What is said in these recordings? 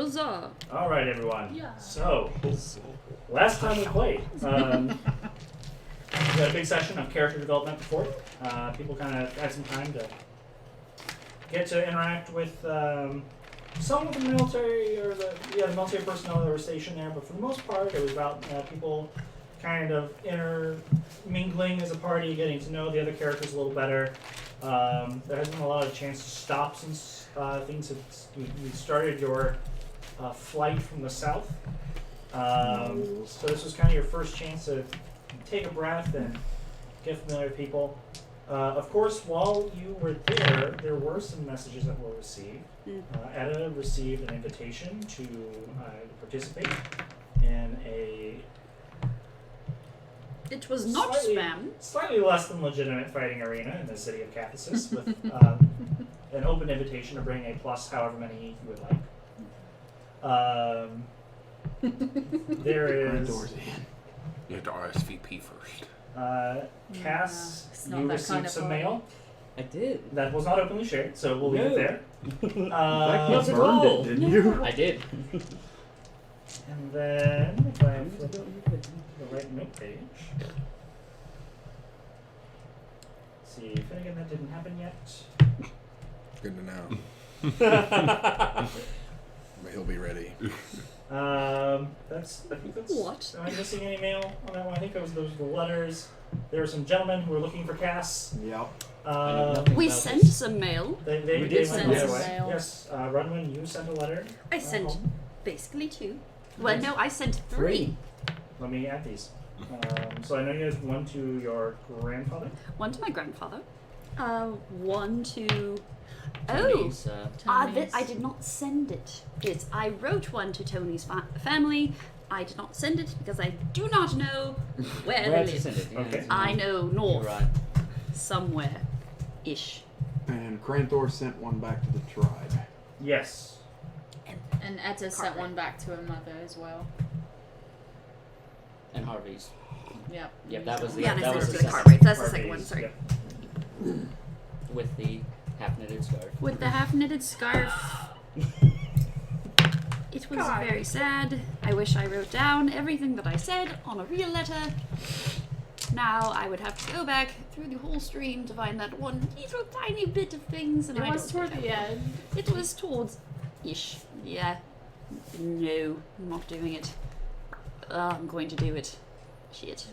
Huzzah! Alright, everyone. Yeah. So, last time we played, we had a big session of character development before. People kind of had some time to get to interact with some of the military or the military personnel that were stationed there, but for the most part, it was about people kind of intermingling as a party, getting to know the other characters a little better. There hasn't been a lot of chance to stop since things had you started your flight from the south. So this was kind of your first chance to take a breath and get familiar with people. Of course, while you were there were some messages that were received. Etta received an invitation to participate in a... It was not spam. Slightly less than legitimate fighting arena in the city of Cathesis with an open invitation to bring a plus however many you would like. There is... You have to RSVP first. Cass, not you that received kind of some party. mail. I did. That was not openly shared, so we'll leave it there. Not at all. Didn't you? I did. And then, if I flip to the right note page. See, Finnegan, that didn't happen yet. Good to know. But he'll be ready. I think that's... What? Am I missing any mail on that one? I think those were the letters. There were some gentlemen who were looking for Cass. Yep. We sent some mail. They We did went send their some way. mail. Yes, Rudman, you sent a letter. I sent basically 2. Well, no, I sent 3. Let me add these. So I know you have one to your grandfather. One to my grandfather. One to... Tony's, I did not send it. I wrote one to Tony's family. I did not send it because I do not know where where they to send live. it? Yeah, Okay. it's- I know north, You're right. somewhere-ish. And Cranthor sent one back to the tribe. Yes. And Etta sent one back to her mother as well. And Harvey's. Yep. Yep, that was the Yeah, and I that sent was it to the the second Cartwrights. That's the second one, Barbies, sorry. yep. with the half-knitted scarf. With the half-knitted scarf. It was very sad. I wish I wrote down everything that I said on a real letter. Now I would have to go back through the whole stream to find that one little tiny bit of things. And It I was don't toward think the I will. end. It was towards-ish. Yeah. No, I'm not doing it. I'm going to do it. Shit.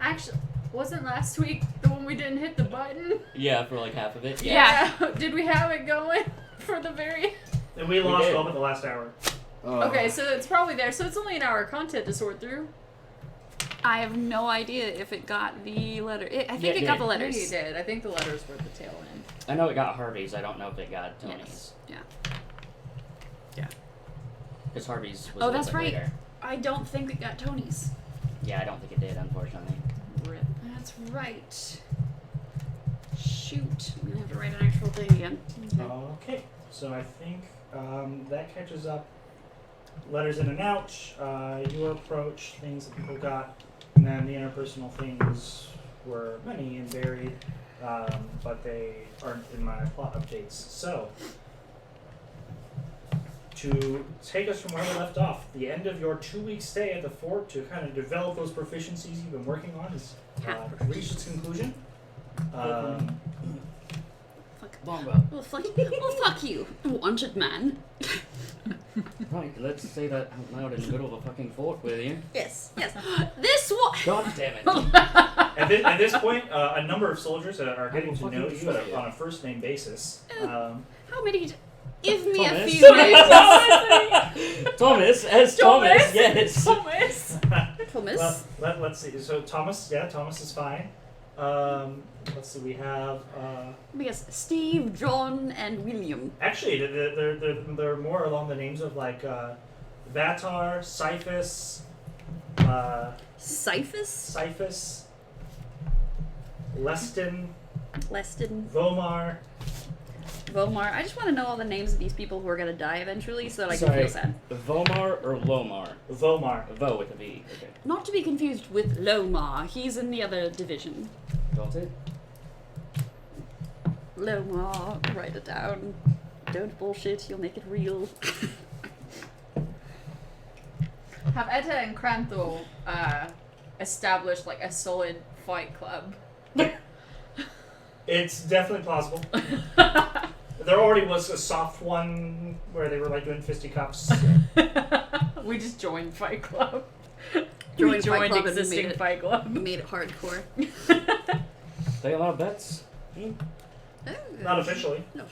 Actually, wasn't last week the one we didn't hit the button? Yeah, for like half of it. Yeah. Did we have it going for the very... And we lost did. all but the last hour. Okay, so it's probably there. So it's only an hour of content to sort through. I have no idea if it got the letter. I think Yeah, it it got did. the I letters. think you did. I think the letters were at the tail end. I know it got Harvey's. I don't know if it got Tony's. Yes. Because Harvey's was Oh, a little that's bit right. later. I don't think it got Tony's. Yeah, I don't think it did, unfortunately. Rip. That's right. Shoot. I'm gonna have to write an actual thing again. Okay, so I think that catches up. Letters in and out, your approach, things that people got, and then the interpersonal things were many and varied, but they aren't in my plot updates. So, to take us from where we left off, the end of your 2-week stay at the fort to kind of develop those proficiencies you've been working on has reached its conclusion. Bongo. Well, fuck you, wanted man. Right, let's say that out loud in the middle of a fucking fort with you. Yes. This one. God damn it. At this point, a number of soldiers are getting to know you on a first name basis. How many? Give me a Thomas. few names. Thomas, as Thomas, yes. Thomas. Well, let's see. So Thomas is fine. Let's see. We have Because Steve, John, and William. actually they're more along the names of like Vatar, Cyphus, Cyphus? Leston, Leston. Vomar. Vomar. I just want to know all the names of these people who are going to die eventually so that I can Sorry, feel sad. Vomar or Lomar? Vomar. Vo with a V. Okay. Not to be confused with Lomar. He's in the other division. Got it? Lomar. Write it down. Don't bullshit. You'll make it real. Have Etta and Cranthor established like a solid fight club? It's definitely possible. There already was a soft one where they were like doing fisticuffs. We just joined Fight Club. Joined We Fight joined Club and existing made it- Fight Club. Made it hardcore. They allow bets. Not officially. No.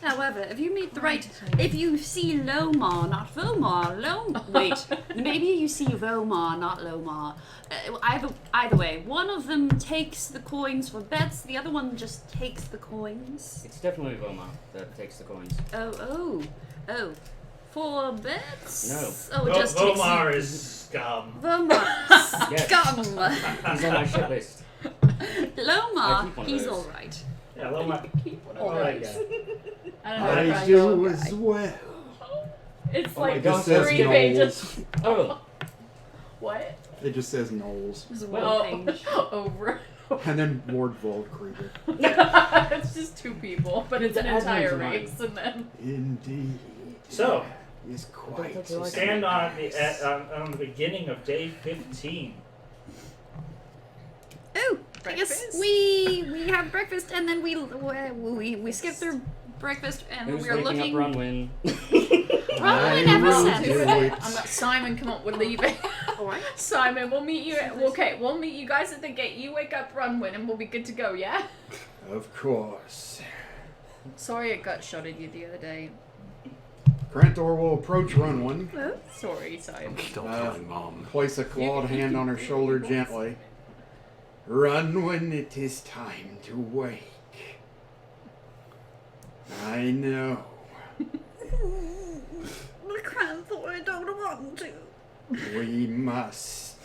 However, if you meet the right, if you see Lomar, not Vomar, wait, maybe you see Vomar, not Lomar. Either way, one of them takes the coins for bets, the other one just takes the coins. It's definitely Voma that takes the coins. Oh. For bets? No. Oh, it just takes Vomar is scum. Vomar. Yes. Scum. He's on my shit list. I Lomar, keep one of he's those. alright. Yeah, Lomar. Alright guy. I don't know. if I I do know. as well. It's Oh my like God, says 3 Knowles. pages. Oh, What? It just says Knowles. This is Oh, one page. over. And then Lord Voldkrieger. It's just 2 people, but it's an Add entire one to mine. race, and then Indeed. So, Is quite. Don't you like stand it? on the beginning of day 15. Oh, I guess Breakfast? we have breakfast and then we skip through breakfast and who's we're waking looking. up Bronwyn? Bronwyn I never will said. do I'm it. not Simon. Come on, we're leaving. Alright. Simon, we'll meet you. We'll meet you guys at the gate. You wake up, Bronwyn, and we'll be good to go. Yeah. Of course. Sorry, it got shot at you the other day. Cranthor will approach Runwin, Oh, Sorry, Simon. Still telling Mom. place a clawed hand on her shoulder gently. Runwin, it is time to wake. I know. Cranthor, I don't want to. We must.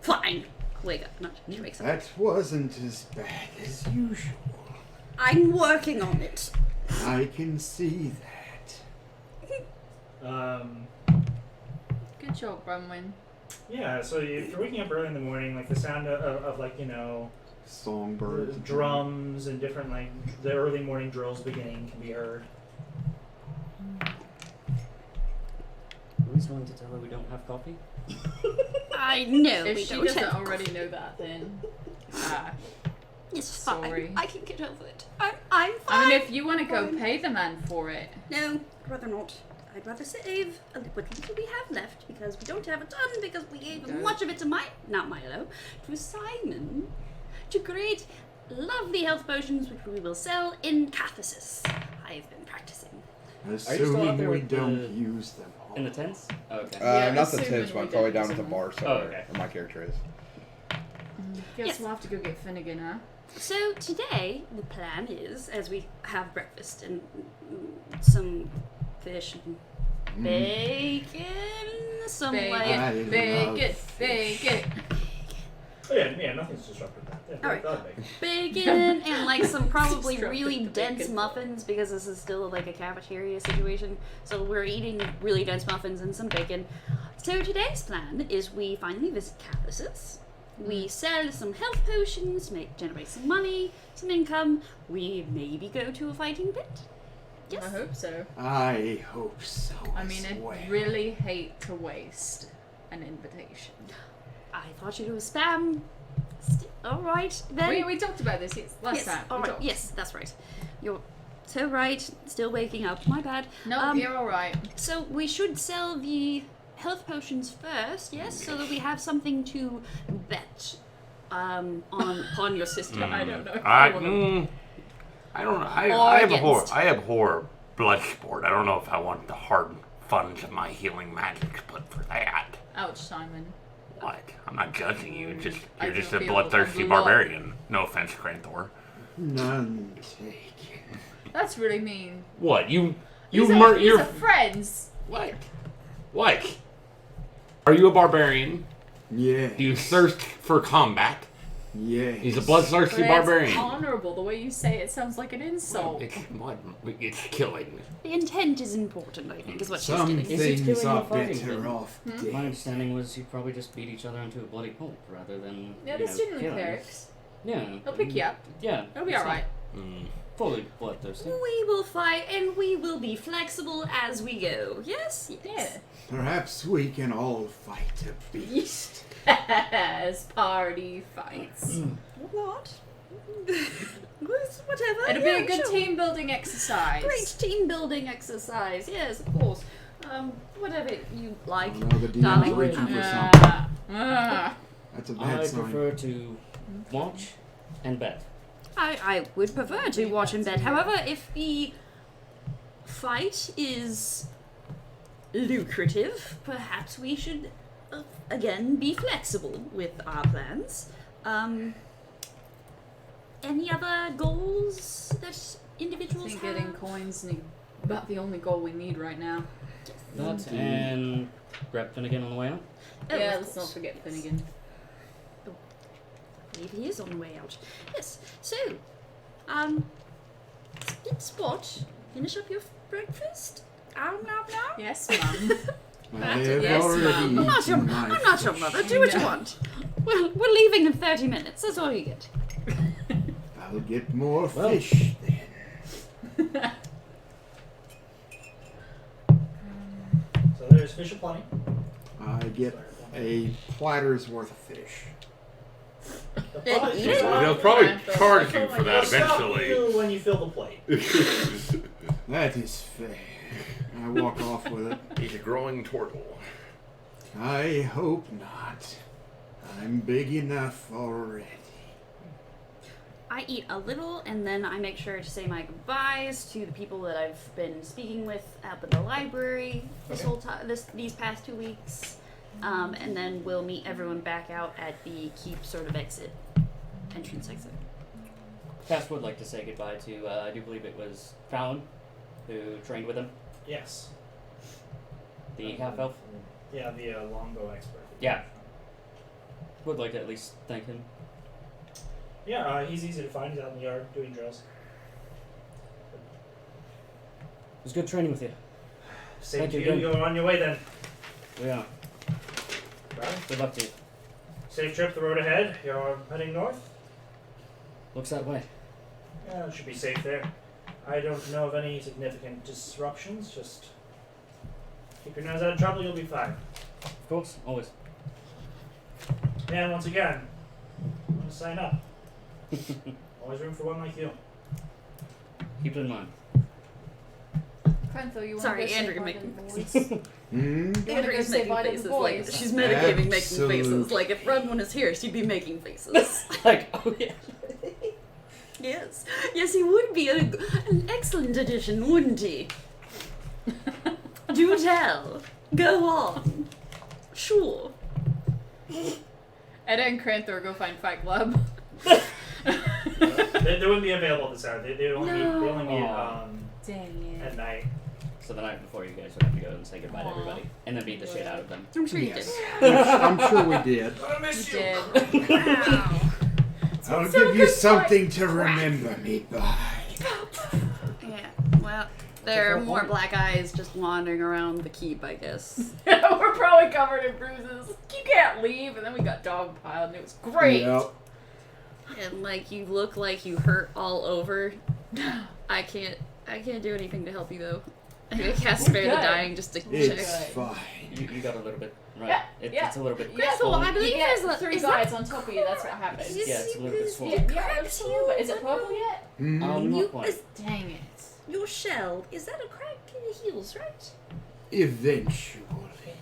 Fine. Wake up. No, she wakes up. That wasn't as bad as usual. I'm working on it. I can see that. Good job, Bronwyn. Yeah, so if you're waking up early in the morning, like the sound of like, you know, Songbirds. drums and different, like, the early morning drills beginning can be heard. Who's going to tell her we don't have coffee? I know If we she don't doesn't have already know that, then It's Sorry. fine. I can get over it. I'm fine. I mean, if you want to go Fine. pay the man for it, No, I'd rather not. I'd rather save what little we have left because we don't have a ton because we gave Okay. much of it to not Milo, to Simon, to create lovely health potions which we will sell in Cathesis. I've been practicing. Are you still out Assuming there we with don't the- use them all. In the tents? Oh, okay. Yeah, Not the assuming tents we one, don't probably down use at the them. bar somewhere, okay. where my character is. guess Yes. we'll have to go get Finnegan, huh? So today the plan is, as we have breakfast and some fish and bacon, some Bacon, like I bacon, love fish. bacon. Oh, yeah, nothing's disrupted that. Yeah, Alright. that'll make it. bacon and like some probably Disrupted really the dense bacon. muffins because this is still like a cafeteria situation. So we're eating really dense muffins and some bacon. So today's plan is we finally visit Cathesis. We sell some health potions, generate some money, some income. We maybe go to a fighting pit. Yes. I hope so. I hope so. I mean, as I'd well. really hate to waste an invitation. I thought you was spam. All right then. We talked about this last yes. time. All We right. talked. Yes, that's right. You're so right. Still waking up. My bad. No, you're all right. So we should sell the health potions first, yes, so that we have something to bet upon your sister. I don't know. I don't know. I abhor blood sport. I don't know if I want the hard funds of my healing magic put for that. Ouch, Simon. What? I'm not judging you. I You're just don't a feel bloodthirsty a lot. barbarian. No offense, Cranthor. None taken. That's really mean. What? You These you're are friends. what? What? Are you a barbarian? Yeah. Do you thirst for combat? Yes. He's a bloodthirsty But barbarian. it's honorable. The way you say it sounds like an insult. It's killing. The intent is important, I think, is what she's Some getting. Is he things killing are or fighting better them? off My dead. understanding was you probably just beat each other into a bloody pulp rather than. Yeah, you they're know, student killing. clerics. Yeah. They'll pick you up. Yeah. It'll be it's alright. not Fully bloodthirsty. We will fight and we will be flexible as we go. Yes? Yeah. Perhaps we can all fight a beast. As party fights. What? Whatever. It'll be yeah, a good sure. team building exercise. Great team building exercise. Yes, of course. Whatever you like. Oh, no, the demon's darling. reaching for Ah. something. Ah. That's a bad I sign. prefer to watch and bet. I would prefer to watch and bet. However, if the fight is lucrative, perhaps we should, again, be flexible with our plans. Any other goals that I individuals think have? getting coins is about the only goal we need right now. That and grab Finnegan on the way out. Oh, yeah, of let's not course. forget Finnegan. Maybe he is on the way out. Yes. So, good spot. Finish up your breakfast. Nom. Yes, Mum. I have Yes, already Mum. I'm not your, eaten my I'm not your fish. mother. Do what you want. We're leaving in 30 minutes. That's all you get. I'll get more Well. fish then. So there's fish aplenty. I get a platter's worth of fish. They'll probably, Yeah. They'll probably charge you for that Stop eventually. you when you fill the plate. That is fair. I walk off with it. He's a growing turtle. I hope not. I'm big enough already. I eat a little, and then I make sure to say my goodbyes to the people that I've been speaking with up in the library this whole time, these past 2 weeks, and then we'll meet everyone back out at the keep sort of entrance exit. Cass would like to say goodbye to, I do believe it was Fallon, who trained with him, Yes. the half elf. Yeah, the longbow expert. Yeah. Would like to at least thank him. Yeah, he's easy to find. He's out in the yard doing drills. It was good training with you. Same Thank to you you. again. You're on your way then. Yeah. Right. Good luck to you. Safe trip. The road ahead. You're heading north. Looks that way. Yeah, it should be safe there. I don't know of any significant disruptions. Just keep your nose out of trouble. You'll be fine. Of course, always. And once again, I'm gonna sign up. Always room for one like you. Keep it in mind. Crantho, you want Sorry, to go Andrew say can bye make to me the faces. boys? Hmm? You wanna go Andrew's say making bye to the faces like boys? she's metagaming making Absolutely. faces. Like if Redmond was here, she'd be making faces. Like, oh yeah. Yes. Yes, he would be an excellent addition, wouldn't he? Do tell. Go on. Sure. Edda and Crantho go find Fight Club. They wouldn't be available this hour. They only meet. They only meet Aw. Dang at night. So the night before, you guys would have to go and say goodbye to everybody, and then beat the shit out of them. I'm sure you Yes. I'm sure we did. I miss You did. did. Wow. I'll so give you good something fight. to remember me by. Yeah. Well, there are more black eyes just wandering around the keep, I guess. We're probably covered in bruises. You can't leave, and then we got dogpiled, and it was great. Yep. And like you look like you hurt all over. I can't do anything to help you though. I think I cast Spare the Good. Dying just to It's check. fine. You got a little bit, right? Yeah, It's a little bit. Yeah, so I you believe get there's a- 3 is guys that on top of you. That's what happens. Yes, Yeah, it's a little bit yes, swollen. Yeah, cracked it's swollen, but is it heel, purple yet? Hmm? Not You quite. Dang it. your shell, is that a crack in the heels, right? Eventually.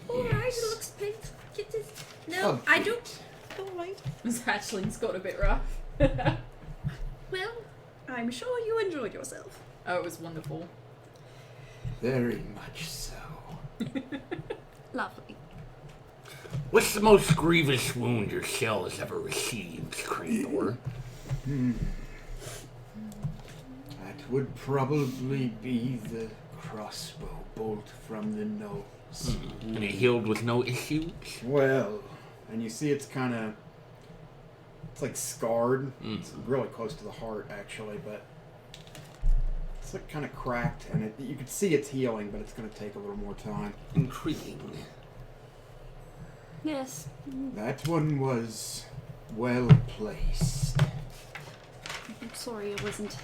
Alright, it Yes. looks pink. Get this. A No, I bit. don't. Alright. This hatchling's got a bit rough. Well, I'm sure you enjoyed yourself. Oh, it was wonderful. Very much so. Lovely. What's the most grievous wound your shell has ever received, Krindor? That would probably be the crossbow bolt from the nose. And it healed with no issues? Well, and you see it's kind of It's like scarred. It's really close to the heart, actually, but it's like kind of cracked, and you can see it's healing, but it's going to take a little more time. Intriguing. Yes. That one was well placed. I'm sorry I wasn't.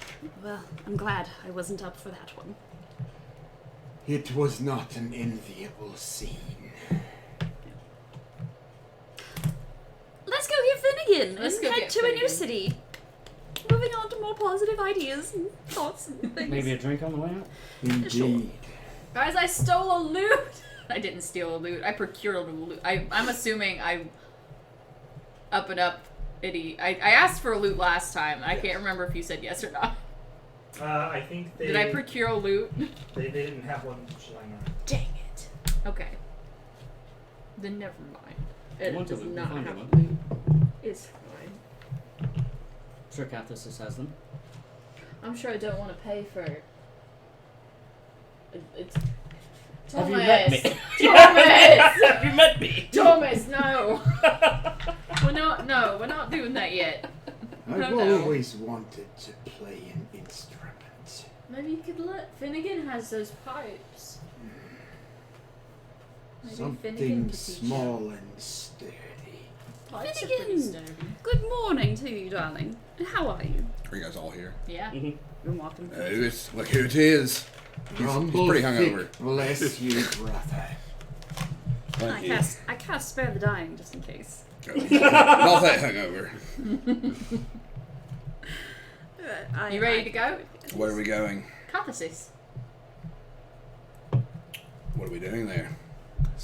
Well, I'm glad I wasn't up for that one. It was not an enviable scene. Let's go get Finnegan Let's and go head get to a new Finnegan. city. Moving on to more positive ideas and thoughts and things. Maybe a drink on the way out? Indeed. Guys, I stole a loot! I didn't steal a loot. I procured a loot. I'm assuming I up and up idiot. I asked for a loot last time. I can't remember if you said yes or not. I think they. Did I procure a loot? They didn't have one lying around. Dang it. Okay. Then never mind. It want does a loot, not we'll find have one. a loot. It's fine. Sure, Cathesis has them. I'm sure I don't want to pay for it. It's Have you Thomas. met me? Thomas! Have you met me? Thomas, no. We're not doing that yet. I've No. always wanted to play an instrument. Maybe you could let Finnegan has those pipes. Maybe Finnegan Something could teach small and sturdy. Pipes are Finnegan! pretty sturdy. Good morning to you, darling. How are you? Are you guys all here? Yeah. Mm-hmm. You're welcome. Look who it is. He's Rumble pretty thick, hungover. bless you, brother. Thank you. I cast Spare the Dying just in case. Not that hungover. You ready to go? Where are we going? Cathesis. What are we doing there?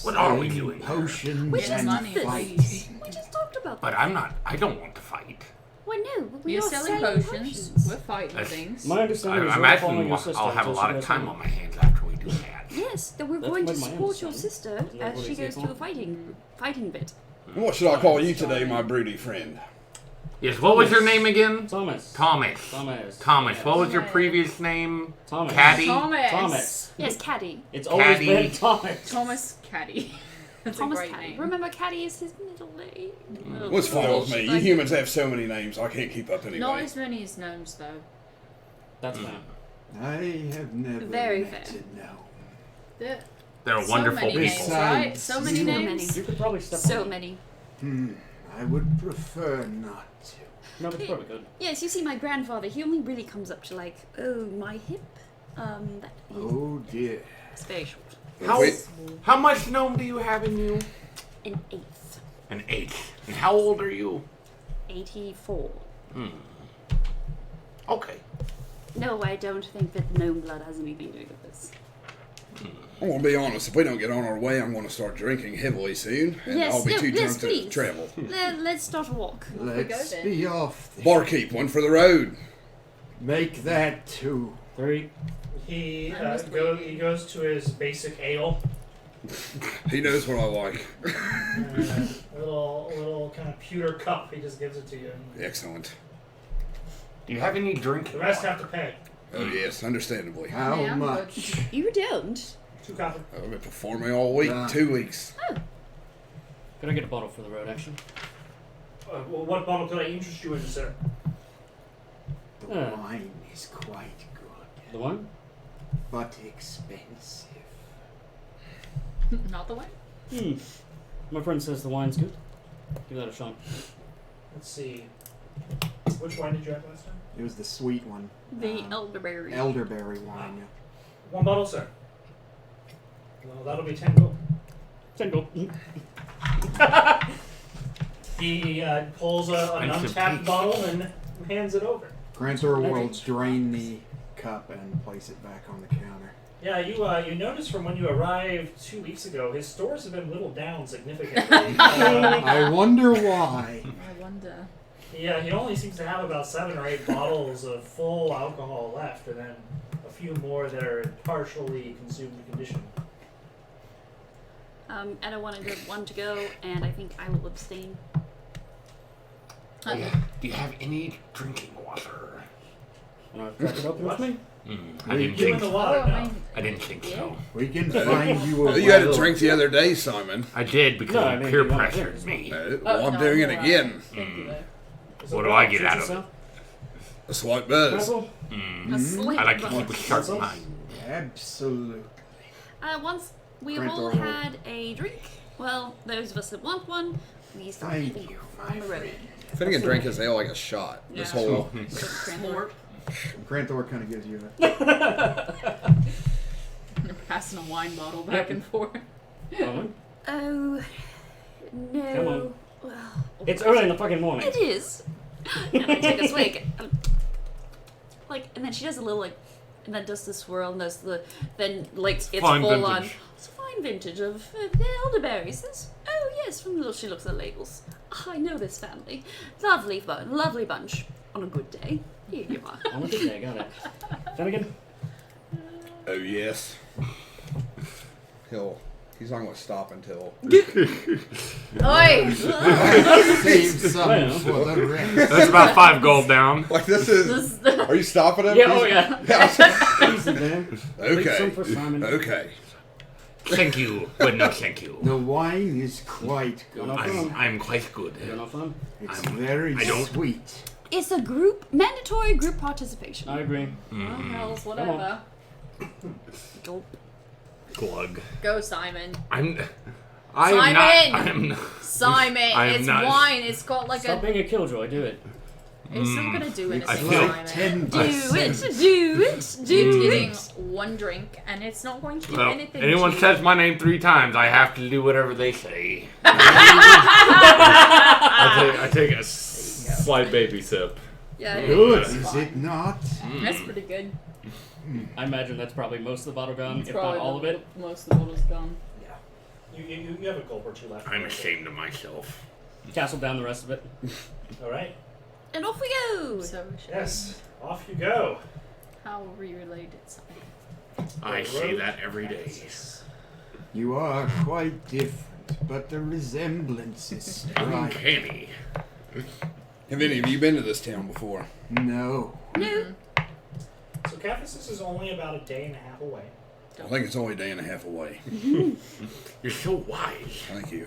What are we Selling doing here? Potions We just and money, fighting. please. We just talked about But that. I'm not. I don't want to fight. Well, no, we You're are selling potions. We're fighting That's- things. My understanding is I you're imagine following your sister. I'll have a until lot she of goes time home. on my hands after we do that. Yes, that we're That's going to what my support your understanding. sister Isn't that as what she it goes is to a on? fighting bit. What should I call you today, my broody friend? Yes. What was your name again? Thomas. Thomas. Thomas. Thomas. What was your Thomas. previous name? Thomas. Caddy. Thomas. Thomas. Yes, Caddy. It's always Caddy. been Thomas. Thomas Caddy. That's Thomas a great Caddy. name. Remember, Caddy is his middle name. What's fine with me? You humans have so many names, I can't keep up Not anyway. as many as gnomes, though. That's fine. I have never Very met fair. a gnome. There- They're so wonderful many people. names, right? So many So names. You could probably step So on it. many. I would prefer not to. No, but it's probably good. Yes, you see, my grandfather, he only really comes up to like, oh, my hip. That is Oh dear. it's very short. How, Wait. how much gnome do you have in you? An eighth. An 8. And how old are you? 84. Okay. No, I don't think that gnome blood has anything to do with this. I'm gonna be honest, if we don't get on our way, I'm gonna start drinking heavily soon, and Yes, I'll be no, too yes, drunk to please. travel. Let's start a walk. Let's then. be off. Then. Barkeep, one for the road. Make that 2. 3. He I must he goes to his basic ale. He knows what I like. A little kind of pewter cup. He just gives it to you. Excellent. Do you have any drink? The rest have to pay. Oh yes, understandably. How Yeah, I'm much? You don't. 2 copper. I've been performing all week, Yeah. 2 weeks. Could I get a bottle for the road, actually? Well, what bottle could I interest you in, sir? The wine is quite good, The one? but expensive. Not the way. My friend says the wine's good. Give that a shot. Let's see. Which wine did you have last time? It was the sweet one. The elderberry. Elderberry wine. Yeah. 1 bottle, sir. Well, that'll be 10 gold. Single. He pulls an Nice to untapped peek. bottle and hands it over. Grantor will drain the cup and place it back on the counter. Yeah, you noticed from when you arrived 2 weeks ago, his stores have been whittled down significantly. I wonder why. I wonder. Yeah, he only seems to have about 7 or 8 bottles of full alcohol left, and then a few more that are in partially consumed condition. Etta wanted one to go, and I think I will abstain. Do you have any drinking water? Want to crack it open with me? I didn't Give him think the so. water Oh, now. I mean, I didn't think so. We can find you a You had a well. drink the other day, Simon. I did because No, I you mean, peer you want pressured me. Well, I'm no, doing it you're right. again. Thank you, though. What do I get out of it? That's what it does. Pretzel? A slight I like to bunch. keep a sharp mind. Absolutely. Once we've Grant all Orwell. had a drink, well, those of us that want one, we start Thank heading you, on the road. Finnegan drank his ale like a shot. This Yeah. whole. Slurp. Grantor kind of gives you a. You're passing a wine bottle back and forth. Owen? Oh, no. Come on. Well, It's early in the fucking morning. it is. And I take a swig. And then she does a little, and then does the swirl, and does then, it's Fine full on. vintage. It's a fine vintage of the elderberries. Says, oh, yes, she looks at the labels. I know this family. Lovely bunch. On a good day. Here you are. On a good day, got it. Finnegan? Oh yes. He's not going to stop until. Oi! Save some for the rest. That's about 5 gold down. Like this is. Are you stopping him? Yeah, oh yeah. Easy, man. Leave some Okay. for Simon. Okay. Thank you, but no thank you. The wine is quite good. I'm quite good. You got no fun? It's I'm- very I don't- sweet. It's a mandatory group participation. I agree. Well, hells, whatever. Gulp. Glug. Go, Simon. I'm Simon! not. Simon, I am it's not- wine. It's got like Stop a. being a killjoy, do it. It's not gonna do I anything, feel- Simon. Do it. Do it. Do You're getting it. one drink, and it's not going to do Well, anything. anyone to you. says my name 3 times, I have to do whatever they say. I take a slight baby sip. Yeah. Good, it's is fine. it not? That's pretty good. I imagine that's probably most of the bottle gone, It's if probably not all of it. Most of the bottle's gone. You have a gulp or two left. I'm ashamed of myself. Castle down the rest of it. All right. And off we go. So Yes. Off you go. how are we related, Simon? I say that every day. You are quite different, but the resemblance is striking. Uncanny. Have any of you been to this town before? No. No. So Cathesis is only about a day and a half away. I think it's only a day and a half away. You're so wise. Thank you.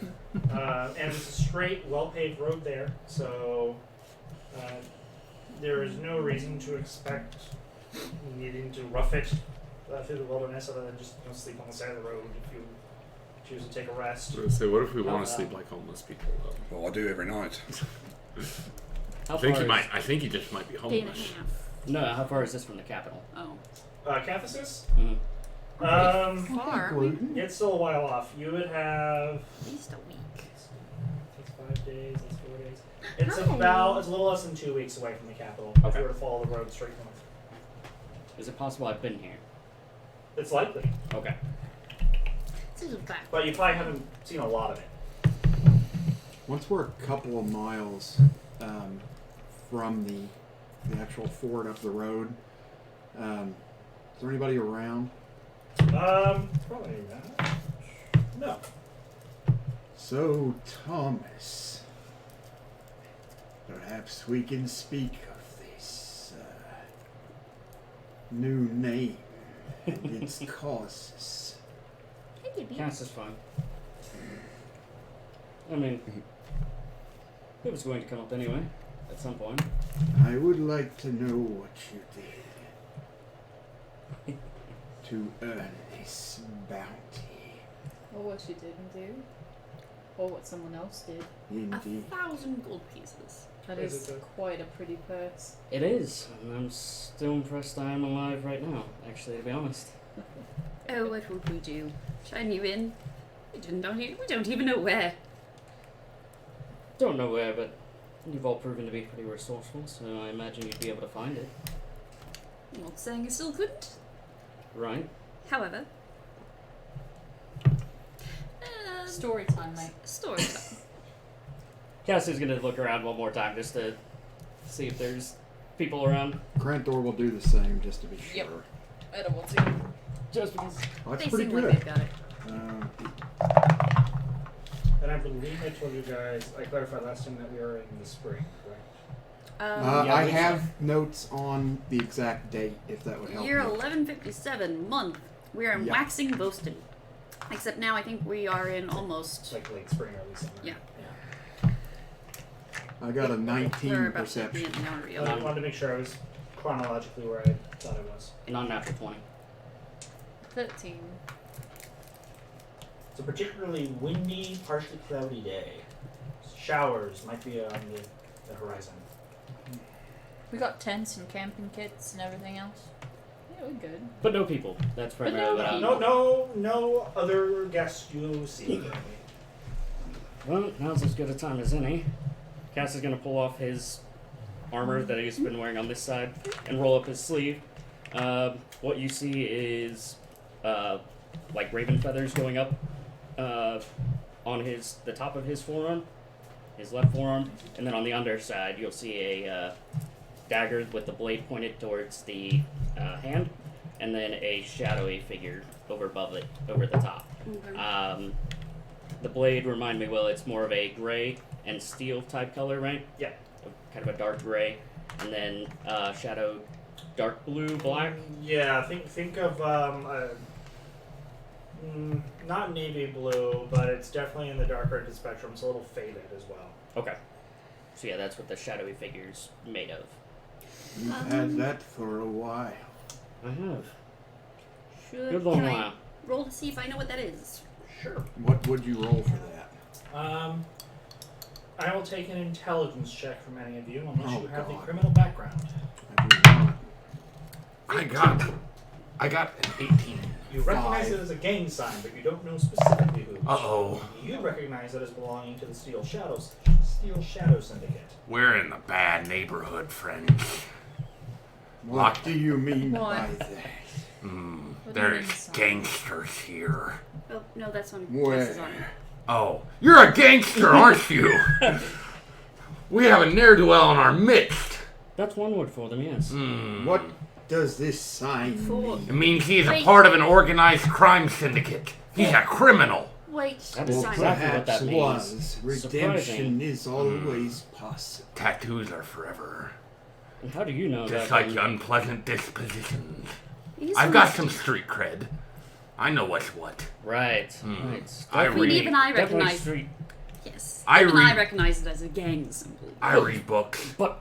And it's a straight, well-paved road there, so there is no reason to expect needing to rough it through the wilderness other than just sleep on the side of the road if you choose to take a rest. So what if we want to sleep like homeless people? Though? Well, I do every night. How I think far he is- might. I think he just might be Day and a homeless. half. No, how far is this from the capital? Oh. Cathesis? Mhm. Far. It's still a while off. You would have At least a week. that's 5 days, that's 4 days. It's Hi. it's a little less than 2 weeks away from the capital if Okay. you were to follow the road straight north. Is it possible I've been here? It's likely, Okay. This is back. but you probably haven't seen a lot of it. Once we're a couple of miles from the actual ford up the road, is there anybody around? Probably not. No. So, Thomas, perhaps we can speak of this new name and its causes. Cass is fine. I mean, it was going to come up anyway, at some point. I would like to know what you did to earn this bounty. Or what you didn't do. Or what someone else did. Indeed. 1,000 gold pieces. That Is is it quite a pretty purse. It is, and I'm still impressed I am alive right now, actually, to be honest. Oh, what would we do? Shine you in? We don't even know where. Don't know where, but you've all proven to be pretty resourceful, so I imagine you'd be able to find it. I'm not saying I still couldn't. Right? However. Story time, mate. Story time. Cassie's gonna look around one more time just to see if there's people around. Grantor will do the same just to be sure. Yep. I don't want to. Just because. Well, that's They pretty seem good. like they've got it. And I believe I told you guys, I clarified last time that we were in the spring, correct? Yeah, I we have notes on the exact date, if that would help. Year you. 1157, month. We are in Yeah. waxing boasted. Except now I think we are in almost. Like late spring, early summer. Yeah. I got a We're 19 about to perception. be in the I unreal. wanted to make sure I was chronologically where I thought I was. Non-natural 20. 13. It's a particularly windy, partially cloudy day. Showers might be on the horizon. We got tents and camping kits and everything else. Yeah, we're good. But no people. That's primarily what I'm... No other guests you see. Well, now's as good a time as any. Cass is going to pull off his armor that he's been wearing on this side and roll up his sleeve. What you see is like raven feathers going up on the top of his forearm, his left forearm, and then on the underside you'll see a dagger with the blade pointed towards the hand, and then a shadowy figure over the top. Okay. The blade, remind me, well, it's more of a gray and steel type color, right? Yeah. Kind of a dark gray, and then shadow dark blue, black. Yeah, think of not navy blue, but it's definitely in the darker end of the spectrum. It's a little faded as well. Okay. So yeah, that's what the shadowy figure's made of. You've had that for a while. I have. Should, Good long can I while. roll to see if I know what that is? Sure. What would you roll for that? I will take an intelligence check from any of you unless Oh, you have the God. criminal background. I do not. I got an 18. You recognize it as a gang sign, but you don't know specifically who. Uh-oh. You recognize it as belonging to the Steel Shadow Syndicate. We're in the bad neighborhood, friends. What do you mean What? by that? What do you mean, There's son? gangsters here. Oh, no, that's on Where? Cass's armor. Oh, you're a gangster, aren't you? We have a ne'er-do-well in our midst. That's one word for them, yes. What does this sign For- mean? It means he's a Wait. part of an organized crime syndicate. He's a criminal. Wait, That is Well, Simon. exactly what perhaps that means. was. Redemption Surprising. is always possible. Tattoos are forever. And how do you know Just that? like unpleasant dispositions. He's I've the got most- some street cred. I know what's what. Right. Hmm. Right. I I mean, even I Definitely recognize. street. Yes. I Even I read- recognize it as a gang symbol. I read books. But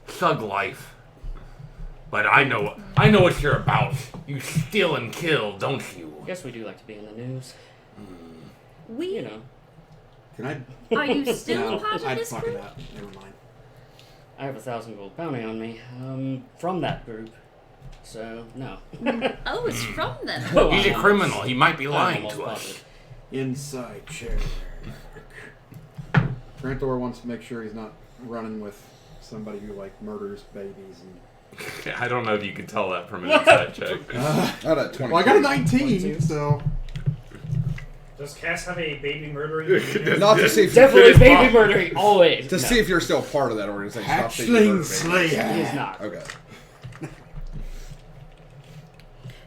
Thug life. But I know what you're about. You steal and kill, don't you? I guess we do like to be in the news. We You know, Can I? are you still No, a part of I'd this fuck group? it up. Never mind. I have 1,000 gold bounty on me from that group. So no. Oh, it's from them. Oh, He's a I'm criminal. He might be I'm lying almost to us. positive. Inside check. Grantor wants to make sure he's not running with somebody who like murders babies and. I don't know if you can tell that from an inside check. I got a 20. Well, I got a 19, 22. so. Does Cass have a baby murdering? Not to see if Definitely you're, baby murdering, always. to No, see if you're still part of that organization. Not that you Hatchling murder babies. Slayer. he is not. Okay. I'm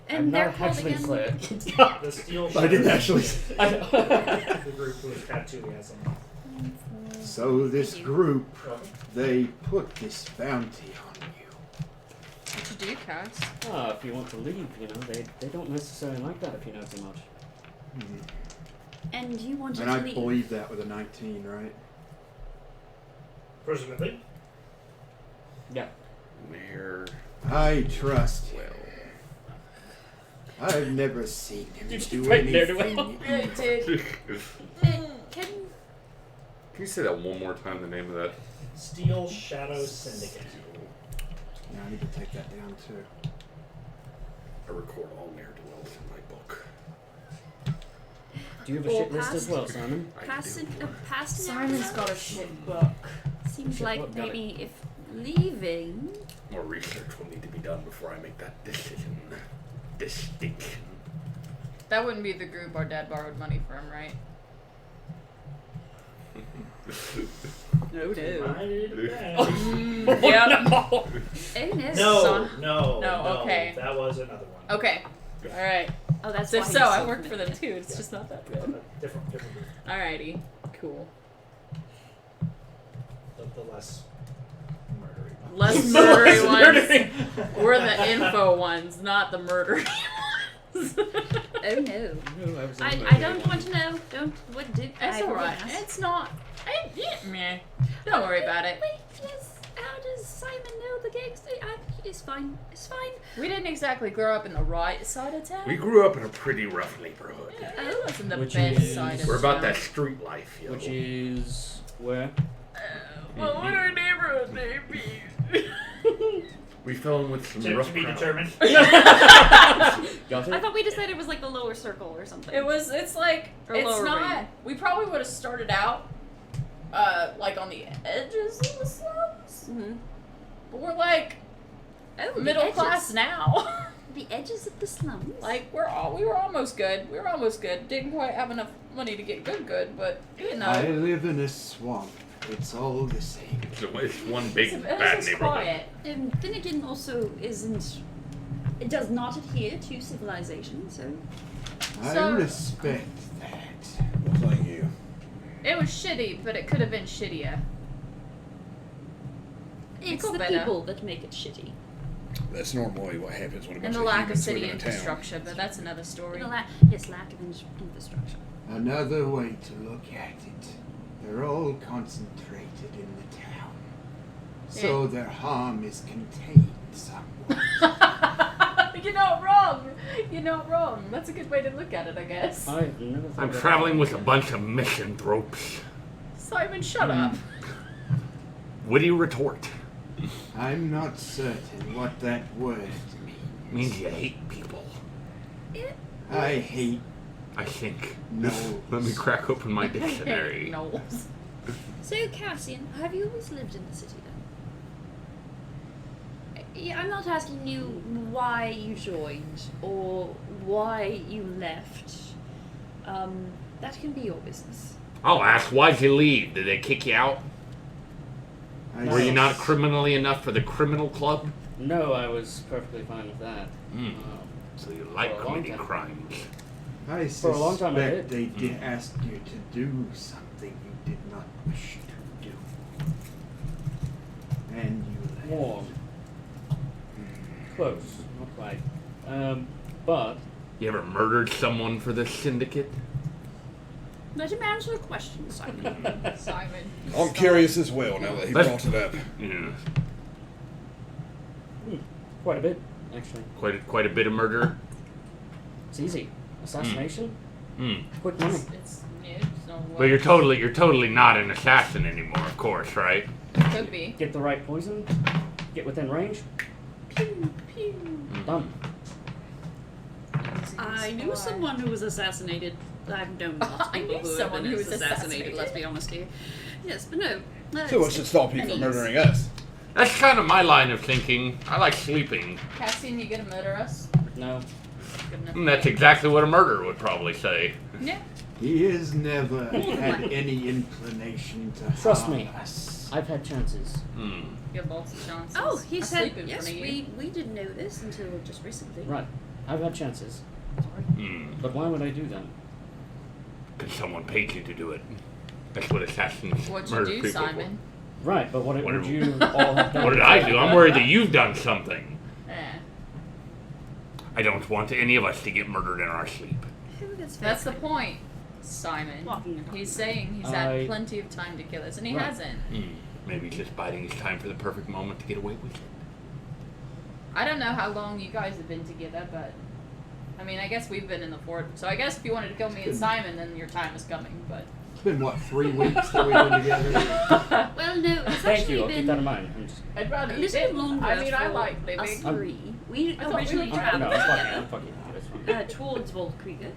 And not they're a called hatchling again. slayer. The Steel I didn't Shadow actually. I know. The group who is tattooing has them. So this Thank you. group, Welcome. they put this bounty on you. What you do, Cass? If you want to leave, you know, they don't necessarily like that if you know too much. And you wanted And I to leave. believe that with a 19, right? Presumably. Yeah. Mayor. I trust him. I've never seen him Did do you fight there to anything well? Yeah, it did. Can Can you say that one more time, the name of that? Steel Shadow Syndicate. Yeah, I need to take that down too. I record all ne'er-do-wells in my book. Do you have a Or shit list as past- well, Simon? I past do. past Simon's episode? got a shit book. Seems Shit, like what got maybe if leaving. More research will need to be done before I make that decision. Distinction. That wouldn't be the group our dad borrowed money from, right? No, My Yep. No. Oh No, Son. no, No, okay. That was another one. Okay. All right. Oh, that's So why if so, he's I worked for familiar. them too. It's just not that good. Different group. Alrighty. Cool. The less murdery one. Less murdery ones. We're the info ones, not the murdery ones. Oh no. No, I was on I my don't way. want to know. Don't what did It's I alright. ask? It's not. Meh. Don't worry about it. Wait, yes. How does Simon know the gangster? It's fine. It's fine. We didn't exactly grow up in the right side of town. We grew up in a pretty rough neighborhood. It wasn't the Which best is- side of We're about town. that street life, yo. Which is where? What would our neighborhood name be? We fell in with some To rough be crowd. determined. Got it? I thought we decided it was like the lower circle or something. It's like, Or it's lower not, ring. we probably would have started out, like on the edges of the slums. Mm-hmm. But we're like Oh, middle class now. The edges of the slums. Like we were almost good. We were almost good. Didn't quite have enough money to get good, but you know. I live in a swamp. It's all the same. So it's one big It's bad just neighborhood. quiet. Finnegan also isn't. It does not adhere to civilization, so. I So- respect that. Well, thank you. It was shitty, but it could have been shittier. It's Pickle the better. people that make it shitty. That's normally what happens when a bunch And the of lack of humans city live in a town. infrastructure, but that's another story. Yes, lack of infrastructure. Another way to look at it. They're all concentrated in the town. So their harm is contained somewhat. You're not wrong. You're not wrong. That's a good way to look at it, I guess. I've never thought I'm of traveling that. with a bunch of misanthropes. Simon, shut up. Witty retort. I'm not certain what that word Means you hate people. I hate I think. no. Let me crack open my dictionary. No. So, Cassian, have you always lived in the city then? Yeah, I'm not asking you why you joined or why you left. That can be your business. I'll ask, why'd you leave? Did they kick you out? Were you not criminally enough for the criminal club? No, I was perfectly fine with that. Hmm. So you like For a long committing time. crimes. I For a long time I suspect did. they asked you to do something you did not wish to do. And you left. Warm. Close. Not quite. But You ever murdered someone for this syndicate? Let him answer a question, Simon. Simon. I'm curious as well now that he Let's- brought it up. Yeah. quite a bit, actually. Quite a bit of murder. It's easy. Assassination, Hmm. quick money. It's no way. But you're totally not an assassin anymore, of course, right? Could be. Get the right poison, get within range, Pew, pew. done. I knew someone who was assassinated. I've known lots of I people knew who have someone been who was assassinated, assassinated. let's be honest here. Yes, but no. So what's to stop you from murdering us? That's kind of my line of thinking. I like sleeping. Cassian, you gonna murder us? No. Good enough. And that's exactly what a murderer would probably say. Yeah. He has never had any inclination to Trust harm me. us. I've had chances. Hmm. You have lots of chances. Oh, he I said, sleep in yes, front of you. we didn't know this until just recently. Right. I've had chances. Hmm. But why would I do them? Because someone paid you to do it. That's what assassins What'd you murder do, people Simon? Right, but what What would did- you all have for. done? What did I do? I'm worried that you've done something. Eh. I don't want any of us to get murdered in our sleep. That's the point, Simon. Walking and talking. He's saying he's I- had plenty of time to kill us, and he Right. hasn't. Hmm. Maybe he's just biding his time for the perfect moment to get away with it. I don't know how long you guys have been together, but I mean, I guess we've been in the fort. So I guess if you wanted to kill me and Simon, then your time is coming. But It's been, what, 3 weeks that we've been together? Well, no, it's Thank actually you. I'll keep been that in mind. I'm just. I'd rather a you little bit didn't. longer. I mean, I for like us living. three. We I thought we originally were traveled No, it's fine. together I'm fucking. It's fine. towards Voldkrieger.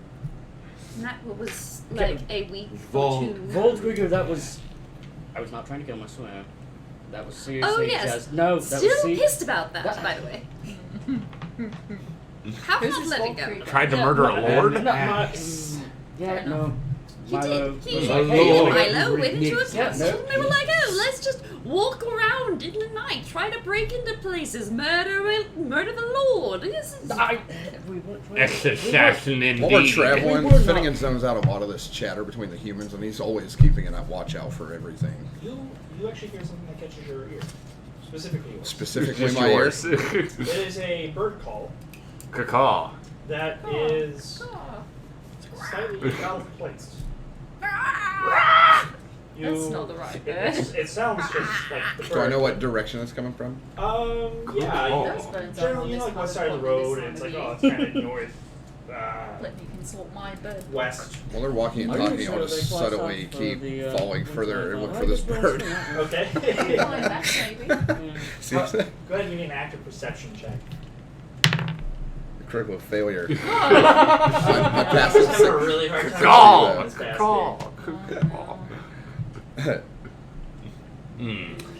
And that was like a week Vold- or two. Voldkrieger, that was. I was not trying to kill my swear. That was seriously Oh, yes. just. No, that Still was. pissed about that, by the way. How Who's not this let it Voldkrieger? go? Tried to Yeah, murder my- a lord? Not my, Axe. yeah, Fair no. He Milo did. He, was My like, he and lord. Milo went into a Yeah, castle no. and they were like, oh, let's just walk around in the night, try to break into places, murder the Lord. This is... we weren't trying to- Ex-assassin While we're indeed. traveling, We were not- Finnegan zones out a lot of this chatter between the humans, and he's always keeping an eye watch out for everything. You actually hear something that catches your ear. Specifically yours. Specifically Just my yours. ears. It is a bird call Cacaw. that is slightly out of place. You, That's not the right it sounds just like the bird. Do I know what direction it's coming from? Yeah. call. Those birds are Generally, on you know, this like west part side of the of road, this and it's side like, of oh, the it's kind of north, Let me consult my bird. west. While they're walking and Are you talking, sure I'll they just fly subtly south for keep the, falling further and look for this I bird. guess Okay. Flying back, maybe. Yeah. See, Go ahead and give me an active perception check. critical failure. Oh. My pass is It's kind of a really hard Good time. call. to do this Good call. Good call.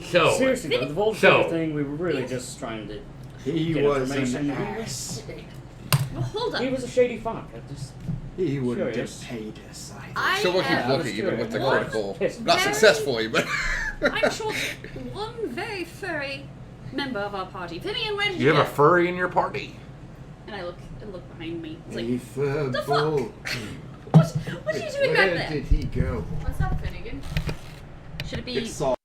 So, Seriously though, the Voltage So- thing, we were really just trying to He get was information. an ass. Well, hold He up. was a shady fuck. I just He wouldn't Curious. have paid us either. I Still looking am lucky, even with the What? critical. Pissed. Not Very- successfully, but. I'm sure one very furry member of our party. Finian, where did you you have go? a furry in your party? And I look behind me. It's like, A fur the fuck? bull. what are you doing Where back there? did he go? What's up, Finnegan? Should it be? It's all.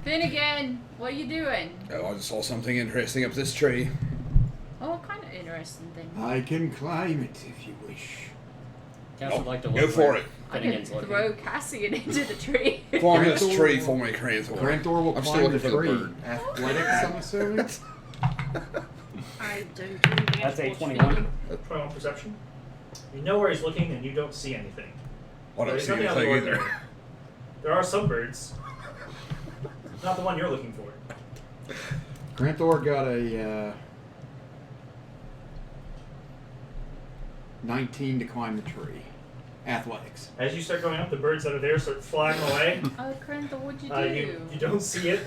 Finnegan, what are you doing? Oh, I just saw something interesting up this tree. Oh, what kind of interesting thing? I can climb it if you wish. Cass Oh, would like to go look for where it. I could Finnegan's looking. throw Cassian into the tree. Climb this tree for me, Cranthor. Granthor will I'm still climb looking the for the tree. bird. Athletics, I'm assuming. I don't do that. That's a Watch 21. video. 21 perception. You know where he's looking, and you don't see anything. I don't There's see nothing out of the anything either. ordinary. There are some birds. Not the one you're looking for. Granthor got a 19 to climb the tree. Athletics. As you start going up, the birds that are there start flying away. Oh, Krenta, what'd you do? You don't see it.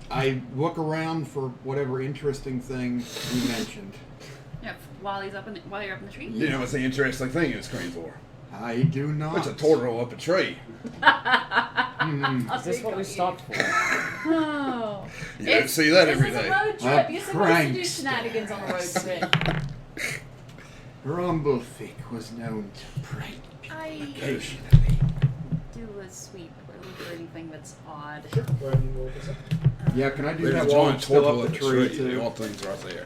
I look around for whatever interesting thing you mentioned. Yeah, while you're up in the tree. You know what's the interesting thing is, Cranthor? I do not. It's a turtle up a tree. Is this what we stopped for? Oh. You don't see that every This is day. a road trip. A You're supposed to do prankster. shenanigans on a road trip. Rumblefick was known to prank people I occasionally. do a sweep or look for anything that's odd. Sure. Go ahead and roll this up. Yeah, can I do There's that a while I'm giant still turtle up up the a tree, tree. too? All things right there.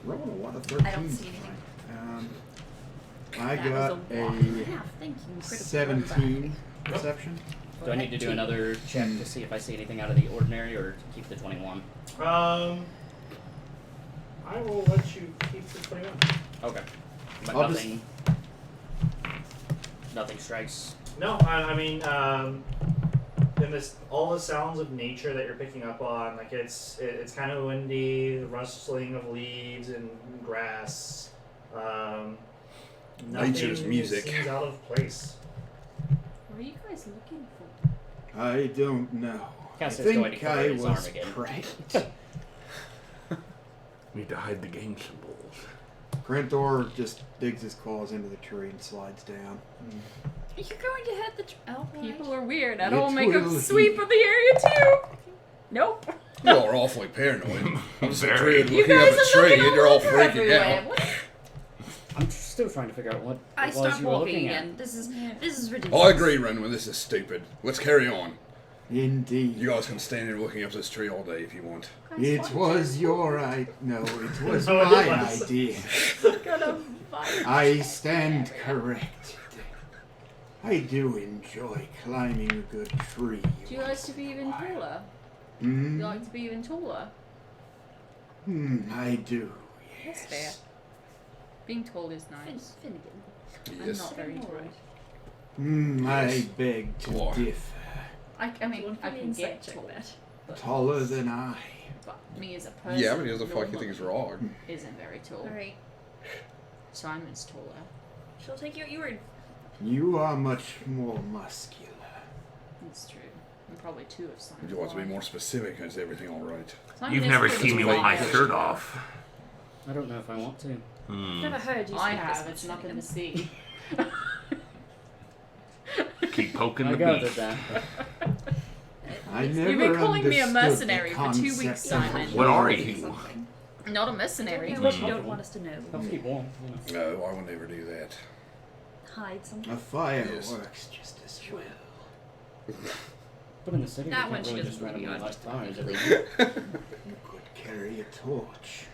Rolling a lot of 13. I don't see anything. I That got was a walk a and a half. Thank you. Critical 17 perception. Do I need to do another check to see if I see anything out of the ordinary, or keep the 21? I will let you keep the 21. Okay. But I'll just- nothing strikes. No, I mean, in this, all the sounds of nature that you're picking up on, like it's kind of windy, the rustling of leaves and grass. Nature's nothing music. seems out of place. What are you guys looking for? I don't know. Cass I is going think to cover I his arm was again. pranked. Need to hide the game symbols. Granthor just digs his claws into the tree and slides down. You're going to hit the. Oh, People are weird. I It don't make a will sweep of the area too. Nope. You all are awfully paranoid. I'm just Very. You looking up guys a are tree looking and all you're all over freaking everywhere. out. What? I'm still trying to figure out what I it was start you were walking looking again. at. This is ridiculous. I agree, Renwin. This is stupid. Let's carry on. Indeed. You guys can stand here looking up this tree all day if you want. It was your no, it was No, it my was. idea. Gonna fight. I stand corrected. I do enjoy climbing a good tree. Do you like to be even taller? Hmm? You like to be even taller? I do. That's fair. Being tall is nice. Finnegan. I'm Yes. not very tall. I beg to Claw. differ. I mean, I can get check tall, that. but, Taller than I. but me as a person Yeah, but he doesn't fuck you think he's wrong. isn't very tall. Alright. Simon's taller. She'll take you at your word. You are much more muscular. That's true. I'm probably two of Simon. If you want to be more specific, is everything all right? Simon You've is never pretty seen me tall. with my shirt off. I don't know if I want to. Never heard you I speak this have. much, It's nothing Finnegan. to see. Keep poking I the gathered beast. that. I never You've been calling me a understood mercenary the for 2 weeks, concept of Simon. What are loyalty. you? Not a I mercenary. don't know what you don't want us to know. Helps keep warm. You know. No, I will never do that. Hide something. A fire Yes. works just as well. But in the city, That we one can't she really just doesn't really randomly light fires. articulate. You could carry a torch.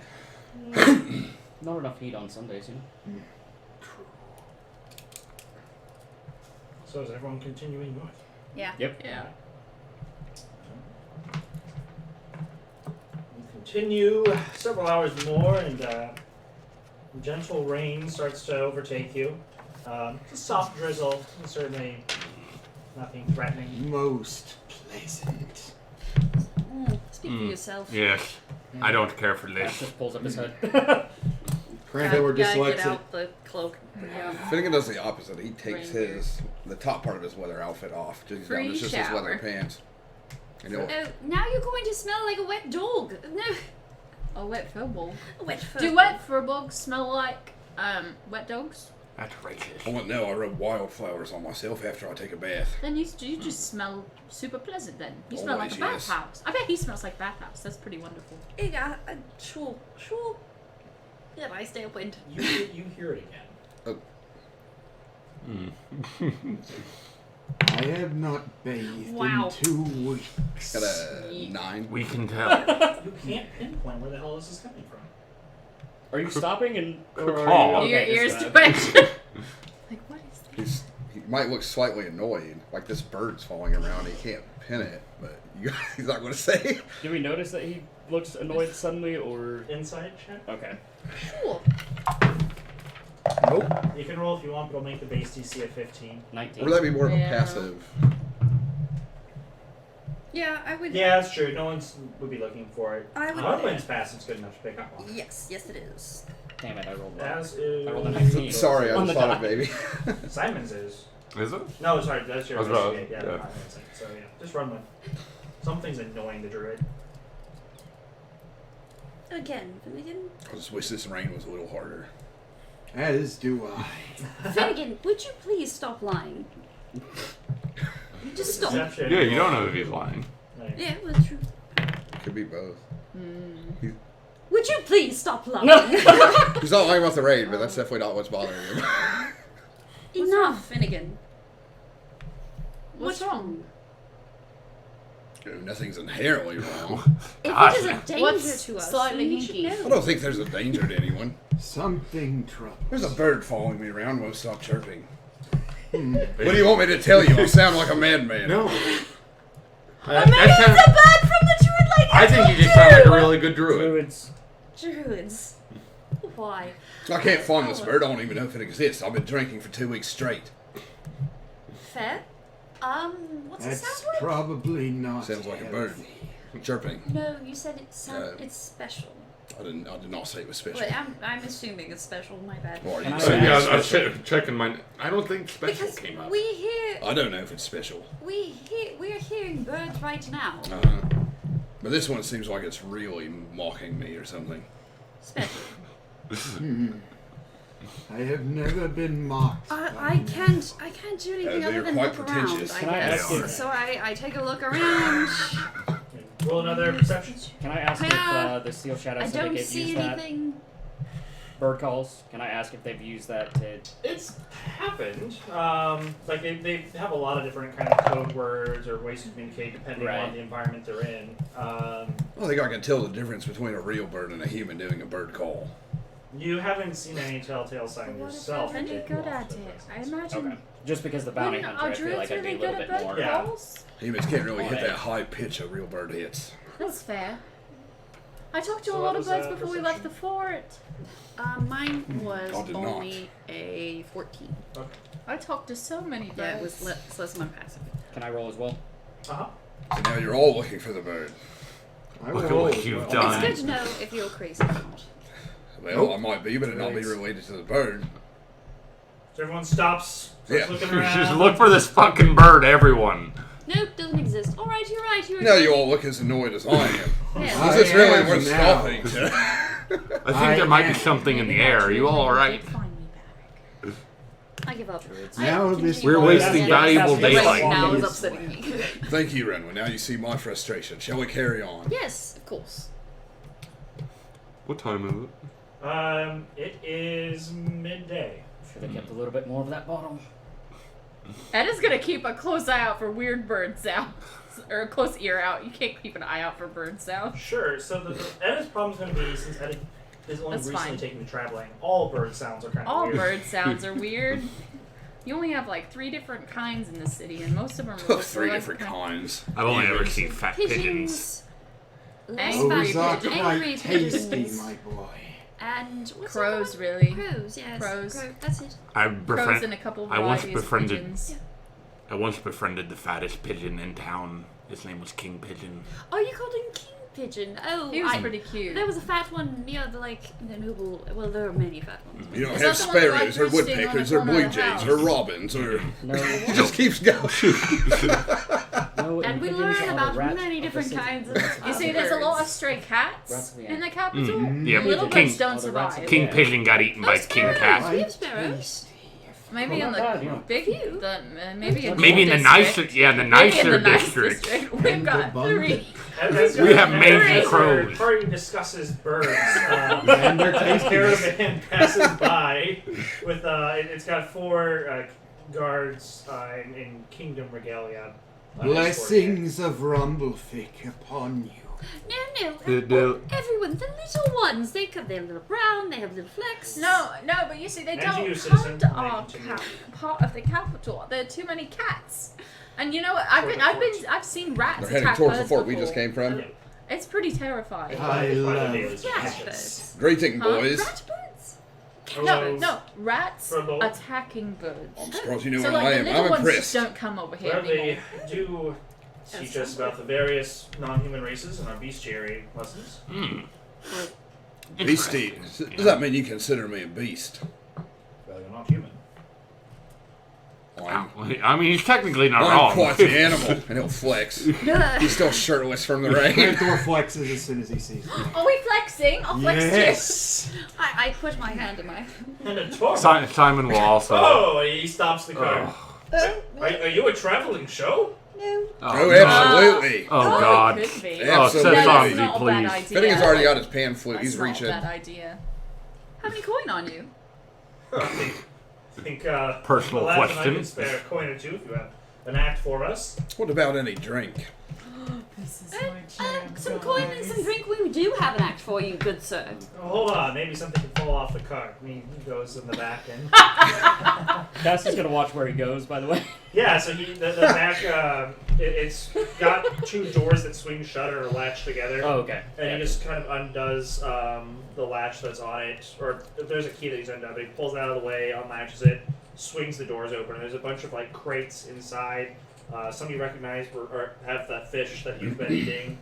Not enough heat on Sundays, you know. True. So is everyone continuing north? Yeah. Yep. Yeah. You continue several hours more, and gentle rain starts to overtake you. It's a soft drizzle, certainly nothing threatening. Most pleasant. Speak for yourself. Yes. I don't care for Cass this. just pulls up his head. Cranko or Gotta get dyslexic. out the cloak. Yeah. Finnegan does the opposite. He takes Reindeer. the top part of his leather outfit off. Just down Free to just his leather shower. pants. And he'll, Oh, now you're going to smell like a wet dog. No. A wet furball. A wet fur. Do wet furballs smell like wet dogs? That's racist. I wouldn't know. I rub wildflowers on myself after I take a bath. Then you just smell super pleasant then. You smell like a Always, yes. bathhouse. I bet he smells like bathhouse. That's pretty wonderful. Yeah, sure. Yeah, I stay upwind. You hear it again. I have not bathed Wow. in 2 weeks. Got a 9. We can tell. You can't pinpoint where the hell this is coming from. Are you stopping and? Or Good are call. you, Your okay, ears just, twitch. Like, what is that? He might look slightly annoyed, like this bird's falling around. He can't pin it, but he's not going to say. Did we notice that he looks annoyed suddenly, or? Inside check? Okay. Sure. Nope. You can roll if you want, but it'll make the base DC at 15. 19. Or would that be more of a Yeah. passive? Yeah, I would. Yeah, that's true. No one would be looking for it. I would. Hardwine's passive's good enough to pick up on. Yes, it is. Damn it! I rolled wrong. As is. I rolled a 19. Sorry, I On just the thought die. it, baby. Simon's is. Is it? No, sorry, that's your I was about- investigate. yeah. So yeah, just run one. Something's annoying the druid. Again, Finnegan. I just wish this rain was a little harder. As do I. Finnegan, would you please stop lying? Just stop. Deception. Yeah, you don't know if he's lying. Like, Yeah, it was true. Could be both. Would you please stop lying? He's not lying about the rain, but that's definitely not what's bothering him. Enough, Finnegan. What's wrong? Nothing's inherently wrong. If Gosh. it is a danger What's to us, slightly then you should hinky? know. I don't think there's a danger to anyone. Something troubles. There's a bird following me around. Won't stop chirping. What do you want me to tell you? I sound like a madman. No. Maybe it's a bird from the druid like I think you just sound like a really good druid. Druids. Druids. Why? I can't find this bird. I don't even know if it exists. I've been drinking for 2 weeks straight. Fair. What's it That's sound like? probably not. Sounds like a bird. healthy. Chirping. No, you said it's special. I did not say it was special. But I'm assuming it's special. My bad. Or are Can you I saying Yeah, it's I was special? checking my. I don't think special Because came up. we hear I don't know if it's special. we're hearing birds right now. But this one seems like it's really mocking me or something. Special. I have never been mocked. I can't do anything they're other than quite look around. pretentious. I Can I guess. ask you- So I take a look around. Roll another perception. Can I ask if the Steel Shadow I don't Syndicate see used that anything. bird calls? Can I ask if they've used that to? It's happened. Like they have a lot of different kind of code words or ways to communicate depending Right. on the environment they're in. I think I can tell the difference between a real bird and a human doing a bird call. You haven't seen any telltale sign yourself. Pretty that good they've at lost it. their I presence. imagine. Okay. Just because the bounty Wouldn't hunter, I feel druids like I'd be really a little good bit at more. bird Yeah. calls? Humans can't really hit Alright. that high pitch a real bird hits. That's fair. I talked to So a what lot of was, birds before we left the perception? fort. Mine was I did not. only a 14. I talked to so many birds. Yeah, it was less than my passive. Can I roll as well? Uh-huh. So now you're all looking for the bird. I Look at roll what as you've well. done. It's good to know if you're crazy or not. Well, I might be, but it not be Right. related to the bird. So everyone stops. Yeah. Starts looking around. Just look for this fucking bird, everyone. Nope, doesn't exist. Alright, you're right. Now you all look as annoyed as I am. Yeah. Is this really am worth now. stopping? I think there might be something in the air. Are you all alright? Did find me back. I give up. Now this We're wasting valuable Right daylight. now is upsetting me. Thank you, Renwin. Now you see my frustration. Shall we carry on? Yes, of course. What time is it? It is midday. Should have kept a little bit more of that bottle. Ed is gonna keep a close eye out for weird bird sounds. Or a close ear out. You can't keep an eye out for bird sounds. Sure. So Ed's problem's going to be, since Ed is only That's recently fine. taking to traveling, all bird sounds are kind of All weird. bird sounds are weird. You only have like 3 different kinds in the city, and most of them are 3 different kinds. I've only ever seen fat pigeons. Pigeons. Less Angry fat pigeons. angry quite tasty, pigeons. my boy. And what's Crows, the other one? really. Crows, yes. Crows. That's it. Crows and a couple I once varieties of befriended. pigeons. I once befriended the fattest pigeon in town. His name was King Pigeon. Oh, you called him King Pigeon. Oh, He was pretty cute. There was a fat one near the noble. Well, there are many fat ones. You don't Is have that the one that, like, sparrows or roosting on woodpeckers the or corner blue of the jays house? or robins or... No, It just keeps going. no. And we pigeons learn are the about rats many of the different city. kinds of You see, there's a lot of stray Rats cats of the in the ant. capital. Yep. Little King, birds don't Oh, the rats survive. of King Yeah. Pigeon got eaten by King sparrows. Cat. We have sparrows. Maybe Well, in not the bad, you know. big, Few. maybe in Maybe in the nicer, district. yeah, the Maybe in nicer the nice district. We've got Bundle. 3. We have mangy crows. The party discusses birds. And their A tastiness. caravan passes by with it's got 4 guards in kingdom regalia. Blessings of Rumblefick upon you. No. The- Everyone, the little ones. They're little brown. They have little flecks. No, but you see, they And don't you, come citizen, to may our continue. part of the capital. There are too many cats. And you know what? I've seen rats They're heading attack towards the birds fort we before. just came from. Yeah. It's pretty terrifying. I love Rat birds. Greeting, Huh? boys. Rat birds. No, rats For both. attacking birds. I'm surprised you know So what I like the am. little I'm ones just impressed. don't come over here Well, they anymore. do teach us about the various non-human races in our bestiary lessons. Beastie. Does that mean you consider me a beast? Well, you're not human. I mean, he's technically not I'm wrong. quite the animal, and he'll flex. He's still shirtless from the rain. Cantor flexes as soon as he sees me. Are we flexing? I'll flex Yes. I put my hand in my. And a tour. Simon will also. Oh, he stops the car. Oh, Are you a traveling show? No. Oh, no. absolutely. Oh, God. It could be. Yeah. Oh, set Absolutely. That's Fonzie, not a bad please. idea. Finnegan's already got his pan flute. That's He's not reaching. a bad idea. How many coin on you? I think Personal Aladdin, I question. can spare a coin or two if you have an act for us. What about any drink? This is Some coin and some drink. We do have an act for you, good sir. Oh, hold on, maybe something can fall off the cart. He goes in the back and Cass is gonna watch where he goes. By the way. yeah. So the back it's got 2 doors that swing shut or latch together. Oh, okay. And he just kind of undoes the latch that's on it, or if there's a key that he's undone, but he pulls it out of the way, unlatches it, swings the doors open, and there's a bunch of like crates inside. Some you recognize or have that fish that you've been eating.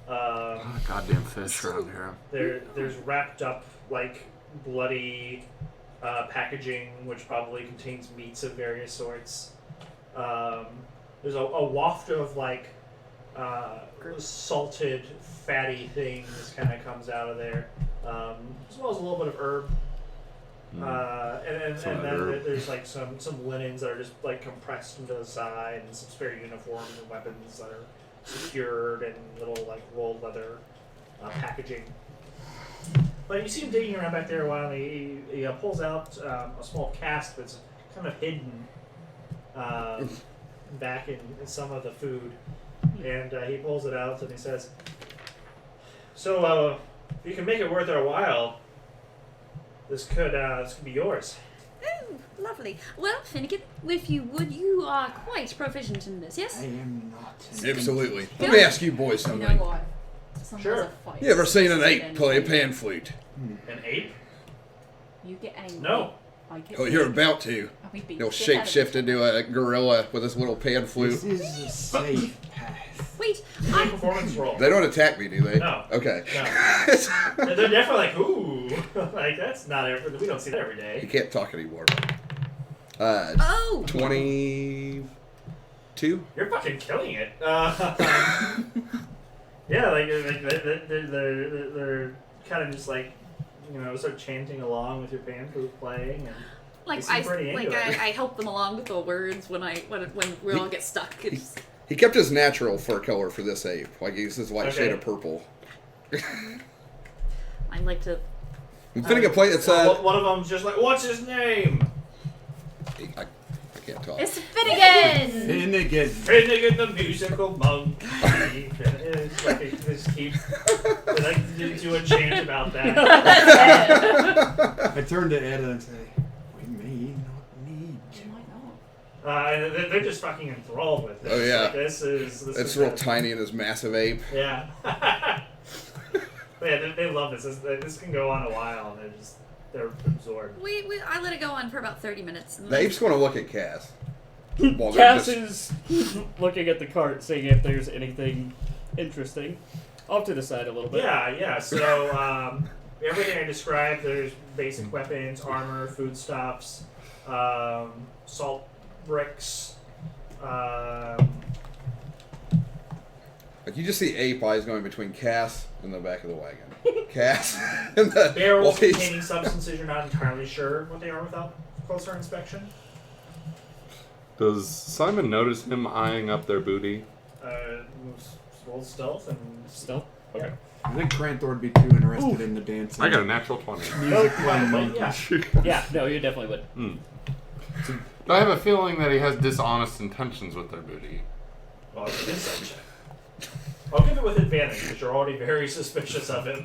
Goddamn fish around here. There's wrapped up like bloody packaging, which probably contains meats of various sorts. There's a waft of like salted, fatty things kind of comes out of there, as well as a little bit of herb. And Some then herb. there's like some linens that are just like compressed into the side, and some spare uniforms and weapons that are secured in little like rolled leather packaging. But you see him digging around back there a while, and he pulls out a small cask that's kind of hidden back in some of the food, and he pulls it out and he says, "So if you can make it worth our while, this could be yours." Oh, lovely. Well, Finnegan, if you would, you are quite proficient in this, yes? I am not. Absolutely. Let me ask you boys You something. know what? Someone Sure. has a fight. You ever seen an Say ape play a anything. pan flute? An ape? You get angry. No. I get Well, you're angry. about to. And we beat He'll the shit out of shapeshift each into a gorilla with his little pan flute. This is a safe path. Wait, Make a performance roll. They don't attack me, do they? No. Okay. No. They're definitely like, ooh, like that's not every. We don't see that every You day. can't talk anymore. Oh! 22? You're fucking killing it. Yeah, like they're kind of just like, you know, start chanting along with your band flute playing, and Like They seem pretty into it. I help them along with the words when we all get stuck. It's, He kept his natural fur color for this ape. Like, he's his light shade of purple. I like to. Finnegan played it. One of them's just like, what's his name? I can't talk. It's Finnegan. Finnegan. Finnegan the musical monkey. It's like they just keep they do a chant about that. I turn to Etta and say, we may not need you. They're just fucking enthralled with this. Oh, yeah. Like, this It's is real tiny and this massive ape. Yeah. But yeah, they love this. This can go on a while, and they're absorbed. I let it go on for about 30 minutes. And The ape's going to look at Cass. Cass is looking at the cart, seeing if there's anything interesting. Off to the side a little bit. Yeah. So everything I described, there's basic weapons, armor, foodstuffs, salt bricks. Like, you just see ape eyes going between Cass and the back of the wagon. Cass and the Barrels waist. containing substances you're not entirely sure what they are without closer inspection. Does Simon notice him eyeing up their booty? Roll stealth and Still? Okay. I think Cranthor would be too interested in the dancing. I got a natural 20. music playing But monkey. yeah. Yeah, no, you definitely would. But I have a feeling that he has dishonest intentions with their booty. Well, it's an insight check. I'll give it with advantage because you're already very suspicious of him.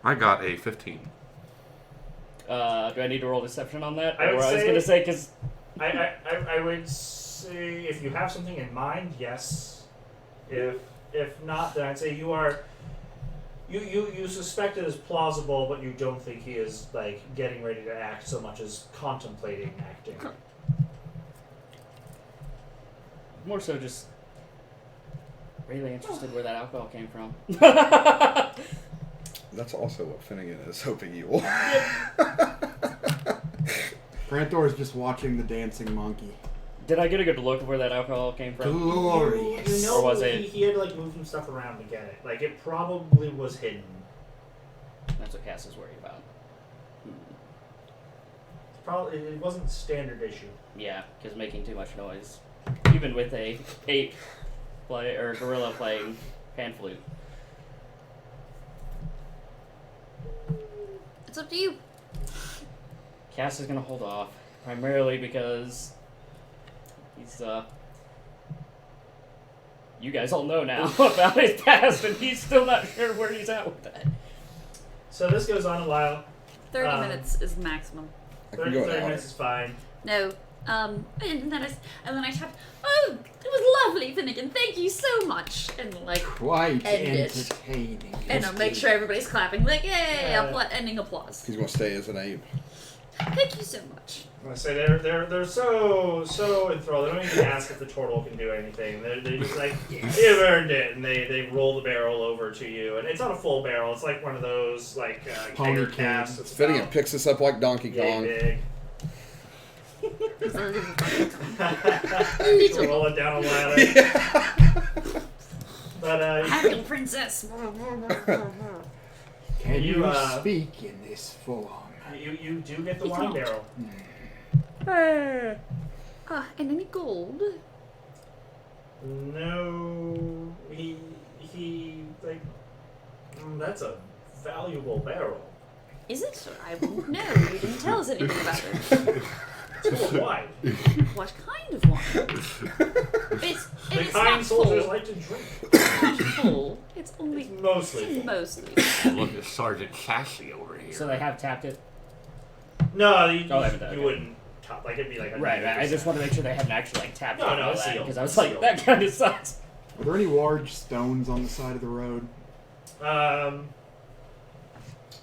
I got a 15. Do I need to roll deception on that? I would was say- going to say, because... I would say if you have something in mind, yes. If not, then I'd say you are. You suspect it is plausible, but you don't think he is like getting ready to act so much as contemplating acting. More so just really interested where that alcohol came from. That's also what Finnegan is hoping you will. Cranthor is just watching the dancing monkey. Did I get a good look of where that alcohol came from? Glorious. You know, Or was it- he had to like move some stuff around to get it. Like it probably was hidden. That's what Cass is worried about. It's probably it wasn't standard issue. Yeah, because making too much noise. Even with a ape play or gorilla playing pan flute. It's up to you. Cass is gonna hold off, primarily because he's you guys all know now about his past, and he's still not sure where he's at with that. So this goes on a while. 30 minutes is maximum. I can 30 go an minutes hour. is fine. No. And then I tapped. Oh, it was lovely, Finnegan. Thank you so much. And like, Quite End it. entertaining. and I'll make sure everybody's clapping. Like, yay! Uh, Ending applause. He's going to stay as an ape. Thank you so much. I say they're so enthralled. They don't even ask if the turtle can do anything. They're just like you've earned it, and they roll the barrel over to you, and it's not a full barrel. It's like one of those like Pony kegger can. casts. It's Finnegan about picks this up like Donkey yay Kong. big. Little. Roll it down a ladder. But Happy princess. Can You, you speak in this form? you do get the He wine can't. barrel. And any gold? No, he like that's a valuable barrel. Is it? I won't know. You didn't tell us anything about it. It's full of wine. What kind of wine? It's The it's kind not soldiers full. like to drink. It's not full. It's only It's mostly full. mostly. Look at Sergeant Sassy over here. So they have tapped it. No, you Oh, they haven't done it. you wouldn't top like it'd be like a Right. I just want to make sure they haven't actually like tapped No, it no, it's sealed. because I was It's like, sealed. that kind of sucks. Are there any large stones on the side of the road?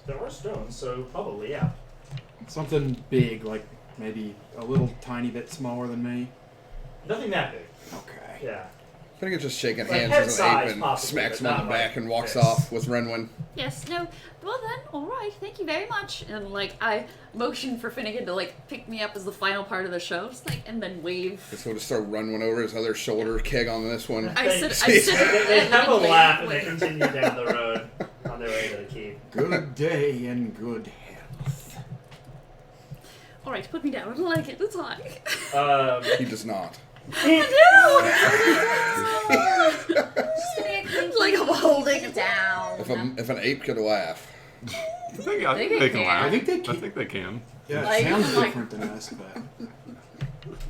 There are stones, so probably yeah. Something big, like maybe a little tiny bit smaller than me? Nothing that big. Okay. Yeah. Finnegan's just shaking Like hands head with an ape size, and possibly, smacks but him on not the back like and walks this. off with Renwin. Yes. No. Well then, all right. Thank you very much. And like I motion for Finnegan to like pick me up as the final part of the show, just like and then wave. So we'll just throw Renwin over his other shoulder, keg on this one. I sit. They have a and laugh and wave. they continue down the road on their way to the keep. Good day and good health. Alright, put me down. I don't like it. It's high. He does not. I do! Like I'm holding it down. If an ape could laugh. I think they can laugh. I think they I think they can. Yeah, Like, it sounds like- different than us, but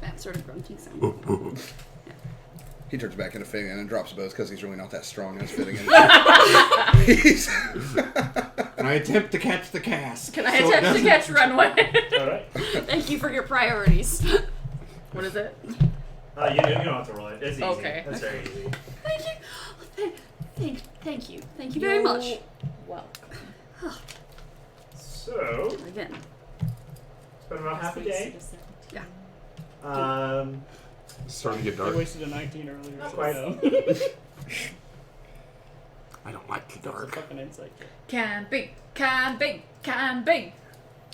That sort of grunting sound. He turns back into Finnegan and drops both because he's really not that strong as Finnegan. He's and I attempt to catch the cask. Can I so it attempt to doesn't- catch runway? Alright. Thank you for your priorities. What is it? You don't have to roll it. It's easy. Okay. That's very easy. Thank you. Thank you. Thank you very much. Welcome. So, Again. it's been about half a day. Yeah. It's starting to get I dark. wasted a 19 earlier. Not so quite. no. I don't like the That's a dark. fucking insight check. Camping.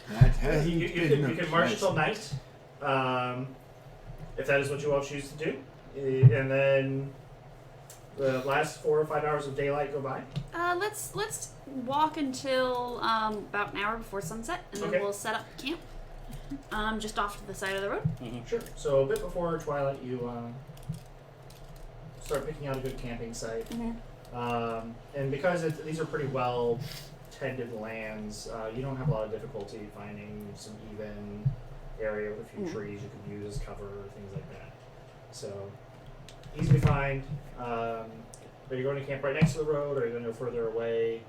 That has You can march until night, if that is what you all choose to do, and then the last 4 or 5 hours of daylight go by. Let's walk until about an hour before sunset, and then Okay. we'll set up camp. Just off to the side of the road. Sure. So a bit before twilight, you start picking out a good camping site, and because these are pretty well tended lands, you don't have a lot of difficulty finding some even area with a few trees you could use as cover or things like that. So easy to find. Are you going to camp right next to the road, or are you going to go further away?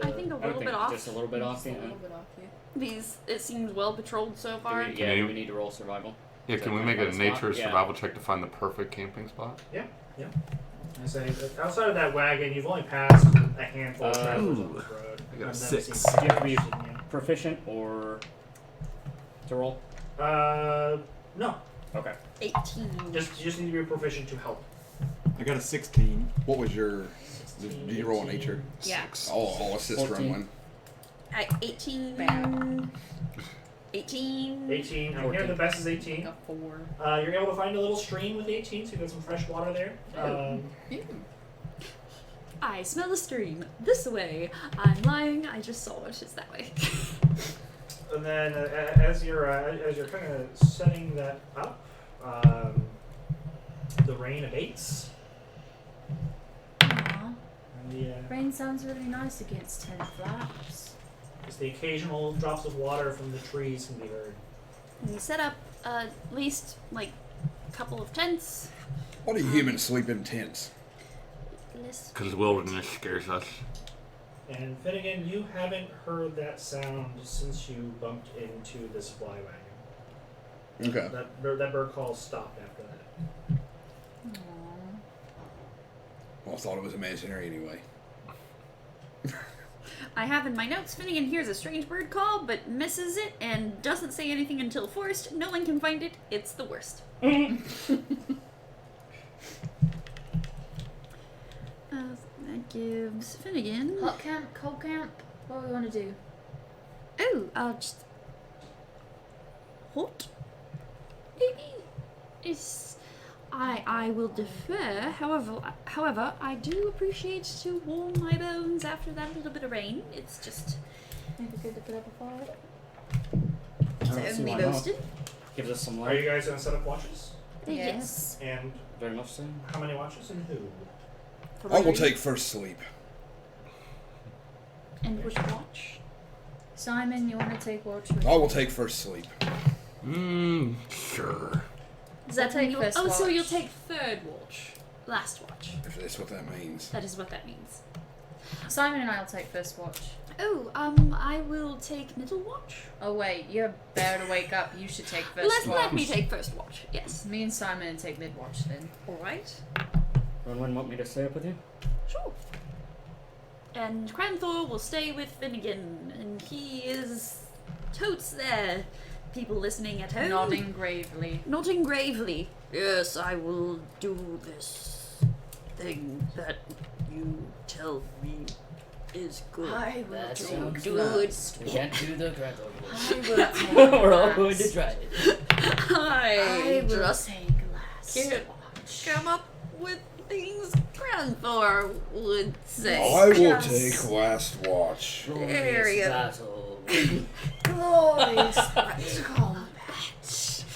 I think a I would little think bit off. just a little bit off. Just a Yeah. little bit off, yeah. These it seems well patrolled so far. Do Can we need to roll survival? Yeah, Is can that we make kind a of nature spot? Yeah. survival check to find the perfect camping spot? I say that outside of that wagon, you've only passed a handful of travelers on this road. I got a I've never 6. seen Do you have to be anything yet. proficient or to roll? No. Okay. 18. You just need to be proficient to help. I got a 16. What was your? Did you roll a nature? Yeah. I'll assist 14. run one. 18. Bad. 18. 18. I'm here. The best is 18. A 4. You're able to find a little stream with 18, so you got some fresh water there. I smell a stream. This way. I'm lying. I just saw it. It's that way. And then as you're kind of setting that up, the rain abates. Aww. And the, Rain sounds really nice against 10 flaps. just the occasional drops of water from the trees can be heard. We set up at least like a couple of tents. Why do humans sleep in tents? Because wilderness scares us. And Finnegan, you haven't heard that sound since you bumped into the supply wagon. Okay. That bird call stopped after that. Aww. Well, I thought it was imaginary anyway. I have in my notes, Finnegan hears a strange bird call, but misses it and doesn't say anything until forced. No one can find it. It's the worst. That gives Finnegan. Hot camp, cold camp. What do we want to do? Oh, just hot. Maybe. It's. I will defer. However, I do appreciate to warm my bones after that little bit of rain. It's just. Maybe good to put up a fire. I don't It's see only why not. roasted. Gives us some Are you light. guys going to set up watches? Yes. And Very much so. how many watches and who? For I will my- take first sleep. And which watch? Simon, you want to take watch? I will take first sleep. Sure. Does that I'll take mean first Oh, so watch. you'll take third watch. Last watch. If that's what that means. That is what that means. Simon and I will take first watch. Oh, I will take middle watch. Oh wait, you're better to wake up. You should take first watch. Let me take first watch. Yes. Me and Simon take mid watch then. All right. Ronwyn want me to stay up with you? Sure. And Cranthor will stay with Finnegan, and he is totes there. People listening at home. Nodding gravely. Nodding gravely. Yes, I will do this thing that you tell me is good. I will That take sounds good. nice. We can't do the grapple. I will take We're all last. going to try it. I I will just take last can't watch. come up with things Cranthor would say. I will Yes. take last watch. There you go. Battle. Glorious spectacle.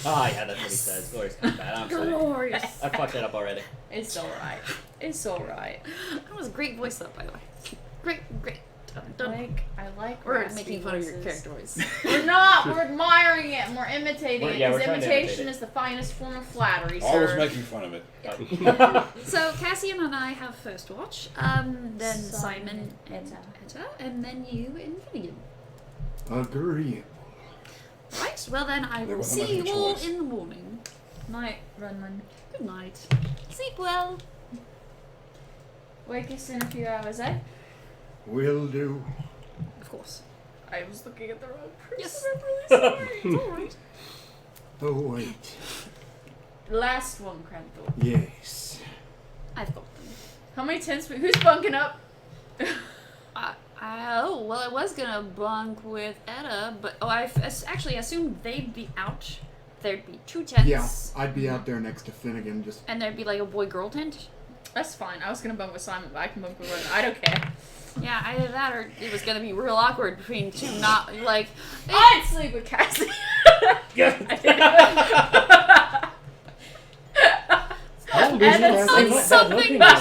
Ah, yeah, that's what he says. Glorious combat. I'm sorry. Glorious. I fucked that up already. It's alright. It's alright. That was a great voice, though, by the way. Great. I like We're raspy making fun of your voices. character voice. We're not. We're admiring it and we're imitating it. Yeah, we're Because trying to imitate imitation it. is the finest form of flattery, I was sir. making fun of it. So Cassian and I have first watch, then Simon and Etta. Etta, and then you and Finnegan. Agreeable. Right, well then I There will wasn't see much you all choice. in the morning. Night, Runman. Good night. Sleep well. Wake us in a few hours, eh? Will do. Of course. I was looking at the wrong person. Yes. I'm really sorry. It's alright. Oh, wait. Last one, Cranthor. Yes. I've got them. How many tents? Who's bunking up? Oh, well, I was gonna bunk with Etta, but I actually assumed they'd be out. There'd be 2 tents. Yeah, I'd be out there next to Finnegan. Just And there'd be like a boy-girl tent. That's fine. I was gonna bunk with Simon, but I can bunk with Runman. I don't care. Yeah, either that or it was gonna be real awkward between 2 not like. I'd sleep with Cassie. Oh, And it's I'm not bad looking, by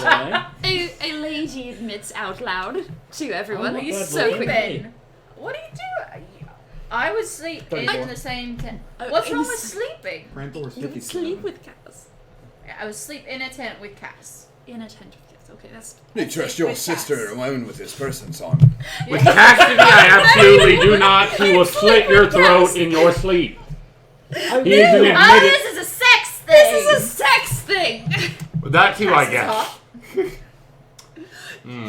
the way. A lady admits out loud to everyone. Oh, Are you God, so look at quick. me. What do you do? I would sleep in 34. the same tent. Oh, What's wrong ins- with sleeping? Cranthor's You would 50. sleep with Cass. I would sleep in a tent with Cass. In a tent with Cass. Okay, that's. You trust your With sister Cass. alone with this person, Simon. With Cassidy, I absolutely do not. He will slit your throat in your sleep. He is an Oh, admitted. this is a sex thing! This is a sex thing! That too, I Cass is guess. hot.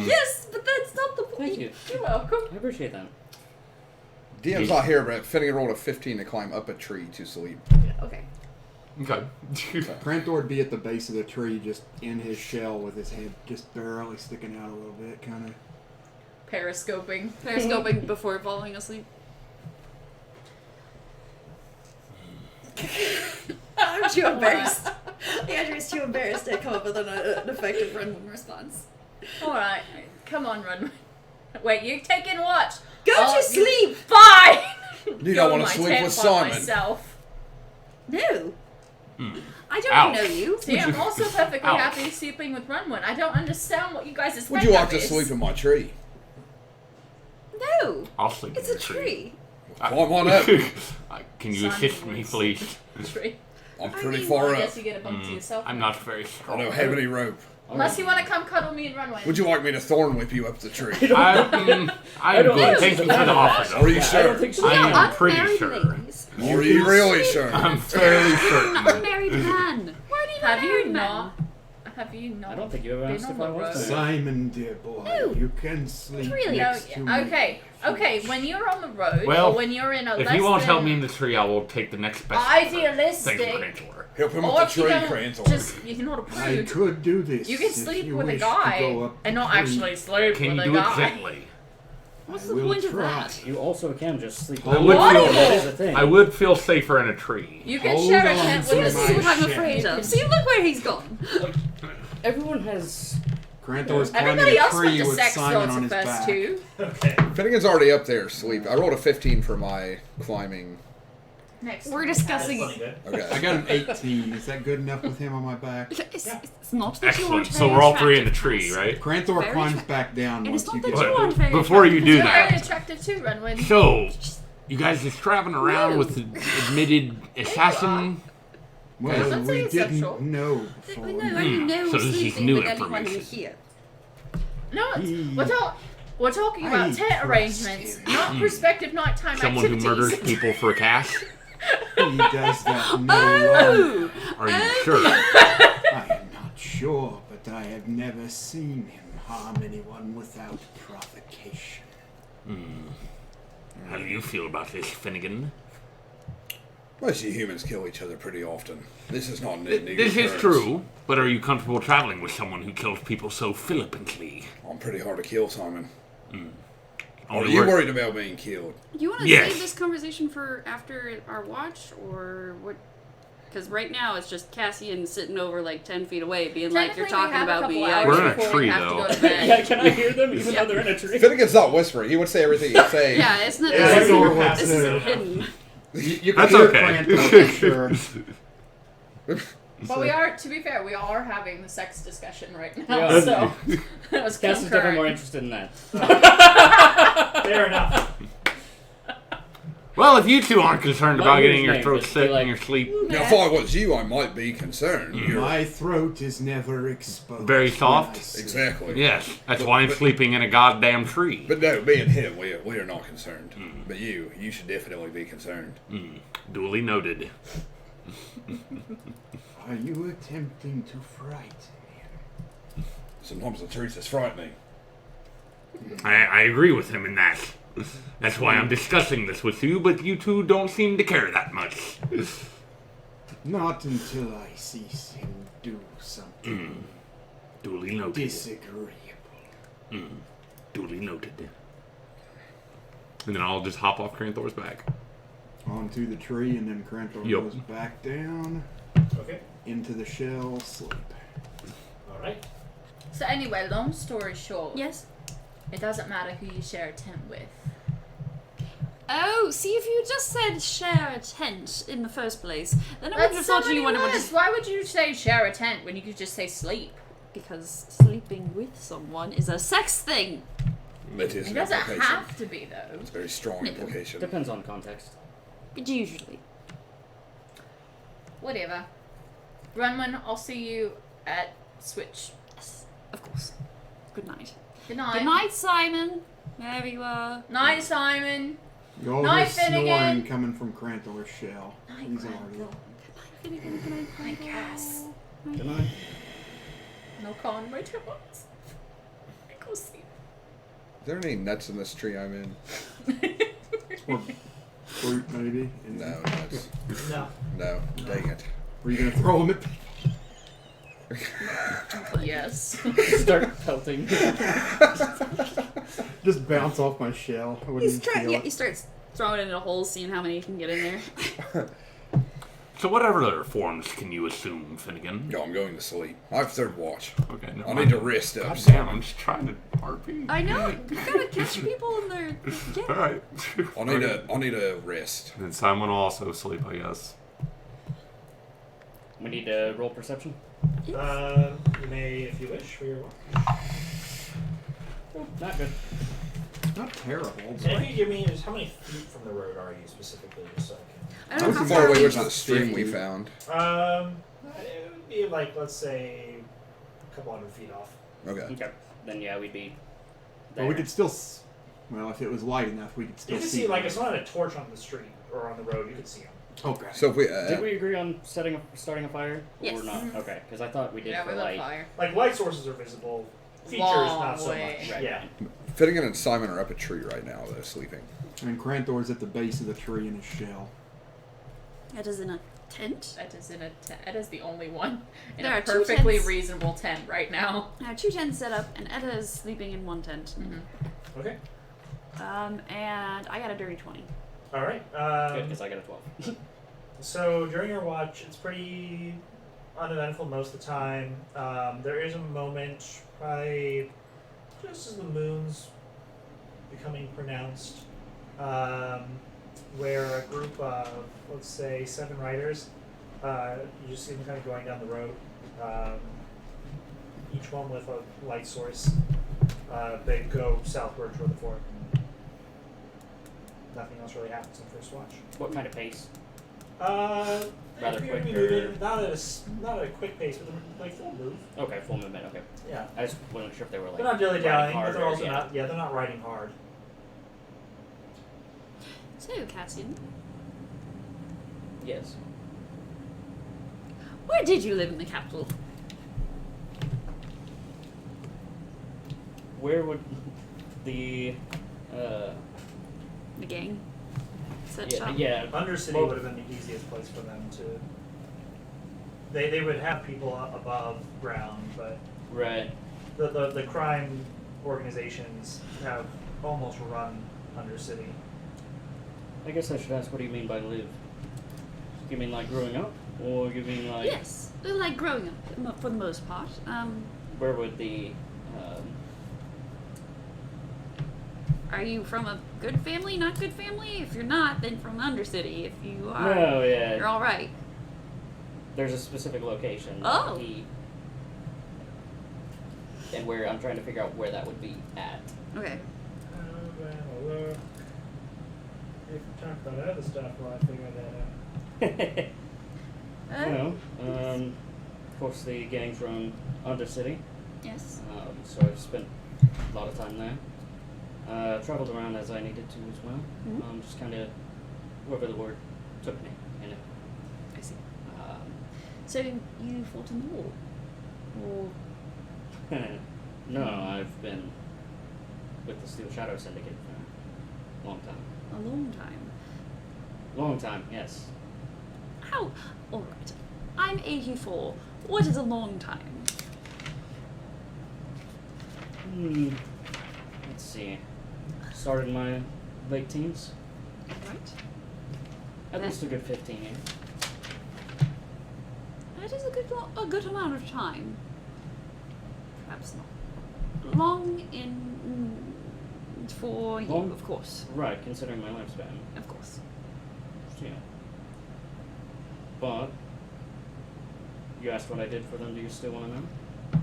Yes, but that's not the point. Thank you. You're welcome. I appreciate that. DM's not here, but Finnegan rolled a 15 to climb up a tree to sleep. Okay. Okay. Cranthor would be at the base of the tree, just in his shell, with his head just barely sticking out a little bit, kind of. Periscoping. Periscoping before falling asleep. I'm too embarrassed. Andrew's too embarrassed to come up with an effective run response. Alright. Come on, Run. Wait, you're taking watch. Go Oh, to sleep! Fine! You Go don't want my to sleep tent with by Simon. myself. No. I don't Ouch. know you. See, I'm also perfectly Ouch. happy sleeping with Runwin. I don't understand what you guys' Would you like hang-up to is. sleep in my tree? No. I'll sleep It's in a the tree. tree. Climb on up. Can you Simon assist me, wants please? Tree. I'm I pretty mean, far I up. guess you get a bump to yourself. I'm not very I strong. don't have any rope. Unless you want to come cuddle me and Runwin. Would you like me to thorn whip you up the tree? I'm don't good. think Thank so. you for the offer. Are you I sure? don't think so. I am pretty Unmarried sure. ladies. Are you really sure? I'm fairly certain. Unmarried man. Why do you Have you marry men? not? Have you not? I don't think you ever Been asked on if the I was road. there. Simon, dear boy, No. you can sleep Really? next to me. Okay, okay. When you're on the road, Well, or when you're in a If less he won't than help me in the tree, I will take the next best offer. idealistic, Thank you, Rachel. Help him or up if the you tree, don't, Cranthor. just you're not a I prude. could do this. You can if sleep you with a wish to guy go up and the not tree. actually sleep Can with you a do it guy. gently? What's I the will point of try. that? You also can just sleep. I with would me. feel- That is a thing. I would feel safer in a tree. You can Hold share a on tent to with This my is what I'm shit. afraid of. See, look where he's gone. Everyone has. Cranthor's climbing Everybody a else went tree to with sex Simon gods on at his first back. too. Okay. Finnegan's already up there asleep. I rolled a 15 for my climbing. Next. We're That's discussing. plenty good. Okay. I got an 18. Is that good enough with him on my back? It's not that you aren't Excellent. So very we're all three in the attractive, tree, Cass. right? Cranthor Very climbs attractive. back down And once it's you not get that you But aren't very before you do You're very that, attractive too, Runwin. so you guys just traveling around with the admitted assassin. Well, Don't we say it's didn't sexual. know before. No, I know So this is sleeping new with anyone information. here. No, we're talking I about tent trust arrangements, him. not prospective nighttime Someone activities. who murders people for cash? He does that no longer. Are you sure? I am not sure, but I have never seen him harm anyone without provocation. How do you feel about this, Finnegan? Most of you humans kill each other pretty often. This is not an ending. This is true, but are you comfortable traveling with someone who kills people so flippantly? I'm pretty hard to kill, Simon. Are Only you work- worried about being killed? Do you want to Yes. save this conversation for after our watch, or what? because right now it's just Cassian sitting over like 10 feet away, being like, "You're Technically, we talking have a about couple me." hours We're in a before tree, we have to though. go to bed. Yeah, can I hear them even though they're in a tree? Finnegan's not whispering. He would say everything he'd say. Yeah, it's not. Yeah, This, ignore isn't, what's this there. isn't hidden. You can That's hear okay. Cranthor, for sure. But we are, to be fair, we all are having the sex discussion right now, Yeah. so that was Cass is definitely more concurrent. interested in that. Fair enough. Well, if you two aren't concerned My about ears getting your name throat is slit like- in your sleep, Now, if I was you, I might be concerned. You're My throat is never exposed. Very when soft? I sleep. exactly. yes, that's why I'm sleeping in a goddamn tree. But no, me and him, we are not concerned. But you should definitely be concerned. Duly noted. Are you attempting to frighten me? Sometimes the truth is frightening. I agree with him in that. That's why I'm discussing this with you, but you two don't seem to care that much. Not until I see him do something Duly noted. disagreeable. Duly noted. And then I'll just hop off Cranthor's back. Onto the tree, and then Cranthor Yup. goes back down Okay. into the shell, sleep. All right. So anyway, long story short, Yes. it doesn't matter who you share a tent with. Oh, see, if you just said share a tent in the first place, then I would That's have so thought you many wanted words. Why would you say share a tent when you could just say sleep? because sleeping with someone is a sex thing. That is It an doesn't implication. have to be though. It's a very strong No. implication. Depends on context. But usually. Whatever. Runman, I'll see you at Switch. Yes, of course. Good night. Good night. Good night, Simon. There you are. Night, Simon. You all Night, hear snoring Finnegan. coming from Cranthor's shell. Night, He's already Cranthor. Finnegan, good night, Night, Finnegan. Cass. Good night. No calling my toes. I go sleep. Is there any nuts in this tree I'm in? Or fruit, maybe. And No nuts. No. No. Dang it. Were you gonna throw them at people? Yes. Start pelting. Just bounce off my shell. I wouldn't feel it. He starts throwing it in a hole, seeing how many he can get in there. So whatever other forms can you assume, Finnegan? No, I'm going to sleep. I have third watch. Okay, no. I need to rest up. God damn, I'm just trying to RP. I know, you gotta catch people in their... Yeah. Alright. I need a rest. Then Simon will also sleep, I guess. We need to roll perception. You may, if you wish, for your watch. Not good. Not terrible. And if you give me, just how many feet from the road are you specifically, just so I I don't know how How far far away we- was the stream we 50. found? can. It would be like, let's say, a couple hundred feet off. Okay. Okay. Then yeah, we'd be. But we there. could still. Well, if it was light enough, we could still You can see. see, like, them. it's not a torch on the street or on the road. You could see them. Okay. So if we, Did we agree on starting a fire? Yes. Or not? Okay, because I thought we did Yeah, for with a light. fire. Like, light sources are visible. Features, Long not so way. much. Right. Yeah. Finnegan and Simon are up a tree right now, though, sleeping. And Cranthor's at the base of the tree in his shell. That is in a tent. That is in a tent. That is the only one in There a are two perfectly tents. reasonable tent right now. Now, 2 tents set up, and Etta is sleeping in 1 tent. Okay. And I got a dirty 20. All right. Good, because I got a 12. So during your watch, it's pretty uneventful most of the time. There is a moment, probably just as the moon's becoming pronounced, where a group of, let's say, 7 riders, you just see them kind of going down the road, each one with a light source. They go southward toward the fort. Nothing else really happens in first watch. What kind of pace? Rather Rather quick. quick Moving, not at a quick pace, but like full move. Okay, full movement. Okay. Yeah, I just wasn't sure if they were like. they're not dilly riding dallying, but hard they're or- also yeah. not. Yeah, they're not riding hard. So, Cassian, Yes. where did you live in the capital? Where would the The gang? Set yeah, shop? yeah Undercity well- would have been the easiest place for them to. They would have people above ground, but right. the crime organizations have almost run Undercity. I guess I should ask, what do you mean by live? You mean like growing up? Or you mean like Yes, like growing up for the most part. where would the Are you from a good family, not good family? If you're not, then from Undercity. If you are, No, yeah. you're all right. There's a specific location. Oh. And where I'm trying to figure out where that would be at. Okay. Well, if we talk about other stuff while I figure that out. Of course, the gang's from Undercity, Yes. so I've spent a lot of time there. Traveled around as I needed to as well. Mhm. Just kind of wherever the word took me, you know. I see. So you fought in the war, or No, I've been with the Steel Shadow Syndicate for a long time. a long time? Long time, yes. How? All right. I'm 84. What is a long time? Let's see. Started in my late teens. All right. At least a good 15 years. That is a good amount of time. Perhaps not long for you, Long? of course. Right, considering my lifespan. Of course. Yeah. But you asked what I did for them. Do you still want to know?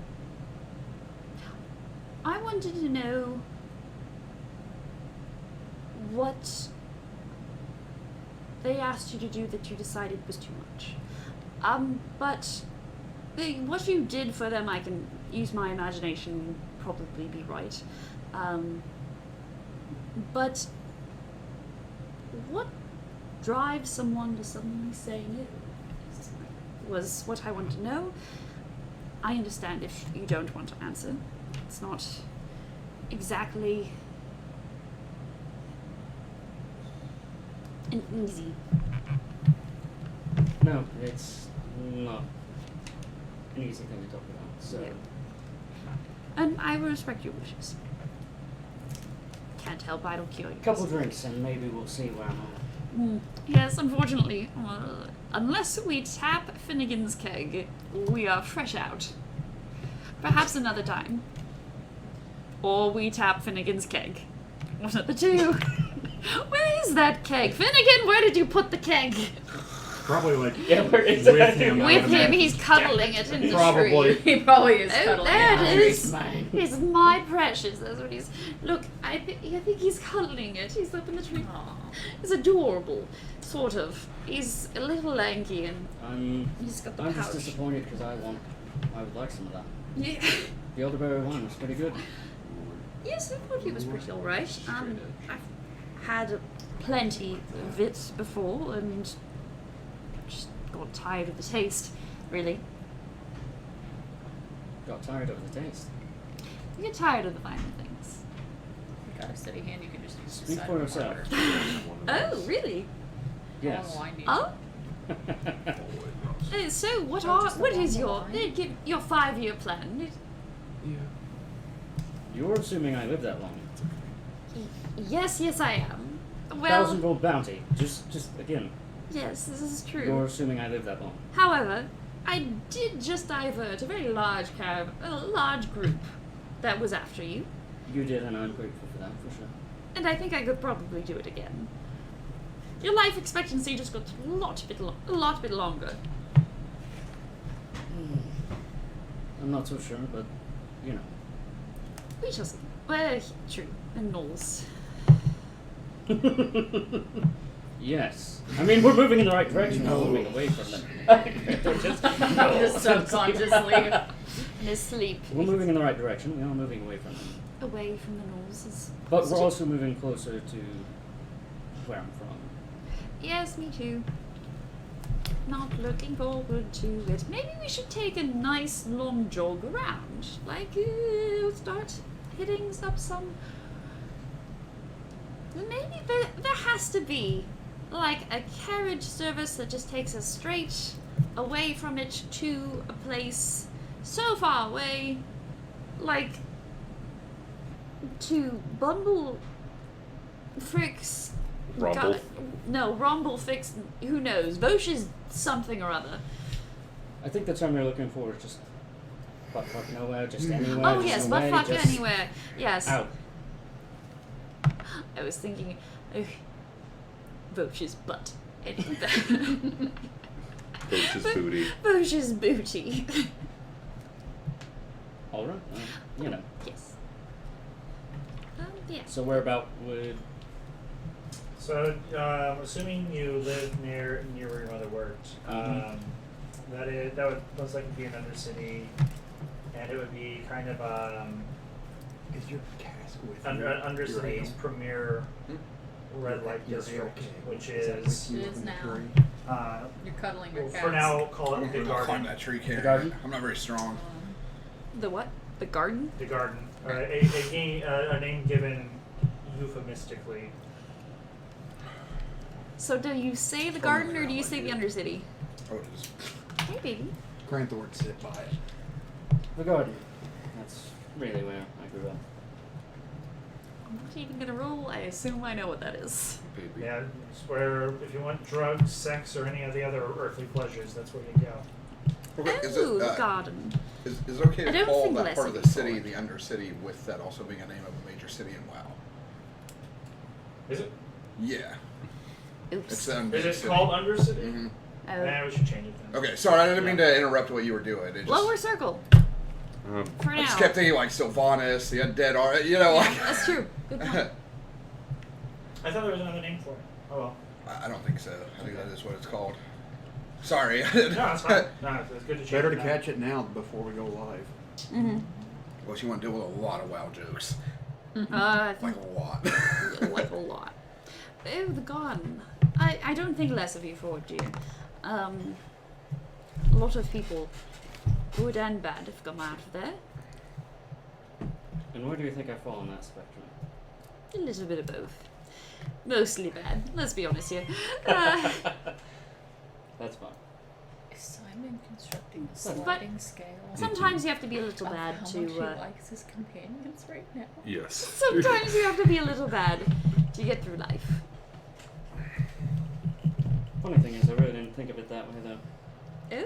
I wanted to know what they asked you to do that you decided was too much. But what you did for them, I can use my imagination, probably be right. But what drives someone to suddenly say no? Was what I want to know. I understand if you don't want to answer. It's not exactly an easy. No, it's not an easy thing to talk about. So, Yeah. And I will respect your wishes. Can't help idle curiosity. couple drinks and maybe we'll see where I'm at. Yes, unfortunately, unless we tap Finnegan's keg, we are fresh out. Perhaps another time. Or we tap Finnegan's keg. One of the two. Where is that keg? Finnegan, where did you put the keg? Probably like Yeah, where is with that? him. I With would him, imagine. he's cuddling it in the Probably. tree. He probably is Oh, cuddling there in the it tree. is. It's my precious. That's what he's. Look, I think he's cuddling it. He's up in the tree. Aw. It's adorable, sort of. He's a little lanky and he's got the I'm just pouch. disappointed because I would like some of that. Yeah. The elderberry wine was pretty good. Yes, I thought he was pretty alright. I've had plenty of it before and just got tired of the taste, really. Got tired of the taste. You get tired of the finer things. You got a steady hand, you can just use the Speak side for of yourself. water. Oh, really? Yes. Oh, I need Oh? So what is your 5-year plan? You're assuming I live that long. Yes, I am. Well, 1,000 gold bounty. Just again. yes, this is true. You're assuming I live that long. However, I did just divert a very large group that was after you, You did, and I'm grateful for that, for sure. and I think I could probably do it again. Your life expectancy just got a lot bit longer. I'm not so sure, but you know. We shall see. Well, true. And Knowles. Yes. I mean, we're moving in the right direction. We're moving away from them. Just subconsciously. Miss Sleep. We're moving in the right direction. We are moving away from them. Away from the Knowles. But we're also moving closer to where I'm from. Yes, me too. Not looking forward to it. Maybe we should take a nice long jog around. Like, start hitting up some. Maybe there has to be, like, a carriage service that just takes us straight away from it to a place so far away, like, to Bumble Frick's Rumble. No, Rumble fixed. Who knows? Vosh is something or other. I think the term you're looking for is just butt fuck nowhere, just anywhere. Oh just yes, away, butt fuck just anywhere. Yes. Out. I was thinking, Vosh's butt. Boach's booty. Vosh's booty. All right. You know. Yes. Yeah. So where about would? So, assuming you live near where your mother worked, that would most likely be an undercity, and it would be kind of Is your cask with undercity's premier red light your district, ale? which Is that is with you It up is in the now. tree? You're cuddling your well, cat. for now call I'm it the gonna climb garden. that tree, Karen. garden? I'm not very strong. The what? The garden? The garden, a name given euphemistically. So do you say the garden or do you say the undercity? Oh, it is. Hey, baby. Granthor would sit by it. The garden. That's really where I grew up. I'm not even gonna roll. I assume I know what that is. Baby. Yeah, it's where if you want drugs, sex, or any of the other earthly pleasures, that's where you go. Is Oh, it, the garden. is it okay I to don't call think that less part of of the it city forward. the Undercity with that also being a name of a major city in WoW? Is it? Yeah. Oops. It's the Is it Undercity. called Undercity? Mm-hmm. Nah, we should change it then. Okay, sorry, I didn't mean to interrupt what you were doing. It just, Lower circle. For I now. just kept thinking like Sylvanas, the undead art, you know, like. That's true. Good point. I thought there was another name for it. Oh well. I don't think so. I think that is what it's called. Sorry. No, it's fine. No, it's good to change Better it to now. catch it now before we go live. Mm-hmm. Well, you want to deal with a lot of WoW jokes. I Like think a lot. like a lot. Oh, the garden. I don't think less of you for it, dear. A lot of people, good and bad, have come out of there. And where do you think I fall on that spectrum? A little bit of both. Mostly bad. Let's be honest here. That's fine. Is Simon constructing a But- sliding scale? Sometimes you have to be a little of bad how to. much he likes his companions right now. Yes. Sometimes you have to be a little bad to get through life. Funny thing is, I really didn't think of it that way though. Oh, Is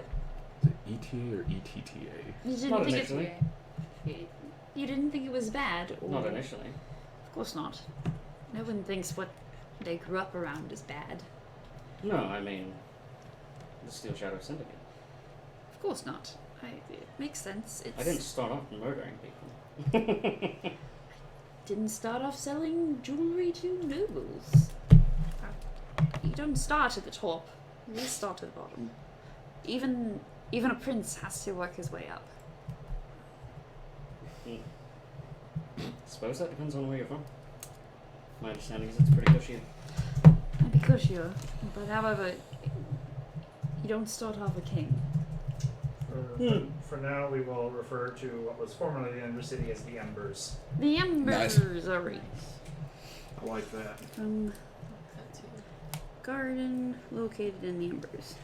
it ETA or ETTA? you didn't Not think initially. you didn't think it was bad, or Not initially. Of course not. No one thinks what they grew up around is bad. No, I mean, the Steel Shadow Syndicate. Of course not. It makes sense. It's I didn't start off murdering people. didn't start off selling jewelry to nobles. You don't start at the top. You start at the bottom. Even a prince has to work his way up. Suppose that depends on where you're from. My understanding is it's pretty cushy. I'd be cushier, but however, you don't start off a king. For now, we will refer to what was formerly the Undercity as the Embers. The embers are right. I like that. From That too. garden located in the embers.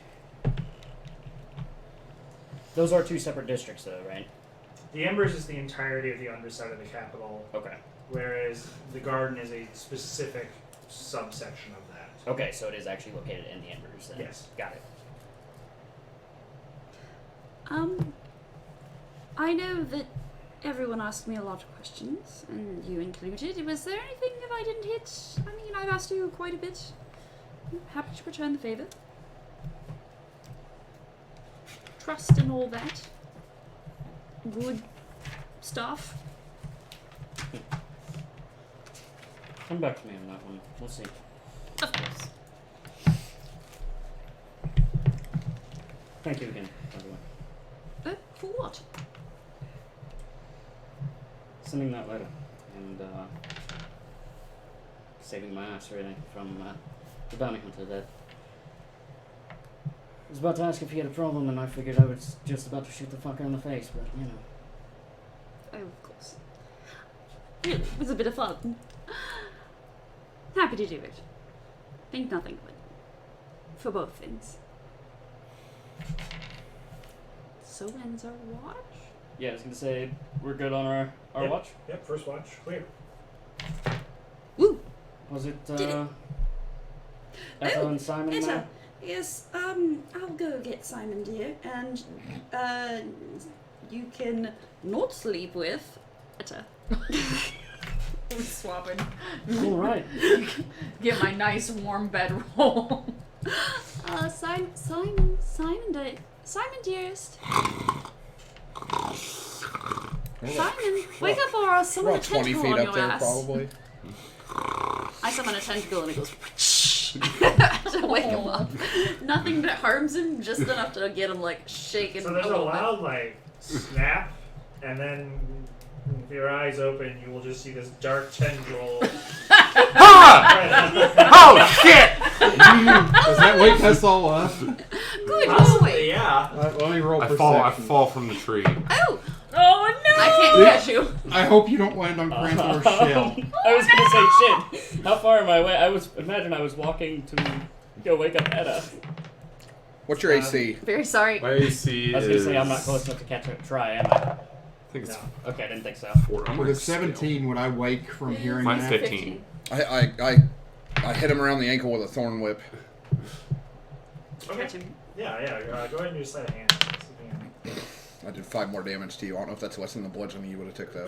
Those are two separate districts, though, right? The Embers is the entirety of the underside of the capital, Okay. whereas the Garden is a specific subsection of that. Okay, so it is actually located in the Embers then. Yes. Got it. I know that everyone asked me a lot of questions, and you included. Was there anything that I didn't hit? I mean, I've asked you quite a bit. I'm happy to return the favor. Trust and all that. Good stuff. Come back to me on that one. We'll see. Of course. Thank you again, by the way. For what? Sending that letter and saving my ass really from the bounty hunter that was about to ask if he had a problem, and I figured I was just about to shoot the fucker in the face, but you know. Oh, of course. Really, it was a bit of fun. Happy to do it. Think nothing of it. For both things. So ends our watch? Yeah, I was gonna say we're good on our Yep. watch. Yep, first watch, clear. Woo! Was it Did it. Etta and Simon Etta, now? yes, I'll go get Simon, dear, and, you can not sleep with Etta. I'm swapping. Alright. Get my nice warm bedroll. Simon, dearest. Simon, wake up or I'll summon a About 20 tentacle feet on up your there, ass. probably. I summon a tentacle and it goes to wake him up. Nothing that harms him, just enough to get him like shaking. So there's a little bit. loud like snap, and then with your eyes open, you will just see this dark tendril. Oh shit! Does that wake us all up? Good Possibly, boy. yeah. Let me roll I perception. fall from the tree. Oh, Oh no! I can't catch you. I hope you don't land on Cranthor's shell. I was gonna say shit. How far am I away? I was walking to go wake up Etta. What's your AC? Very sorry. My AC I was is. gonna say I'm not close enough to catch a try, am I? I think it's No. Okay, I didn't think so. 4. I'm With gonna a 17, would I wake from hearing Mine's that? 15. I hit him around the ankle with a thorn whip. Okay. Catch him. Yeah. Go ahead and do a sleight of hand. See if you can- I did 5 more damage to you. I don't know if that's less than the bludgeoning you would have took though.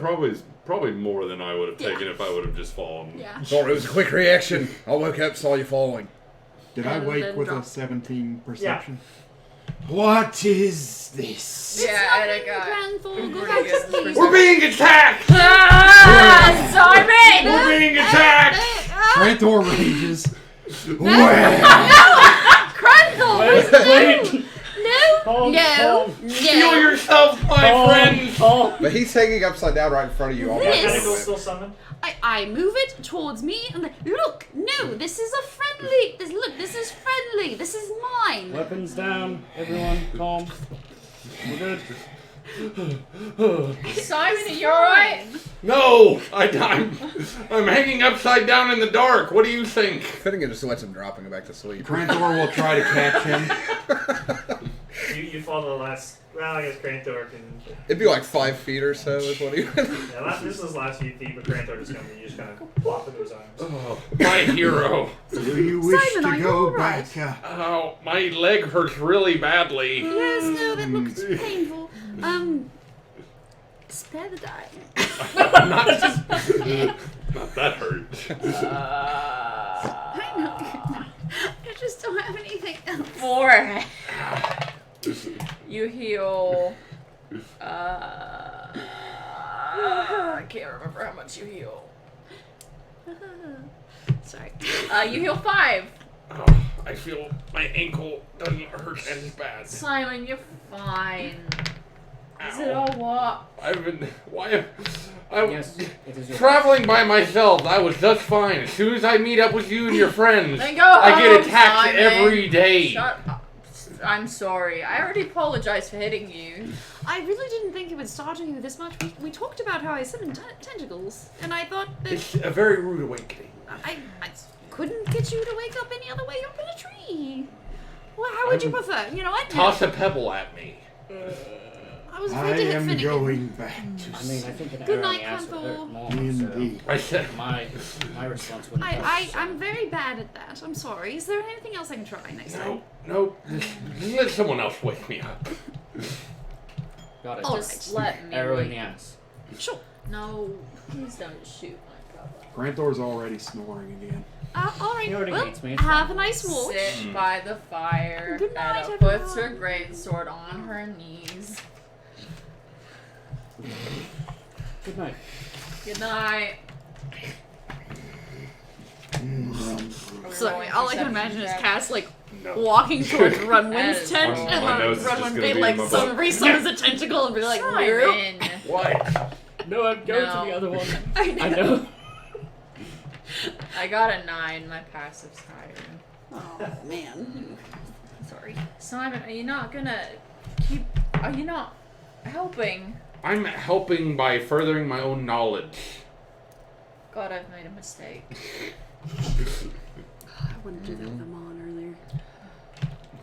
Probably more than I would have Yeah. taken if I would have just fallen. Yeah. Sorry, it was a quick reaction. I woke up, saw you falling. Did I And wake then with drop. a 17 perception? What is this? Yeah, Etta got. Grandful, go Pretty back good. to sleep. We're being attacked! Ah, Simon! We're being attacked! Cranthor rages. Grandful! Wait! No! Calm, No! calm, Heal yourself, my calm, friend! calm. But he's hanging upside down right in front of you. All That This- tentacle's still summoned. I move it towards me and like, look, no, this is a friendly, this is friendly, this is mine. Weapons down, everyone, calm. We're good. Simon, are you alright? No! I'm hanging upside down in the dark. What do you think? Fitting it just lets him drop and go back to sleep. Cranthor will try to catch him. You fall to the last. Well, I guess Cranthor can. It'd be like 5 feet or so is what he would. Yeah, this is the last few feet, but Cranthor is going to just kind of flop into his arms. Oh, my hero. Do you wish Simon, are to you go alright? back? Oh, my leg hurts really badly. Yes, no, that looks painful. Spare the dying. Not that hurt. I know. I just don't have anything else. 4. You heal. I can't remember how much you heal. Sorry. You heal 5. Oh, I feel my ankle doesn't hurt as bad. Simon, you're fine. Is it Ow. all what? I've been. Why? Yes, it is your Traveling by myself, I was just fine. As soon as I meet up with you and your friends, Then go I home, get attacked Simon. every day. Shut up. I'm sorry. I already apologized for hitting you. I really didn't think it would startle you this much. We talked about how I summoned tentacles, and I thought that It's a very rude awakening. I couldn't get you to wake up any other way up in a tree. Well, how would you prefer? You know what? Toss a pebble at me. I was I afraid to hit am Finnegan. going back to I mean, I sleep. think an Good arrow in night, the ass would hurt Cranthor. more, Indeed. I said. so my response wouldn't help. I'm very bad at that. I'm sorry. Is there anything else I can try next time? No. Just let someone else wake me up. Got it. All Just right. let me. Arrow in wake- the ass. Sure. No, please don't shoot my brother. Cranthor's already snoring again. All right. He already Well, hates me, it's have a fine. nice walk. Sit by the fire. Good night, Etta puts everyone. her greatsword on her knees. Good night. Good night. Sorry, all I can imagine is Cass like No. walking towards That Runwind's is tent, wrong. and My then nose is just Runwind gonna be be like in my some butt. resummons a tentacle and be like, "Nope." Simon. What? No, I'm going No. to the other one. I know. I know. I got a 9. My passive's higher. Oh man. Sorry. Simon, are you not gonna keep? Are you not helping? I'm helping by furthering my own knowledge. God, I've made a mistake. I wouldn't do that with Amon earlier.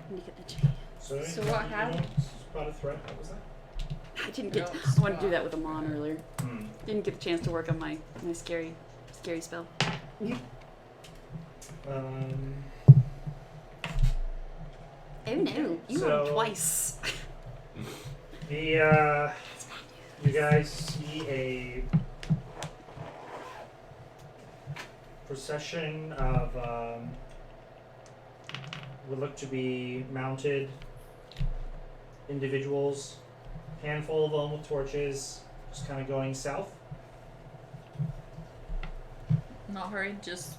When you get the chance. So what happened? Spot a threat. What was that? I didn't get. No, I wanted to do that with Amon earlier. Hmm. Didn't get the chance to work on my scary spell. Oh no, you So- won twice. You guys see a procession of would look to be mounted individuals, handful of them with torches, just kind of going south. Not hurried, just.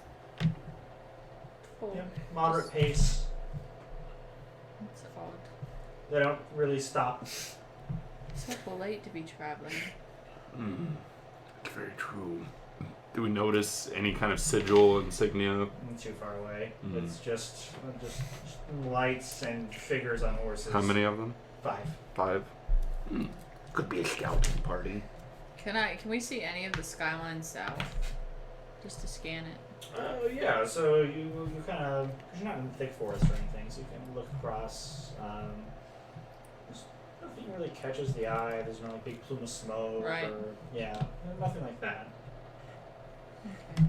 Full. Yeah, moderate pace. That's odd. They don't really stop. So late to be traveling. It's very true. Do we notice any kind of sigil, insignia? Too far away. Mm. It's just lights and figures on horses. How many of them? 5. 5. Could be a scouting party. Can we see any of the skyline south? Just to scan it. Yeah, so you kind of, because you're not in thick forest or anything, so you can look across. There's nothing really catches the eye. There's no like, big plume of smoke. Right. Or, yeah, nothing like that. Okay.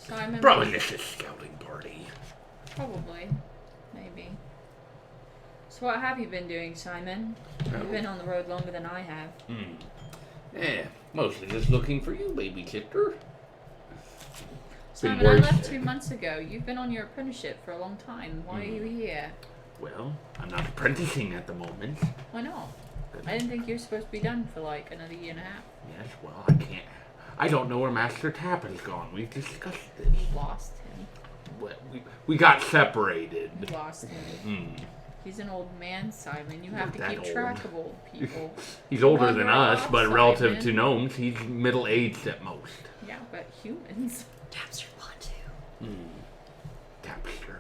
Simon. Probably just a scouting party. Probably. Maybe. So what have you been doing, Simon? You've been on the road longer than I have. Yeah, mostly just looking for you, babysitter. Simon, I left 2 months ago. You've been on your apprenticeship for a long time. Why are you here? Well, I'm not apprenticing at the moment. Why not? I didn't think you were supposed to be done for like another year and a half. Yes, well, I can't. I don't know where Master Tap has gone. We've discussed this. You lost him. Well, we got separated. You lost him. He's an old man, Simon. You have Not to that keep old. track of old people. He's older Well, than you're us, off, but relative Simon. to gnomes, he's middle-aged at most. Yeah, but humans. Taps your want to. Tapster.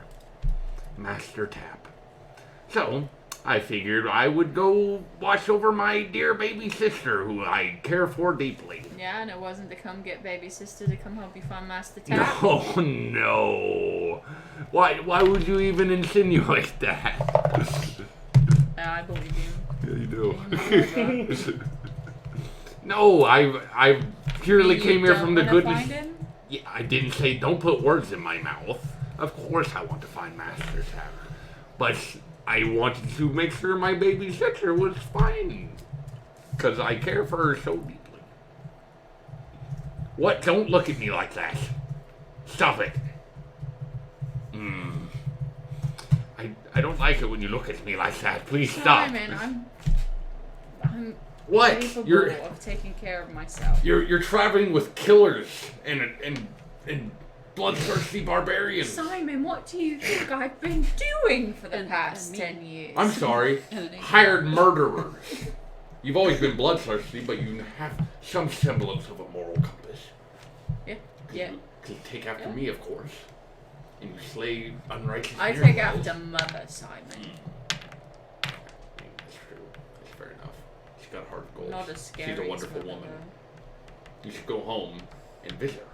Master Tap. So, I figured I would go watch over my dear baby sister, who I care for deeply. Yeah, and it wasn't to come get baby sister to come help you find Master Tap. No, no. Why would you even insinuate that? I believe you. Yeah, you do. You No, I purely You came here don't from the wanna goodness. find him? Yeah, I didn't say don't put words in my mouth. Of course I want to find Master Tap. But I wanted to make sure my baby sister was fine. Because I care for her so deeply. What? Don't look at me like that. Stop it. I don't like it when you look at me like that. Please stop. Simon, I'm What? capable You're of taking care of myself. you're traveling with killers and bloodthirsty barbarians. Simon, what do you think I've been doing for the past 10 years? I'm sorry. Hired murderers. You've always been bloodthirsty, but you have some semblance of a moral compass. Yeah. You take after me, of course. And you slay unrighteous I men. take after Mother, Simon. That's true. That's fair enough. She's got heart of gold. Not as scary. She's a wonderful as Mother, woman. You should go home and visit her.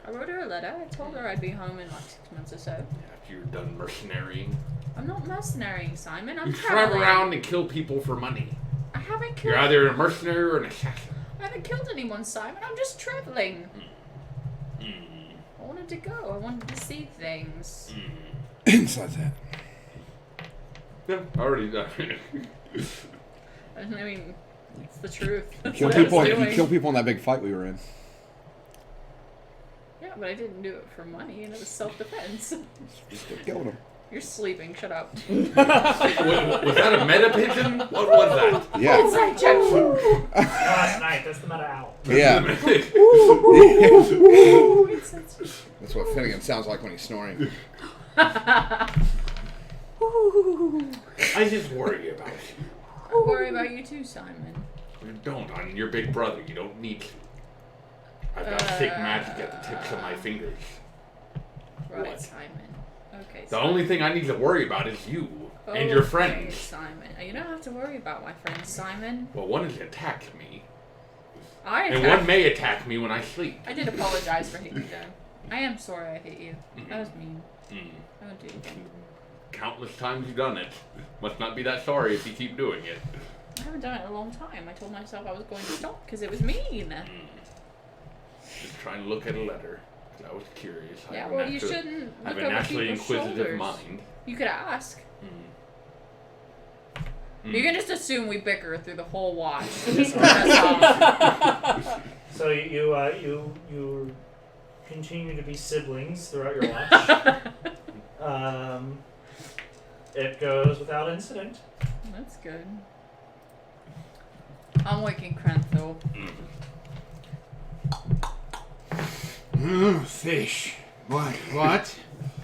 though. I wrote her a letter. I told her I'd be home in like 6 months or so. After you're done mercenarying. I'm not mercenarying, Simon. I'm You travel traveling. around and kill people for money. I haven't killed. You're either a mercenary or an assassin. I haven't killed anyone, Simon. I'm just traveling. I wanted to go. I wanted to see things. Inside that. Yeah, already done. I mean, it's the truth. That's Kill what I was people. You doing. kill people in that big fight we were in. Yeah, but I didn't do it for money, and it was self-defense. Still killing them. You're sleeping. Shut up. Was that a meta pigeon? What was that? Yeah. Inside joke. Last night, that's the meta owl. Yeah. Inside joke. That's what Finnegan sounds like when he's snoring. I just worry about you. I worry about you too, Simon. You don't. I'm your big brother. You don't need to. I've got thick magic at the tips of my fingers. Right, What? Simon. Okay. The only thing I need to worry about is you and your friends. Simon. You don't have to worry about my friends, Simon. Well, one has attacked me, I and one may attack me when I sleep. I did apologize for hitting you, though. I am sorry I hit you. That was mean. I won't do it again. Countless times you've done it. Must not be that sorry if you keep doing it. I haven't done it in a long time. I told myself I was going to stop because it was mean. Just trying to look at a letter. I was curious. I Yeah, have a well, you natu- shouldn't I have look a over naturally people's inquisitive shoulders. mind. You could ask. Mm. You can just assume we bicker through the whole watch. Just run us off. So you continue to be siblings throughout your watch. It goes without incident. That's good. I'm waking Krenthal. Fish. What?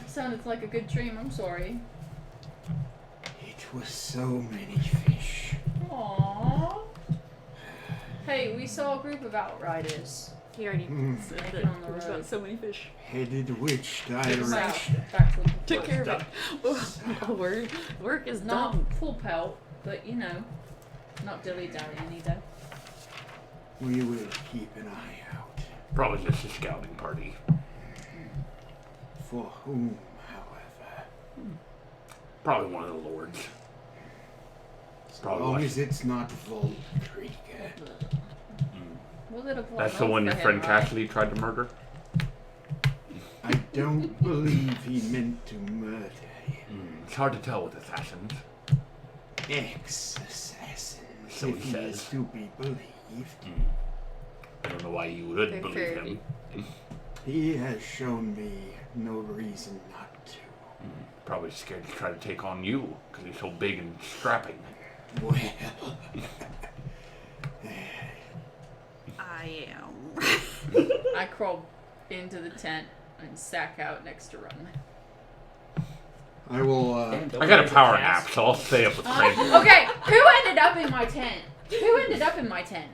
Sounded like a good dream. I'm sorry. It was so many fish. Aww. Hey, we saw a group of outriders. He already said Making that on the there's road. about so many fish. Headed which Back direction? to the Took care of it. Work is Not done. full pelt, but you know, not dilly-dallying either. We will keep an eye out. Probably just a scouting party. For whom, however? Probably one of the lords. As Probably long watch- as it's not Voltrigger. Was it a blood That's the oath one for your him, friend right? Cassidy tried to murder? I don't believe he meant to murder him. It's hard to tell with assassins. Ex-assassin, So if he he is says. to be believed. I don't know why you would Very believe fair. him. He has shown me no reason not to. Probably scared to try to take on you because he's so big and strapping. Well, I am. I crawl into the tent and sack out next to Run. I will. I got a power nap, so I'll stay up with Craig. Okay, who ended up in my tent? Who ended up in my tent?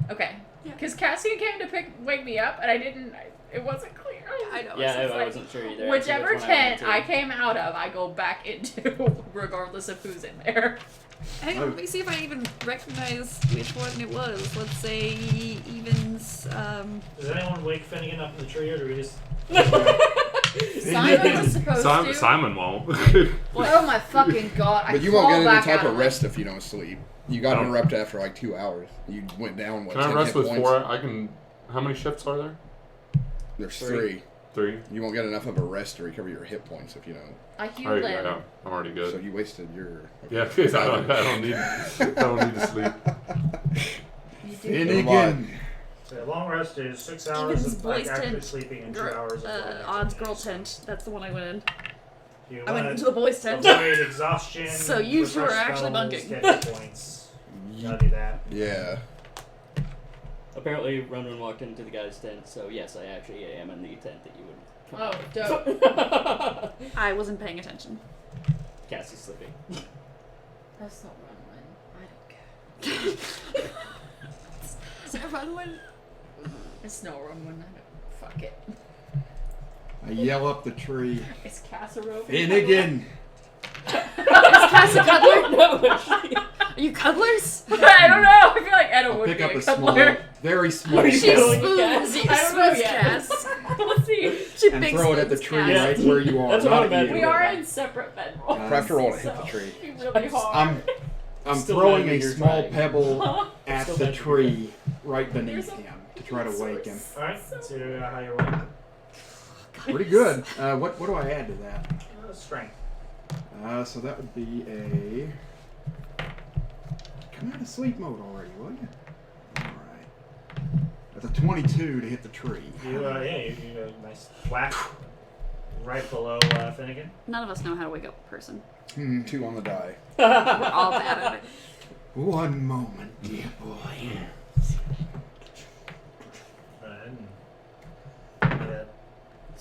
Okay, because Cassian came to wake me up, and it wasn't clear. I know. Yeah, It's I like, wasn't sure either. Whichever Which one I went tent to. I came out of, I go back into, regardless of who's in there. Hang on, let me see if I even recognize which one it was. Let's say Evans. Does anyone wake Finnegan up in the tree, or do we just? Simon was supposed to. Simon won't. Oh my fucking god! I But you won't crawl get any back type out of it. rest if you don't sleep. You got I don't- interrupted after like 2 hours. You went down, what, Can I 10 rest hit with points? 4? I can. How many shifts are there? There's 3. 3. You won't get enough of a rest to recover your hit points if you don't. I Oh, healed him. yeah, I'm already good. So you wasted your. Yeah, because I don't need to sleep. You do. Finnegan. So long rest is 6 hours Evans' of like boys actually tent. sleeping and 2 hours of Odds girl tent. That's the one I went in. You I went wanna into the boys' tent. avoid exhaustion. So you two are refresh actually spells, bunking. Get hit points. Gotta do that. Yeah. Apparently, Runrun walked into the guy's tent, so yes, I actually am in the tent that you would come Oh, out. dope. I wasn't paying attention. Cassie's sleeping. That's not Runwin. I don't care. Is it a fun one? It's no Runwin. Fuck it. I yell up the tree. It's Casserole. Finnegan. Is Cass a cuddler? No, actually. Are you cuddlers? I don't know. I feel like Edda I'll would pick be up a a small, cuddler. very small Are you She cuddling pebble a cat? spoons you. I don't know Spoons yet. Cass. Let's see. She and big throw it at the spoons tree Cass. right where you are. That's what I not imagine. We you. are in separate bedrolls. Yeah. Craft a roll to hit So the tree. it'd be really hard. I'm Still throwing not a you're small trying. pebble at Still the not tree right beneath There's a him to try to wake him. Alright, let's see how you're waking. Pretty good. What do I add to that? Strength. So that would be a. Come out of sleep mode already, will you? Alright. That's a 22 to hit the tree. You got a nice whack right below Finnegan. None of us know how to wake up a person. 2 on the die. We're all bad at it. One moment, dear boy. Yeah.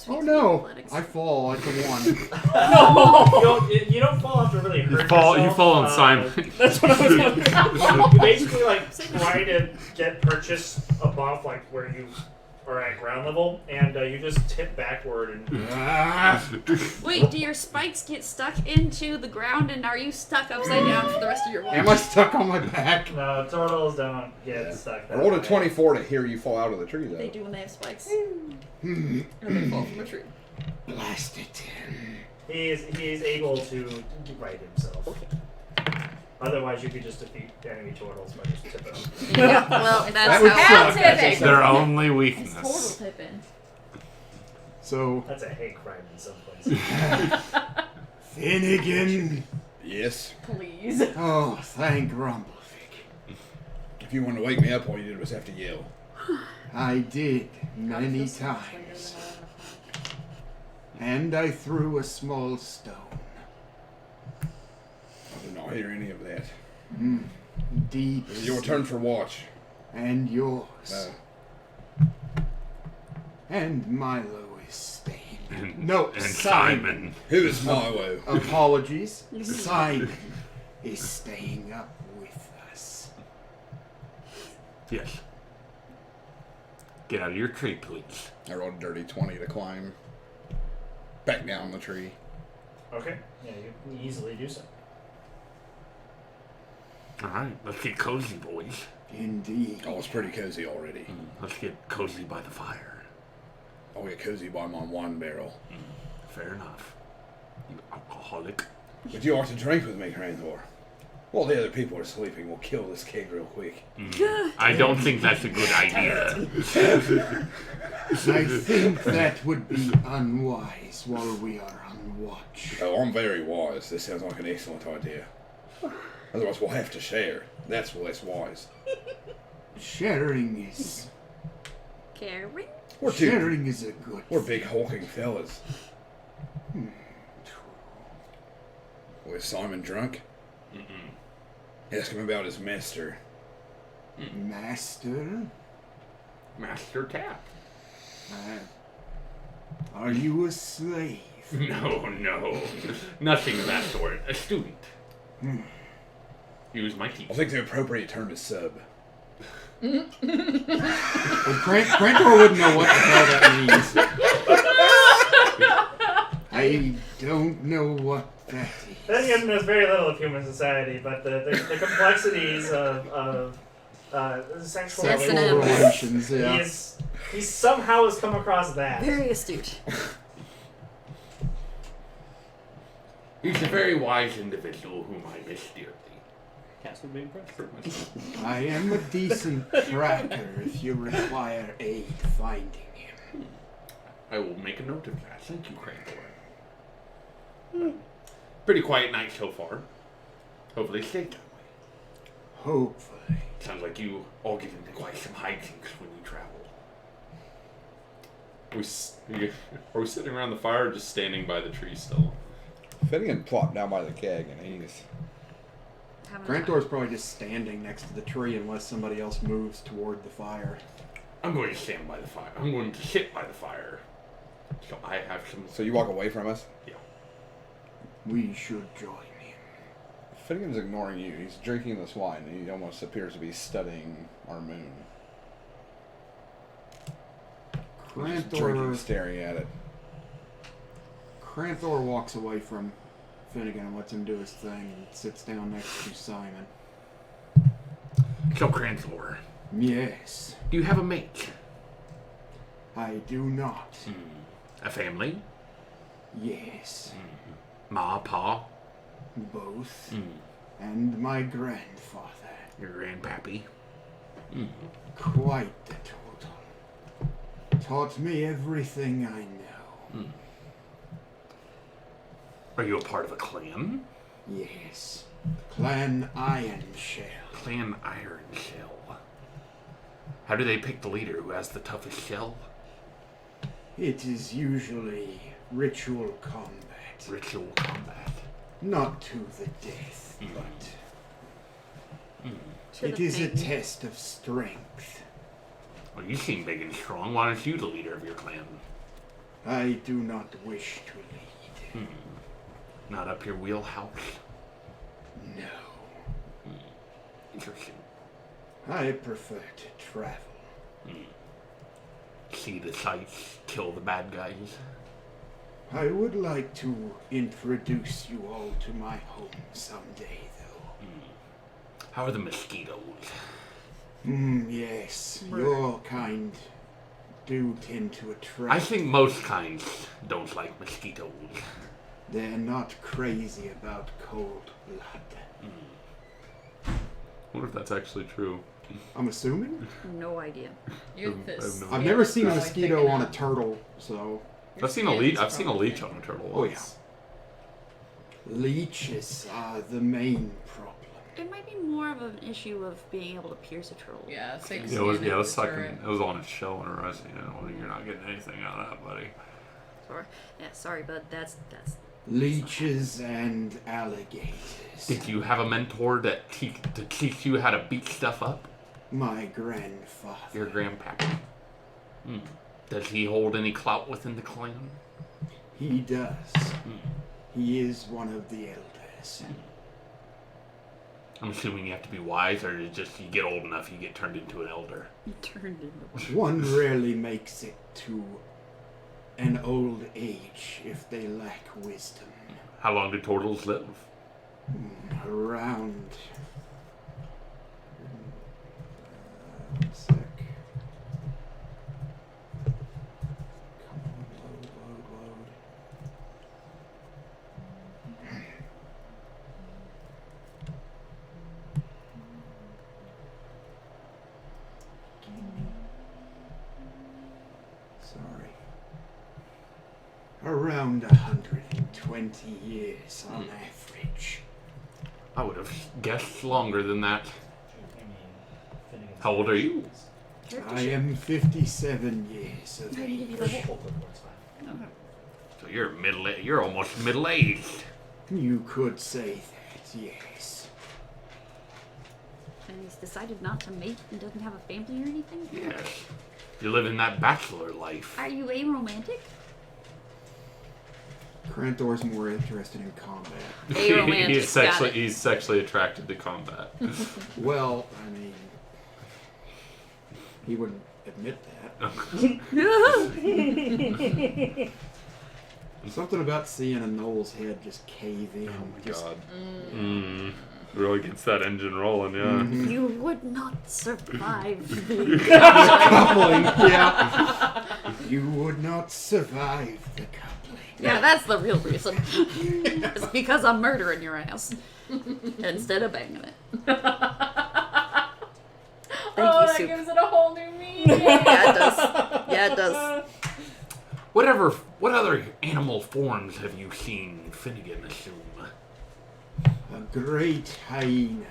Oh no! Athletics. I fall at the 1. You don't fall after really hurt You fall yourself. on Simon. That's what I was wondering. You basically like try to get purchase above like where you are at ground level, and you just tip backward and Wait, do your spikes get stuck into the ground, and are you stuck upside down for the rest of your Am watch? I stuck on my back? no turtles don't get Yeah. stuck. I that rolled a way. 24 to hear you fall out of the tree, though. They do when they have spikes. Hmm. And they fall from a tree. Blast it. He is able to right himself. Otherwise, you could just defeat enemy turtles by just tipping them. Yeah, well, It's that's That would how. suck. tipping. That's Their suck. only It's weakness. total tipping. So, That's a hate crime in some places. Finnegan. Yes. Please. Oh, thank Rumblefig. If you wanted to wake me up, all you did was have to yell. I did many times. And I threw a small stone. I did not hear any of that. Deep. It was your turn for watch. And yours. No. And Milo is staying. No, And Simon. Simon. Who is Milo? Apologies. Simon is staying up with us. Yes. Get out of your tree, please. I rolled a dirty 20 to climb back down the tree. Okay. Yeah, you can easily do so. All right, let's get cozy, boys. Indeed. Oh, it's pretty cozy already. Let's get cozy by the fire. I'll get cozy by my wine barrel. Fair enough. You alcoholic. Would you like to drink with me, Cranthor? While the other people are sleeping, we'll kill this keg real quick. I don't think that's a good idea. I think that would be unwise while we are on watch. Oh, I'm very wise. This sounds like an excellent idea. Otherwise, we'll have to share. That's less wise. Sharing is Caring? sharing is a good. We're big hulking fellas. True. Was Simon drunk? Ask him about his master. Master, Master Tap. are you a slave? No. Nothing of that sort. A student. He was my I teacher. think the appropriate term is sub. Well, Crantor wouldn't know what the hell that means. I don't know what that is. Then again, knows very little of human society, but the complexities of sexual Yes, and relations. Relations, yeah. He somehow has come across that. Very astute. He's a very wise individual whom I miss dearly. Cass would be impressed. I am a decent tracker if you require aid finding him. I will make a note of that. Thank you, Cranthor. Pretty quiet night so far. Hopefully stay that way. Hopefully. Sounds like you all get into quite some hijinks when you travel. Are we sitting around the fire or just standing by the tree still? Finnegan plopped down by the keg and he's... Grantor's probably just standing next to the tree unless somebody else moves toward the fire. I'm going to stand by the fire. I'm going to sit by the fire. So I have some... So you walk away from us? Yeah. We should join him. Finnegan's ignoring you. He's drinking this wine and he almost appears to be studying our moon. He's just drinking, staring at it. Cranthor walks away from Finnegan and lets him do his thing and sits down next to Simon. So, Cranthor, Yes, do you have a mate? I do not. A family? Yes, Ma, Pa? both. And my grandfather. Your grandpappy? Quite the total. Taught me everything I know. Are you a part of a clan? Yes. Clan Iron Shell. Clan Iron Shell. How do they pick the leader who has the toughest shell? It is usually ritual combat. Ritual combat. Not to the death, but it is a test of strength. Well, you seem big and strong. Why aren't you the leader of your clan? I do not wish to lead. Not up your wheelhouse? No. Interesting. I prefer to travel. See the sights, kill the bad guys. I would like to introduce you all to my home someday, though. How are the mosquitoes? Yes. Your kind do tend to attract. I think most kinds don't like mosquitoes. They're not crazy about cold blood. I wonder if that's actually true. I'm assuming. No idea. You're I have this. no I've never seen a Probably mosquito picking on a up. turtle, so I've seen a leech on a turtle Oh, once. Leeches are the main problem. It might be more of an issue of being able to pierce a turtle. Yeah, it's like It was seeing the sucking. turret. It was on its shell and arresting it. Well, you're not getting anything out of that, buddy. Sorry, bud. That's Leeches and alligators. Did you have a mentor to teach you how to beat stuff up? My grandfather. Your grandpapa. Does he hold any clout within the clan? He does. He is one of the elders. I'm assuming you have to be wise, or is it just you get old enough, you get turned into an elder? turned into One rarely makes it to an old age if they lack wisdom. How long do turtles live? Around. One sec. Come on, load. Sorry. Around 120 years on average. I would have guessed longer than that. How old are you? I am 57 years of I can give you age. the whole. So you're almost middle-aged. You could say that, yes. And he's decided not to mate and doesn't have a family or anything? Yes. You're living that bachelor life. Are you aromantic? Krantor's more interested in combat. Aromantic, He's sexually attracted to combat. Well, I mean, he wouldn't admit that. Something about seeing a Knoll's head just cave in. God. Really gets that engine rolling, yeah. You would not survive the Coupling, yeah. You would not survive the coupling. Yeah, that's the real reason. It's because I'm murdering your ass instead of banging it. Thank you, That Soup. gives it a whole new meaning. Yeah, it does. Yeah, it does. What other animal forms have you seen, Finnegan, assume? A great hyena.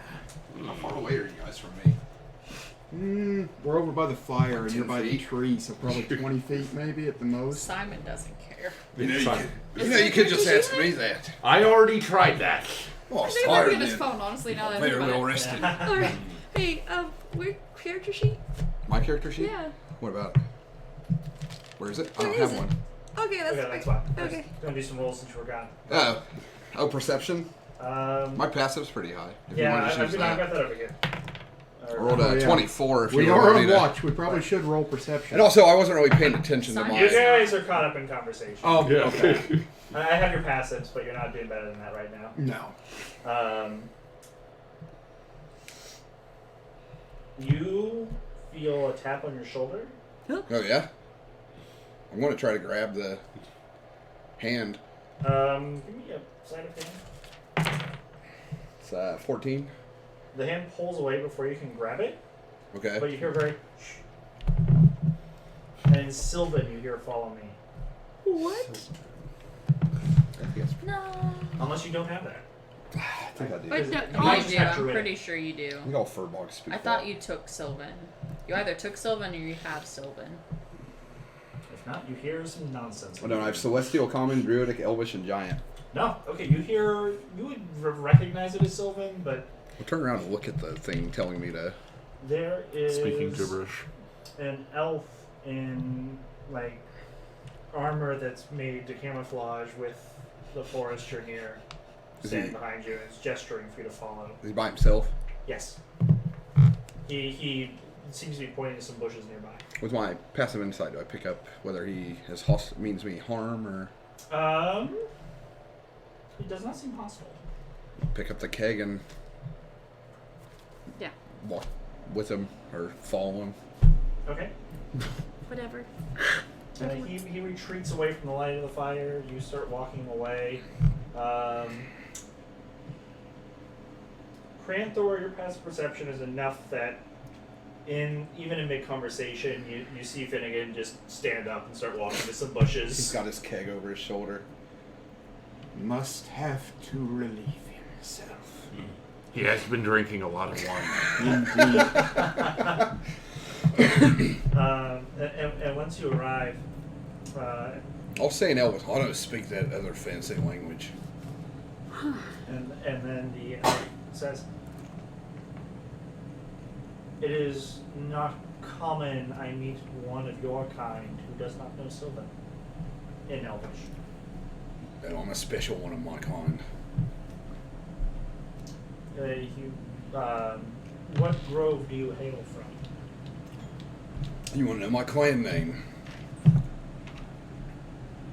How far away are you guys from me? We're over by the fire and 10 you're by the feet. tree, so probably 20 feet maybe at the most. Simon doesn't care. You could just ask me that. I already tried that. Well, I I was think we're tired at his then. phone, honestly, now that I Very think well about it. rested. Alright. Hey, where character sheet? My character sheet? Yeah. What about it? Where is it? I Where don't is have it? one. Okay, that's Okay, that's fine. Okay. Gonna do some rolls since you forgot. Oh, perception? My passive's pretty high. If you Yeah, want to I've just use got that. that over here. I rolled a 24 if We you are want on me to. watch. We probably should roll perception. And also, I wasn't really paying attention to Simon. You my. guys are caught up in conversation. Oh, Yeah. okay. I have your passives, but you're not doing better than that right now. No. You feel a tap on your shoulder. Oh, yeah? I'm going to try to grab the hand. Give me a sleight of hand. It's 14. The hand pulls away before you can grab it, Okay. but you hear very shh. And in Sylvan, you hear follow me. What? No. Unless you don't have that. I think I do. But no, You might You just do. have I'm Druidic. pretty sure you do. You all furbolgs speak. I thought you took Sylvan. You either took Sylvan or you have Sylvan. If not, you hear some nonsense. I don't know. I have Celestial, Common, Druidic, Elvish, and Giant. No, okay, you hear. You would recognize it as Sylvan, but I'll turn around and look at the thing telling me to. there is Speaking gibberish. an elf in like armor that's made to camouflage with the forest you're near, Is standing he- behind you and is gesturing for you to follow. Is he by himself? Yes. He seems to be pointing to some bushes nearby. With my passive insight, do I pick up whether he has means me harm or It does not seem hostile. pick up the keg and Yeah. walk with him or follow him? Okay. Whatever. He retreats away from the light of the fire. You start walking away. Cranthor, your passive perception is enough that even in mid conversation, you see Finnegan just stand up and start walking to some He's bushes. got his keg over his shoulder. Must have to relieve himself. He has been drinking a lot of wine. Indeed. And once you arrive, I'll say in Elvis, I don't speak that other fancy language. and then the elf says, "It is not common I meet one of your kind who does not know Sylvan in Elvish. And I'm a special one of my kind. What grove do you hail from?" You want to know my clan name?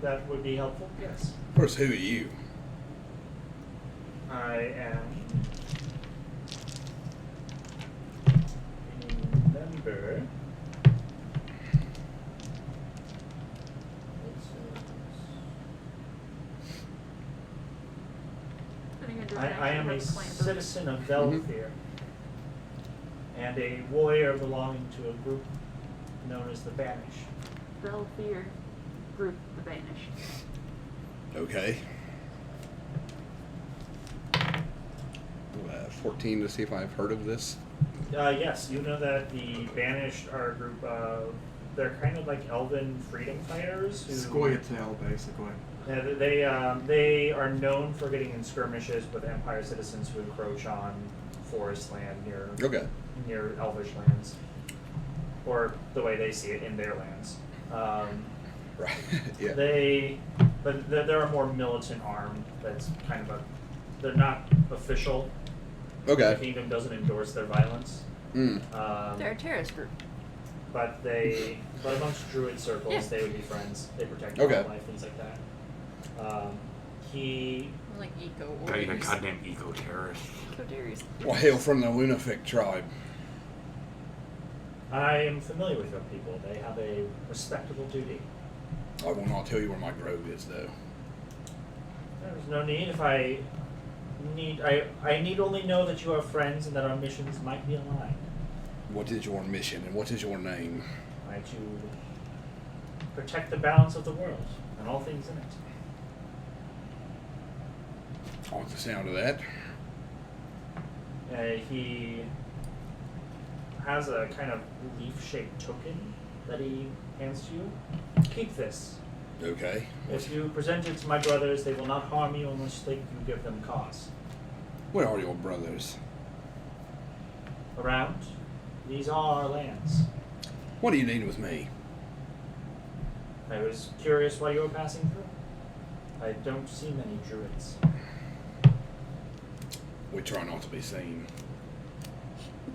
That would be helpful. Yes, First, who are you? I am a member. I am a citizen of Velfir and a warrior belonging to a group known as the Banished. Velfir group, the Banished. Okay. 14 to see if I've heard of this. Yes, you know that the Banished are a group of, they're kind of like elven freedom fighters who Scoia'tael, basically. they are known for getting in skirmishes with Empire citizens who encroach on forest land near Elvish lands, or the way they see it, in their lands. Right. Yeah. They're a more militant arm. That's kind of they're not official. The Okay. kingdom doesn't endorse their violence. They're a terrorist group. But amongst druid circles, Yeah. they would be friends. They protect Okay. wildlife, things like that. He Like eco Got you a warriors. goddamn eco-terrorist. Coteries. Well, hail from the Lunafic tribe. I am familiar with your people. They have a respectable duty. I will not tell you where my grove is, though. There's no need. If I need only know that you are friends and that our missions might be aligned. What is your mission and what is your name? I to protect the balance of the world and all things in it. I like the sound of that. He has a kind of leaf-shaped token that he hands to you. Keep this. Okay. If you present it to my brothers, they will not harm you unless you give them cause. Where are your brothers? Around, these are our lands. What do you need with me? I was curious why you were passing through. I don't see many druids. We try not to be seen.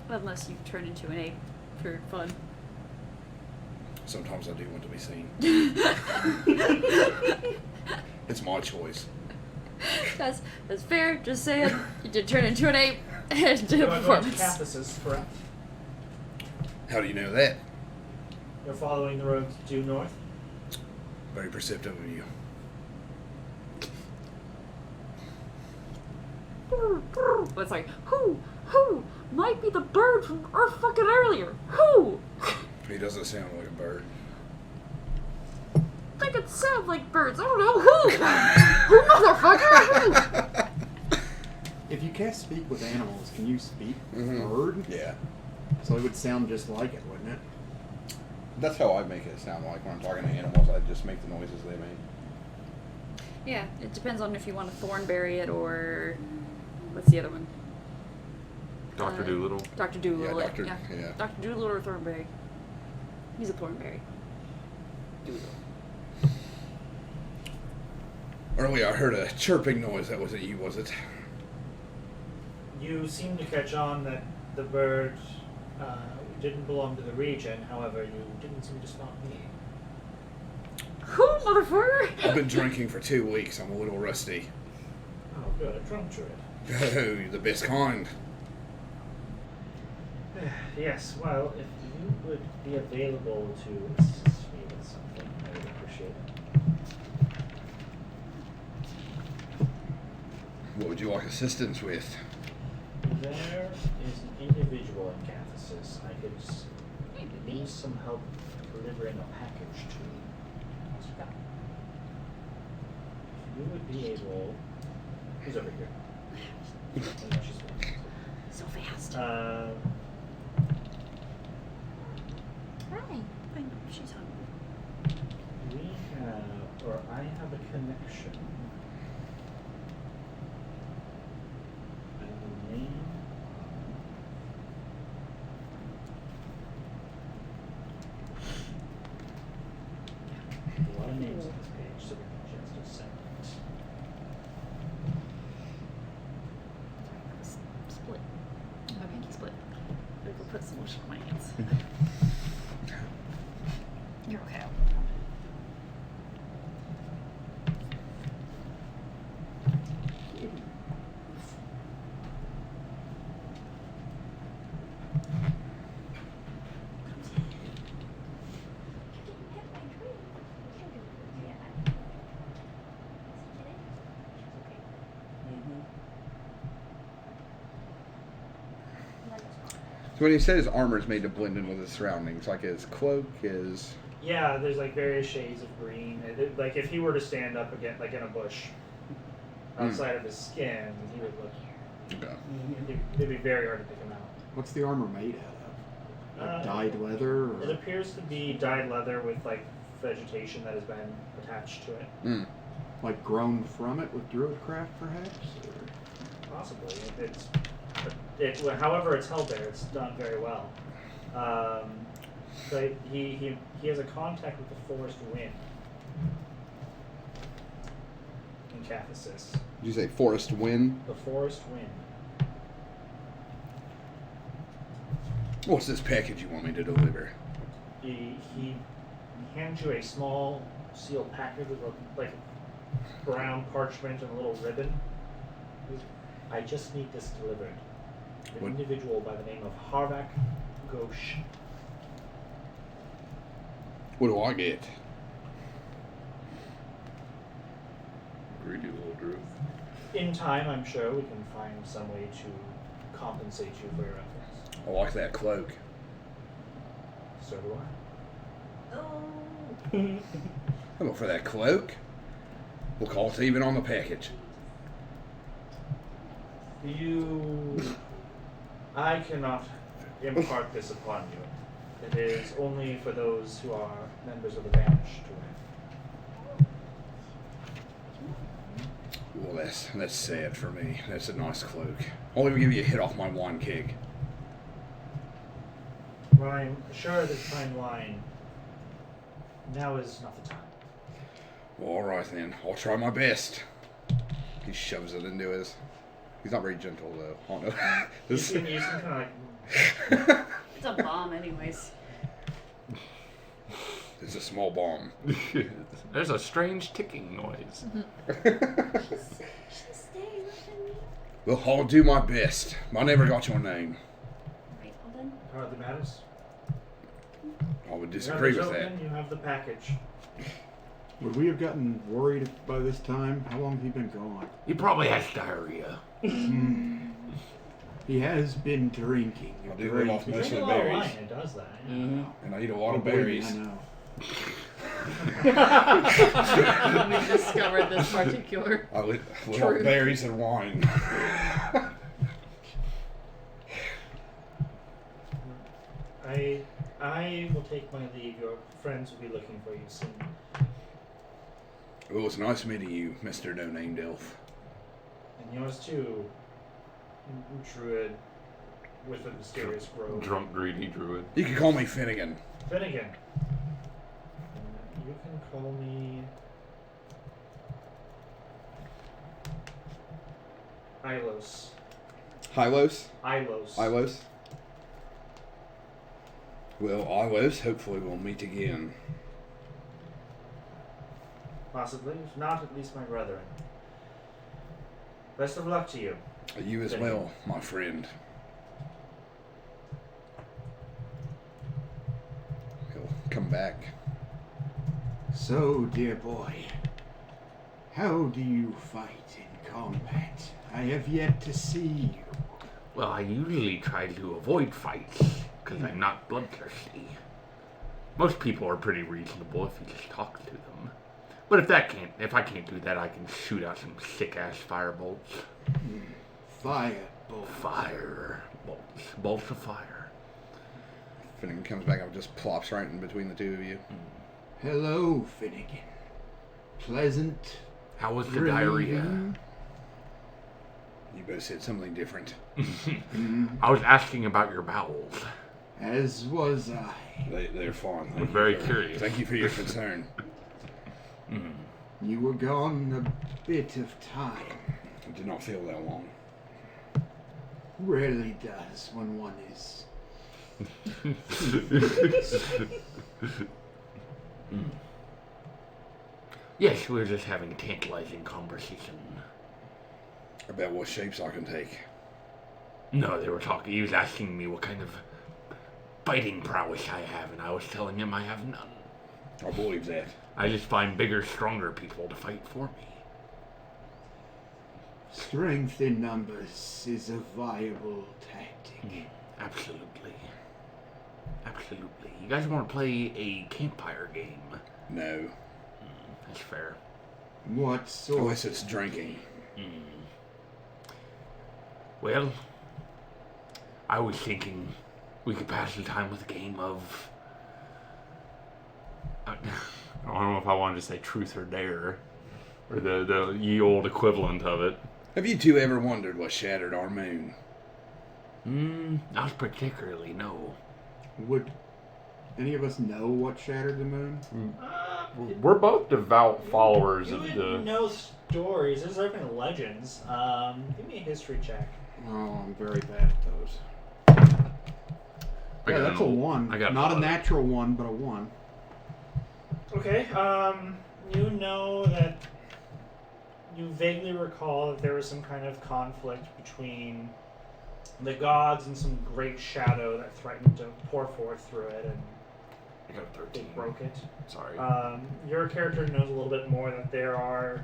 Unless you turn into an ape for fun. Sometimes I do want to be seen. It's my choice. That's fair, just saying. You did turn into an ape and did You a are going to performance. Cathesis, correct? How do you know that? You're following the road due north? Very perceptive of you. It's like, who might be the bird from Earth fucking earlier? Who? He doesn't sound like a bird. They could sound like birds. I don't know who. Who, motherfucker? If you can't speak with animals, can you speak Mhm. bird? Yeah. So it would sound just like it, wouldn't it? That's how I make it sound like when I'm talking to animals. I just make the noises they make. Yeah, it depends on if you want to thornberry it or what's the other one? Dr. Doolittle. Dr. Doolittle. Yeah, Yeah. yeah. Dr. Doolittle or thornberry. He's a thornberry. Doolittle. Earlier I heard a chirping noise. That wasn't you, was it? You seem to catch on that the bird didn't belong to the region, however, you didn't seem to spot me. Who, motherfucker? I've been drinking for 2 weeks. I'm a little rusty. Oh, good, a drunk druid. Oh, you're the best kind. Yes, well, if you would be available to assist me with something, I would appreciate it. What would you like assistance with? There is an individual in Cathesis Cathesis, I could use some help delivering a package to you. If you would be able... Who's over here? I know she's going. So fast. Uh, Right. I know she's hungry. we have, or I have a connection. And the name... A lot of names on this page, so give me just a second. Split. My pinky split. I will put some lotion on my hands. You're okay. So when he said his armor is made to blend in with his surroundings, like his cloak, his... Yeah, there's like various shades of green. Like if he were to stand up again, like in a bush, outside of his skin, he would look. Okay. It'd be very hard to pick him out. What's the armor made out of? Like dyed leather? Or? It appears to be dyed leather with like vegetation that has been attached to it. Mm. Like grown from it with druidcraft, perhaps? Or? Possibly. However it's held there, it's done very well. But he has a contact with the forest wind in Cathesis. Did you say forest wind? The forest wind. What's this package you want me to deliver? He hands you a small sealed package with like brown parchment and a little ribbon. I just need this delivered. An What? individual by the name of Harvak Ghosh. What do I get? Greedy little Drew. In time, I'm sure we can find some way to compensate you for your efforts. I like that cloak. So do I. Oh. I'm up for that cloak. We'll call it even on the package. I cannot impart this upon you. It is only for those who are members of the Banished to win. Well, that's sad for me. That's a nice cloak. I'll even give you a hit off my wine keg. Well, I'm sure that fine wine, now is not the time. Well, all right then. I'll try my best. He shoves it into his... He's not very gentle, though. I don't know. You seem kind of like... It's a bomb, anyways. It's a small bomb. There's a strange ticking noise. She's staying with me. Well, I'll do my best. I never got your name. Right, well then. Hardly matters. I would You disagree have with the that. token, you have the package. Would we have gotten worried by this time? How long have you been gone? He probably has diarrhea. He has been drinking. I do live off You most drink of a the lot of berries. wine, it does that. Yeah. Mm-hmm. And I eat a lot of Believe me, berries. I know. We discovered this particular. I live off True. berries and wine. I will take my leave. Your friends will be looking for you soon. Well, it was nice meeting you, Mr. No-Named Elf. And yours too, Druid with a mysterious grove. Drunk, greedy druid. You can call me Finnegan. Finnegan. You can call me Ilos. Hylos? Ilos. Ilos? Well, Ilos, hopefully we'll meet again. Possibly. If not, at least my brethren. Best of luck to you. You as well, my friend. He'll come back. So, dear boy, how do you fight in combat? I have yet to see you. Well, I usually try to avoid fights, because I'm not bloodthirsty. Most people are pretty reasonable if you just talk to them. But if I can't do that, I can shoot out some sick-ass firebolts. Firebolt. Fire bolts. Bolts of fire. Finnegan comes back up, just plops right in between the two of you. Hello, Finnegan. Pleasant. How was the diarrhea? You both said something different. I was asking about your bowels. As was I. They're fine. I'm very curious. Thank you for your concern. You were gone a bit of time. It did not feel that long. Rarely does when one is. Yes, we were just having a tantalizing conversation. About what shapes I can take. No, they were talking. He was asking me what kind of fighting prowess I have, and I was telling him I have none. I believe that. I just find bigger, stronger people to fight for me. Strength in numbers is a viable tactic. Absolutely. Absolutely. You guys want to play a campfire game? No. That's fair. What sort? Unless it's drinking. Well, I was thinking we could pass the time with a game of... I don't know if I wanted to say truth or dare, or the ye old equivalent of it. Have you two ever wondered what shattered our moon? Not particularly, no. Would any of us know what shattered the moon? We're both devout followers You of would the. know stories. There's definitely legends. Give me a history check. Oh, I'm very bad at those. I Yeah, got that's a an- 1. I got Not a an- natural 1, but a 1. Okay. You know that you vaguely recall that there was some kind of conflict between the gods and some great shadow that threatened to pour forth through it, and I got a they 13. broke it. Sorry. Your character knows a little bit more that there are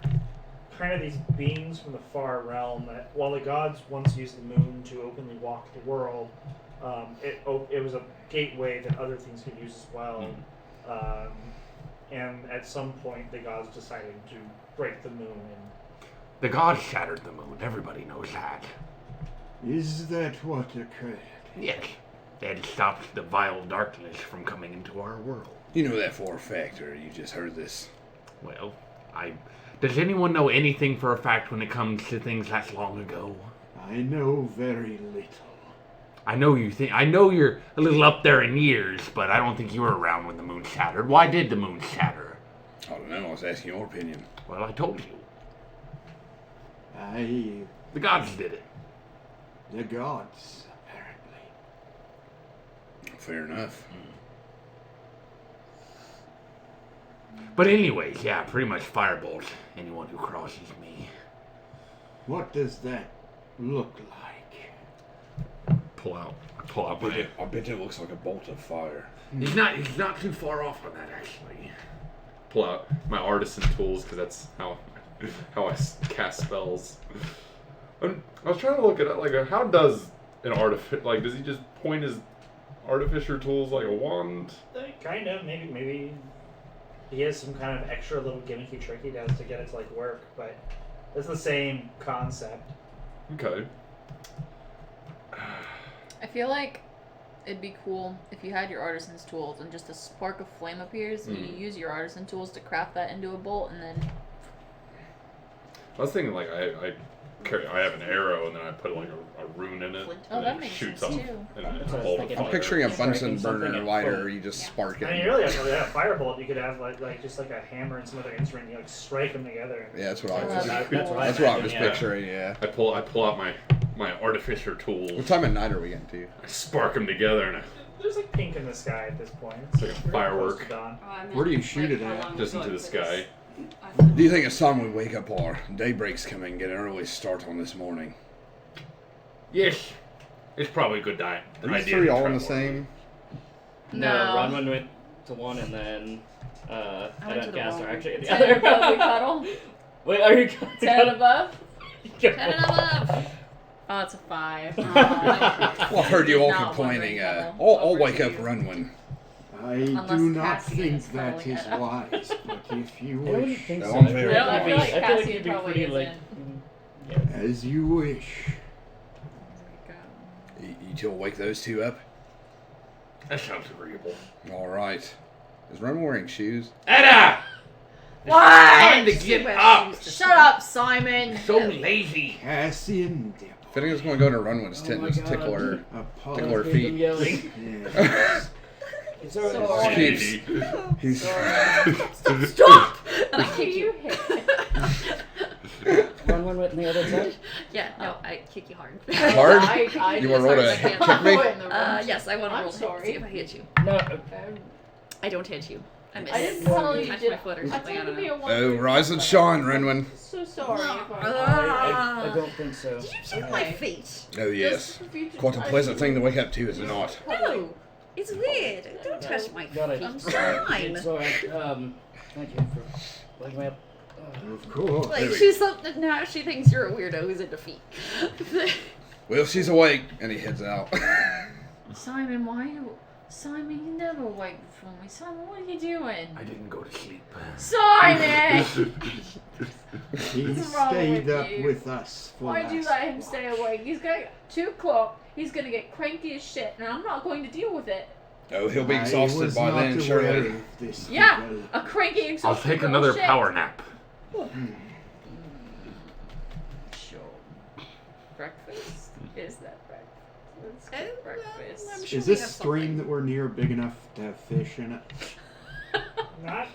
kind of these beings from the far realm that, while the gods once used the moon to openly walk the world, it was a gateway that other things could use as well. And at some point, the gods decided to break the moon. And The gods shattered the moon. Everybody knows that. Is that what occurred? Yes. They had stopped the vile darkness from coming into our world. You know that for a fact, or you just heard this? Well, does anyone know anything for a fact when it comes to things that long ago? I know very little. I know you're a little up there in years, but I don't think you were around when the moon shattered. Why did the moon shatter? I don't know. I was asking your opinion. Well, I told you. The gods did it. The gods, apparently. Fair enough. But anyways, yeah, pretty much firebolt anyone who crosses me. What does that look like? Pull out my... I bet it looks like a bolt of fire. He's not too far off on that, actually. Pull out my artisan tools because that's how I cast spells. I was trying to look at it like how does an does he just point his artificer tools like a wand? kind of, maybe he has some kind of extra little gimmicky trick he does to get it to like work, but it's the same concept. Okay. I feel like it'd be cool if you had your artisan's tools and just a spark of flame appears and you use your artisan tools to craft that into a bolt, and then I was thinking like I have an arrow and then I put like a rune in it. Oh, and that it makes shoots sense, up too. and That's it's what a I was bolt of thinking. fire. I'm picturing a Striking Bunsen something burner at lighter. full. You just Yeah. spark it. I mean, you really have a firebolt. You could have like just like a hammer and some other instrument. You like strike them together. Yeah, that's what I was. That's Just, cool. That's what that's what I was imagine, yeah. picturing. Yeah. I pull out my artificer tools. What time at night are we getting to? I spark them together and There's like pink in the sky at this point. It's like a pretty firework. close to dawn. Where do you shoot it at? I just into the sky. Do you think it's time we wake up our daybreak's coming, get an early start on this morning? Yes, it's probably a good idea. Are you three all in the same? No. Ron went to one, and then I Ed went to and the Gas wrong are one. actually at the 10 and above, we other. cuddle. Wait, are you 10 and above. 10 and above. Oh, it's a 5. Well, I've heard you all complaining. I'll wake up Renwin. I Unless do not Cassian think is that calling is it up. wise, but if you I wouldn't wish, think No, so. I'm very- No, I feel like I feel like Cassian you'd be probably pretty is like. in. as you wish. You two will wake those two up? That sounds agreeable. Alright. Is Renwin wearing shoes? Edda! What? Time to get up! Shut up, Simon. So lazy. Cassian Dibble. I think I was going to go to Renwin's Oh tent my and just God. tickle her. Apologies. Tickle her feet. Yelling. Yes. It's alright. Sorry. He's- he's Stop! And I kick you. Run with the other side. Yeah, no, I kick you hard. hard. You want to roll to Sorry, kick me? Yes, I want to I'm roll sorry. to see if I hit you. No. I don't hit you. I miss. I didn't No, tell you you touch did. my foot or I something. I told you don't to be know. a 1. Oh, rise and shine, Renwin. So sorry. I don't think so. Did you see my feet? Oh, yes. Quite a pleasant thing to wake up to, is it not? No, it's weird. Don't touch my Got it. feet. It's Fine. alright. Thank you for waking me up. Of course. Like she's something now. She thinks you're a weirdo who's into feet. Well, she's awake, and he heads out. Simon, why you... Simon, you never wake before me. Simon, what are you doing? I didn't go to sleep. Simon! He What's wrong stayed with up you? with us for Why'd you last let him watch. stay awake? He's gonna... 2 o'clock. He's gonna get cranky as shit, and I'm not going to deal with it. Oh, he'll be I exhausted was by not then, aware surely. of this Yeah, development. a cranky, I'll exhausted take little another shit. power nap. Sure. Breakfast? Is that breakfast? Let's Oh, get breakfast. I'm sure Is we this have stream something. that we're near big enough to have fish in it? Not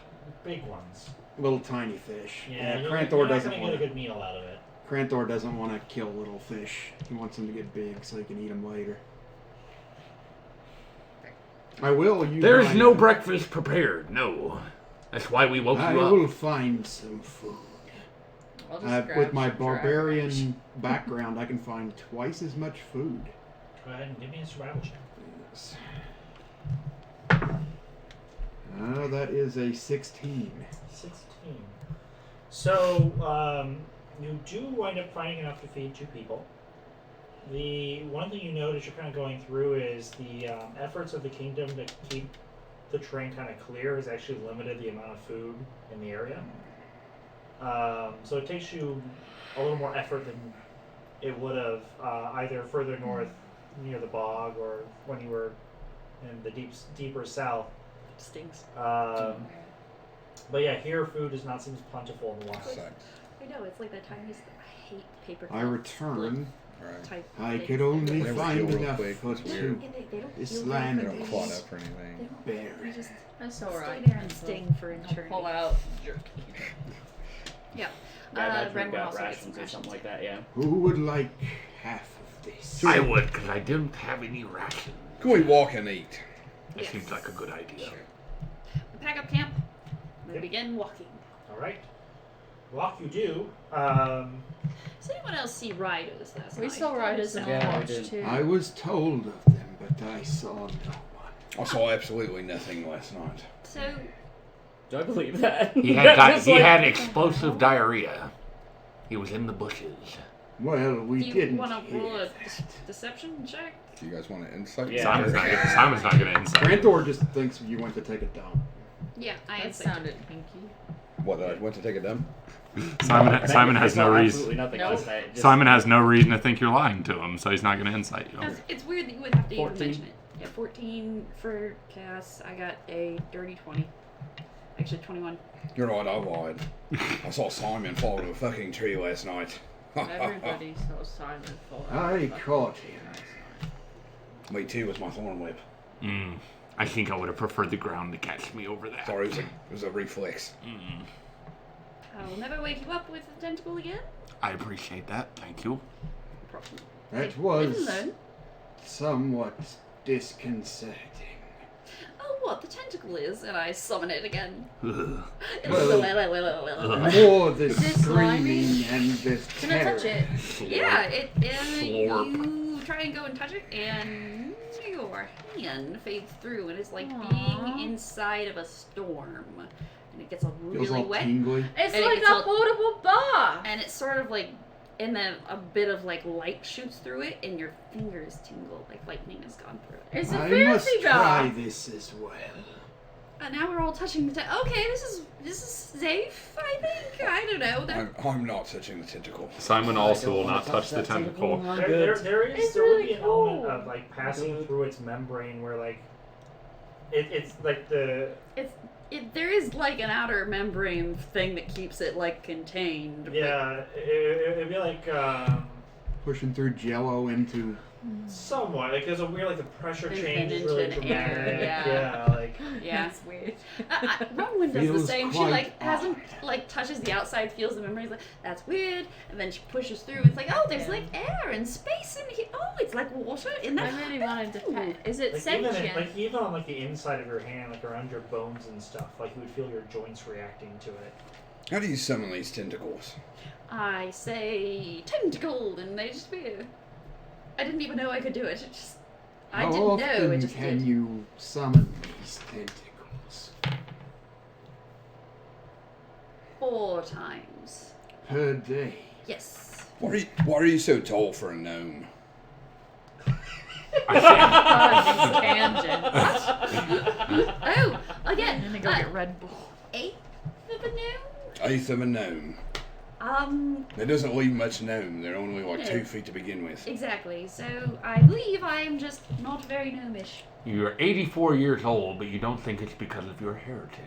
big ones. Little tiny fish. Yeah, you're Cranthor not doesn't gonna get a want. good meal out of it. Cranthor doesn't want to kill little fish. He wants them to get big so he can eat them later. I will use. There's my- no breakfast prepared, no. That's why we woke I you will up. find some food. I'll just grab With my some dry barbarian background, I can find twice as much food. Go ahead and give me a survival check. Yes. That is a 16. 16. So, you do wind up finding enough to feed 2 people. The one thing you note as you're kind of going through is the efforts of the kingdom to keep the terrain kind of clear has actually limited the amount of food in the area. So it takes you a little more effort than it would have either further north near the bog or when you were in the deeper south. Stinks. But yeah, here food does not seem as plentiful in the wild. I know, it's like the tiniest. I hate paper. I return. Right. Type I thing. could only They never find heal real enough quick, for it's weird. two. And they don't This feel land They good. don't is clot up or anything. They don't. bare. They just That's stay alright. there and sting for I'll eternity. pull out jerky. Yeah. Yeah, I imagine Ren we've will got also get rations some or something rations. like that, yeah. Who would like half of this? I would, because I didn't have any rations. Can we walk and eat? That Yes. seems like a good idea. We pack up camp. We begin walking. All right. Walk you do. Does anyone else see riders last night? We saw riders in Yeah, the we watch did. too. I was told of them, but I saw no one. I saw absolutely nothing last night. So, Do I believe that? He had Just he like- had explosive diarrhea. He was in the bushes. Well, we do you didn't want to hear roll a that. deception check? Do you guys want to insight? Yeah. Simon's not gonna insight. Granthor just thinks you went to take a dump. Yeah, I That insight. sounded pinky. What, I went to take a dump? Simon I has no saw reason. absolutely nothing Nope. last night. Just- Simon has no reason to think you're lying to him, so he's not going to insight you. It's weird that you would have to 14. even mention it. Yeah, 14 for Cass. I got a dirty 20. Actually, 21. You're right, I lied. I saw Simon fall to a fucking tree last night. Everybody saw Simon fall out. I of the fucking caught tree him. last night. Me too with my thorn whip. I think I would have preferred the ground to catch me over that. Sorry, it was a reflex. I'll never wake you up with a tentacle again. I appreciate that. Thank you. That Live and was learn. somewhat disconcerting. Oh, what? The tentacle is, and I summon it again. Ugh. More the Is it slimy? screaming and the Can I touch terror. it? Yeah, Slorp. you try and go and touch it, and your hand fades through, and it's like Aw. being inside of a storm, and it gets all Feels really all wet, tingly. It's And it like gets a all- portable bar. and it sort of like and then a bit of like light shoots through it, and your fingers tingle like lightning has gone through it. It's a I fancy must try dog. this as well. And now we're all touching the okay, this is safe, I think. I don't know. I'm not touching the tentacle. Simon I also don't will wanna not touch the that tentacle. I'm There good. would It's be really an element cool. of like passing Good. through its membrane where like it's like the There is like an outer membrane thing that keeps it like contained. but- it'd be like Pushing through Jello into. somewhat like there's a weird like the pressure And change is into really an dramatic. air, yeah. Yeah, like Yeah. That's weird. Bronwyn does the Feels same. She quite like hasn't odd. like touches the outside, feels the membrane. Like that's weird, and then she pushes through. It's like, oh, there's Yeah. like air and space in here. Oh, it's like water in that. I really wanted to Ooh. pet. Is it like even, sentient? even on like the inside of your hand, like around your bones and stuff, like you would feel your joints reacting to it. How do you summon these tentacles? I say tentacle, and they just appear. I didn't even know I could do it. It just I How didn't know. often It just can did. you summon these tentacles? 4 times. Per day. Yes. Why are you so tall for a gnome? Oh, tangent. Oh, again. I'm gonna go get Red Bull. 8th of a gnome. Eighth of a gnome. That doesn't leave much gnome. They're only like No. 2 feet to begin with. Exactly. So I believe I am just not very gnomish. You're 84 years old, but you don't think it's because of your heritage.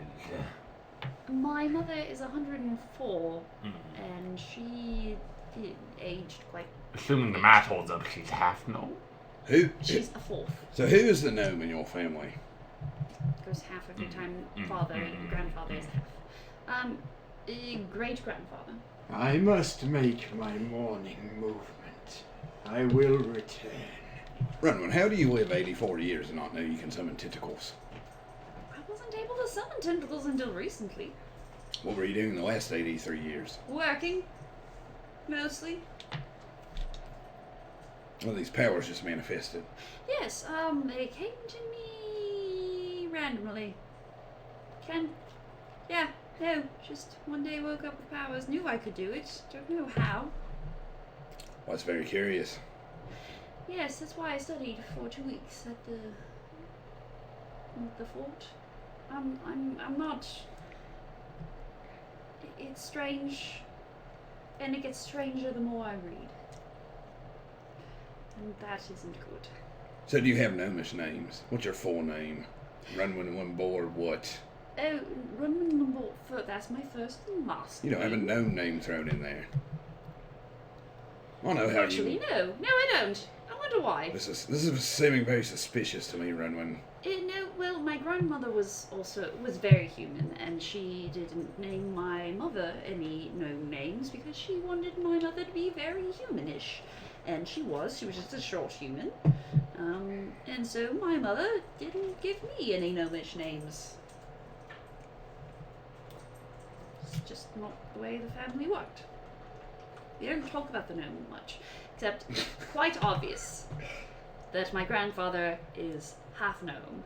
My mother is 104, Mm. and she aged quite. Assuming the math holds up, she's half gnome. Who? She's a 4th. So who is the gnome in your family? Goes half of your time. Mm, Father, mm, grandfather is half. Great grandfather. I must make my morning movement. I will return. Runwin, how do you live 84 years and not know you can summon tentacles? I wasn't able to summon tentacles until recently. What were you doing the last 83 years? Working, mostly. Well, these powers just manifested. Yes, they came to me randomly. No, just one day woke up with powers, knew I could do it, don't know how. Well, that's very curious. Yes, that's why I studied for 2 weeks at the fort. I'm not. It's strange, and it gets stranger the more I read. And that isn't good. So do you have gnomish names? What's your full name? Runwin Wimboard what? Oh, Runman Lamborg, that's my first and last You don't have a name. gnome name thrown in there. I know how Actually, you... no, I don't. I wonder why. This is seeming very suspicious to me, Runwin. No, well, my grandmother was very human, and she didn't name my mother any gnome names because she wanted my mother to be very humanish, and she was just a short human, and so my mother didn't give me any gnomish names. It's just not the way the family worked. We don't talk about the gnome much, except it's quite obvious that my grandfather is half gnome.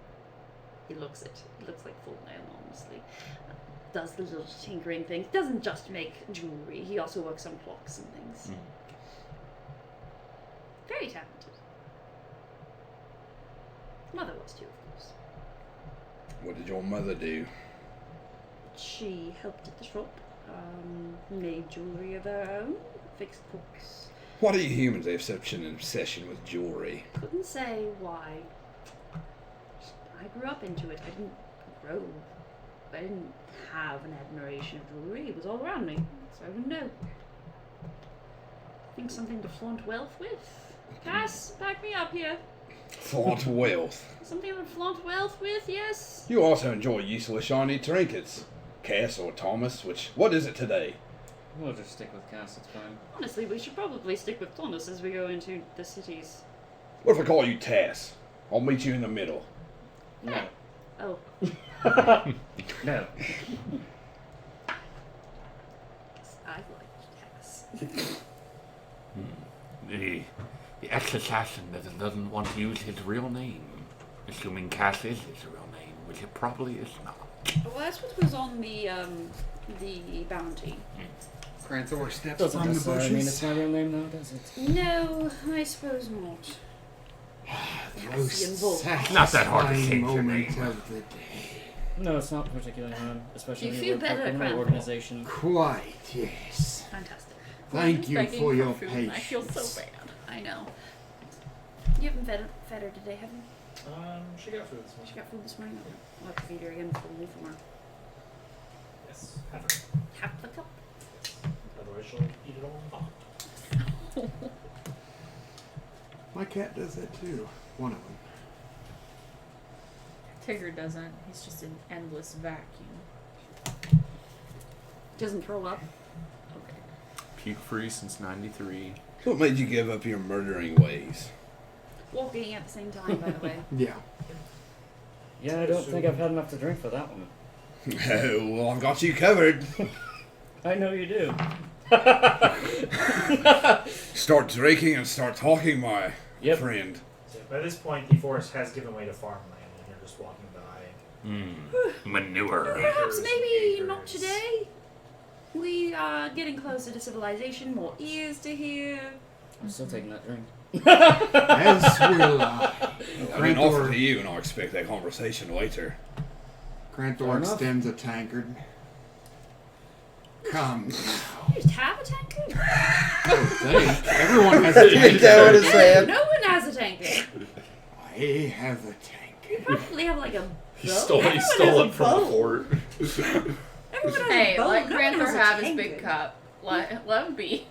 He looks like full gnome, honestly. Does the little tinkering thing. Doesn't just make jewelry. He also works on clocks and things. Very talented. Mother was too, of course. What did your mother do? She helped at the shop. Made jewelry of her own. Fixed books. Why do you humans have such an obsession with jewelry? Couldn't say why. I grew up into it. I didn't have an admiration of jewelry. It was all around me, so I wouldn't know. Think something to flaunt wealth with? Cass, back me up here. Flaunt wealth. Something to flaunt wealth with, yes? You also enjoy useless shiny trinkets. Cass or Thomas, what is it today? We'll just stick with Cass, it's fine. Honestly, we should probably stick with Thomas as we go into the cities. What if I call you Tass? I'll meet you in the middle. No. Oh, No. I like Cass. The ex-assassin doesn't want to use his real name, assuming Cass is his real name, which it probably is not. Well, that's what was on the bounty. Cranthor steps Doesn't from the necessarily mean it's bushes. my real name, though, does it? No, I suppose not. Most Not that hard to satisfying change your moment name. of the day. No, it's not particularly hard, especially You when feel work for a better, criminal Cranthor. organization. Quite, yes. Fantastic. Thank you Begging for your food, patience. I feel so bad. I know. You haven't fed her today, have you? She got food this morning. She got food this morning? I'll have to feed her again for the for her. Yes, have her. Half the cup. Otherwise she'll eat it all in the pot. My cat does that too. One of them. Tigger doesn't. He's just an endless vacuum. Doesn't throw up. Okay. Puke free since '93. What made you give up your murdering ways? Walking at the same time, by the way. Yeah. Yeah, I don't think I've had enough to drink for that one. Oh, well, I've got you covered. I know you do. Start drinking and start talking, my Yep. friend. So by this point, the forest has given way to farmland, and you're just walking by. Manure. Perhaps Acres, maybe not acres. today. We are getting closer to civilization, more ears to hear. I'm still taking that drink. As will I. I've been offered to you, and I'll expect that conversation later. Fair Cranthor enough. extends a tankard. Come now. You just have a tankard? Thank. Everyone has a tankard. No one has a tankard. I have a tankard. Probably have like a He boat. stole Everyone it has a from the boat. fort. Everyone has Hey, a boat. let No one Granther has a have his tankard. big cup. Let him be.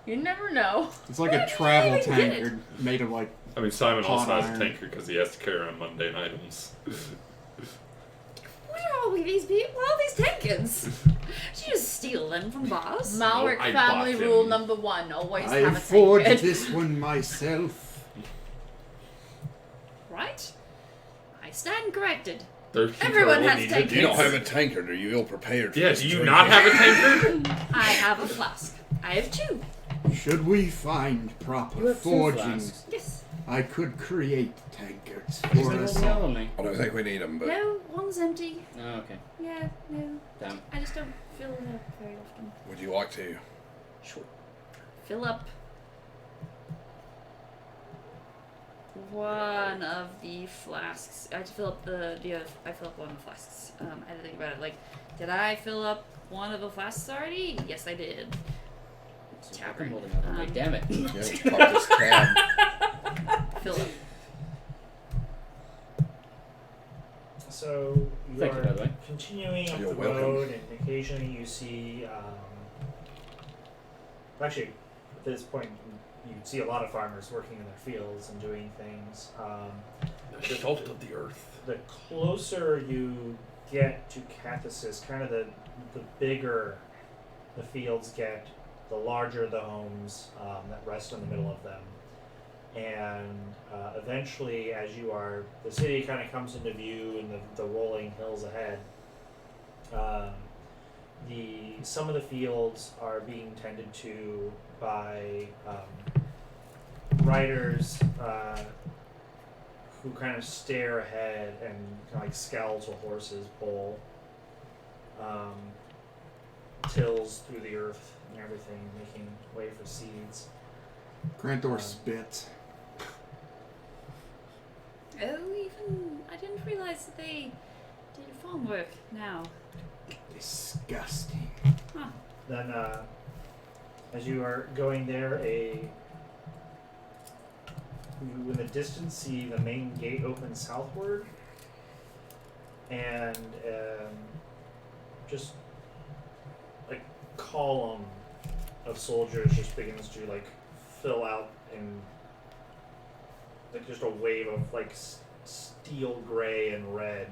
You never know. It's like a Where did you travel even get it? tankard made of like. I mean, Simon also Hot has iron. a tanker because he has to carry around mundane items. Where are all these people? All these tankards? Did you just steal them from bars? Malric I family bought rule them. number 1: always I have a forged tankard. this one myself. Right? I stand corrected. There's Everyone people has need to tankards. do You don't this. have a tankard. Are you ill prepared? for Yeah, this do you drinking? not have a tankard? I have a flask. I have 2. Should we find You proper have 2 forging, flasks. Yes. I could create tankards He's for the us one all. yelling me. I don't think we need them, but No, one's empty. Oh, okay. Yeah, no. Damn. I just don't fill it up very often. would you like to? Sure. Fill up one of the flasks. I had to fill up I fill up one of the flasks. I had to think about it. Like, did I fill up one of the flasks already? Yes, I did. So Tavern. I'm holding out on me. Damn it. Yeah, talk this cab. Fill up. So you Thank you, by the are way. continuing up You're the welcome. road, and occasionally you see. Actually, at this point, you see a lot of farmers working in their fields and doing things. The salt of the earth. The closer you get to Cathesis, kind of the bigger the fields get, the larger the homes that rest in the middle of them. And eventually, as the city kind of comes into view and the rolling hills ahead, some of the fields are being tended to by riders who kind of stare ahead and kind of like scowl to horses pull tills through the earth and everything, making way for seeds. Cranthor spits. Oh, I didn't realize that they did farm work now. Disgusting. Huh. Then, as you are going there, you in the distance see the main gate open southward, and just a column of soldiers just begins to like fill out in like just a wave of like steel gray and red.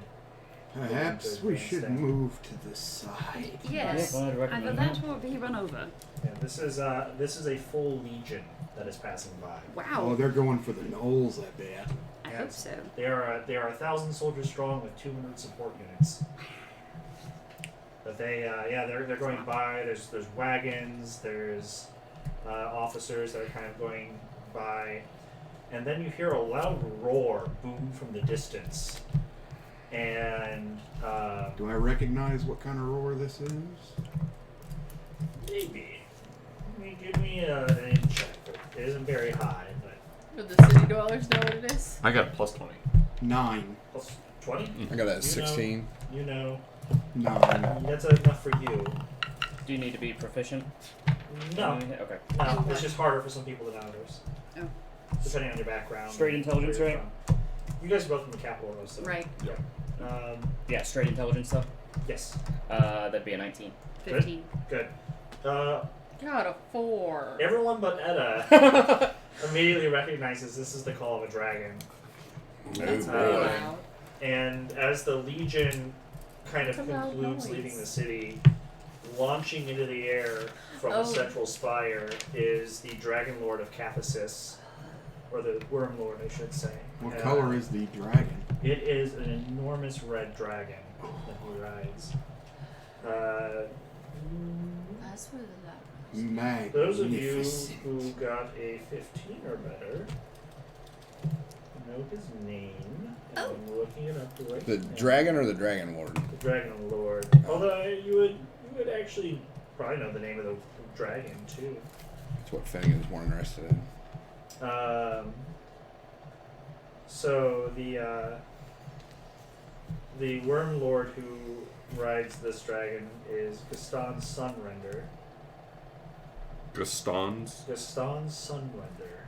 Perhaps to we advance should down. move to the side. Yes. Yep, I'd recommend Either that or be run over. Yeah, this is a full legion that is passing by. Oh, Wow. they're going for the knolls, I bet. I yeah. hope so. They are 1,000 soldiers strong with 200 support units. But they're going by. There's wagons. There's officers that are kind of going by, and then you hear a loud roar boom from the distance. And Do I recognize what kind of roar this is? Maybe. Give me an in check. It isn't very high, but Do the city dwellers know what it is? I got a plus 20. 9. plus 20? I got a 16. You know. 9. That's enough for you. Do you need to be proficient? No. Okay. No, it's just harder for some people than others. Oh. Depending on your background. Straight intelligence, where you're right? from. You guys are both from the capital, though, so. Right. Yeah. Yeah, straight intelligence stuff. Yes. That'd be a 19. 15. Good. Got a 4. Everyone but Edda immediately recognizes this is the call of a dragon. That's boy. really loud. And as the Legion kind of That's a loud concludes noise. leaving the city, launching into the air from the central spire is the Dragon Lord of Cathesis, or the Worm Lord, I should say. What color is the dragon? It is an enormous red dragon that he rides. That's really loud. Magnificent. Those of you who got a 15 or better know his name. Oh. I'm looking it up right The now. dragon or the dragon lord? The Dragon Lord. Although you would actually probably know the name of the dragon too. That's what Finnegan's more interested in. So the Worm Lord who rides this dragon is Gaston Sunrender. Gaston's? Gaston Sunrender.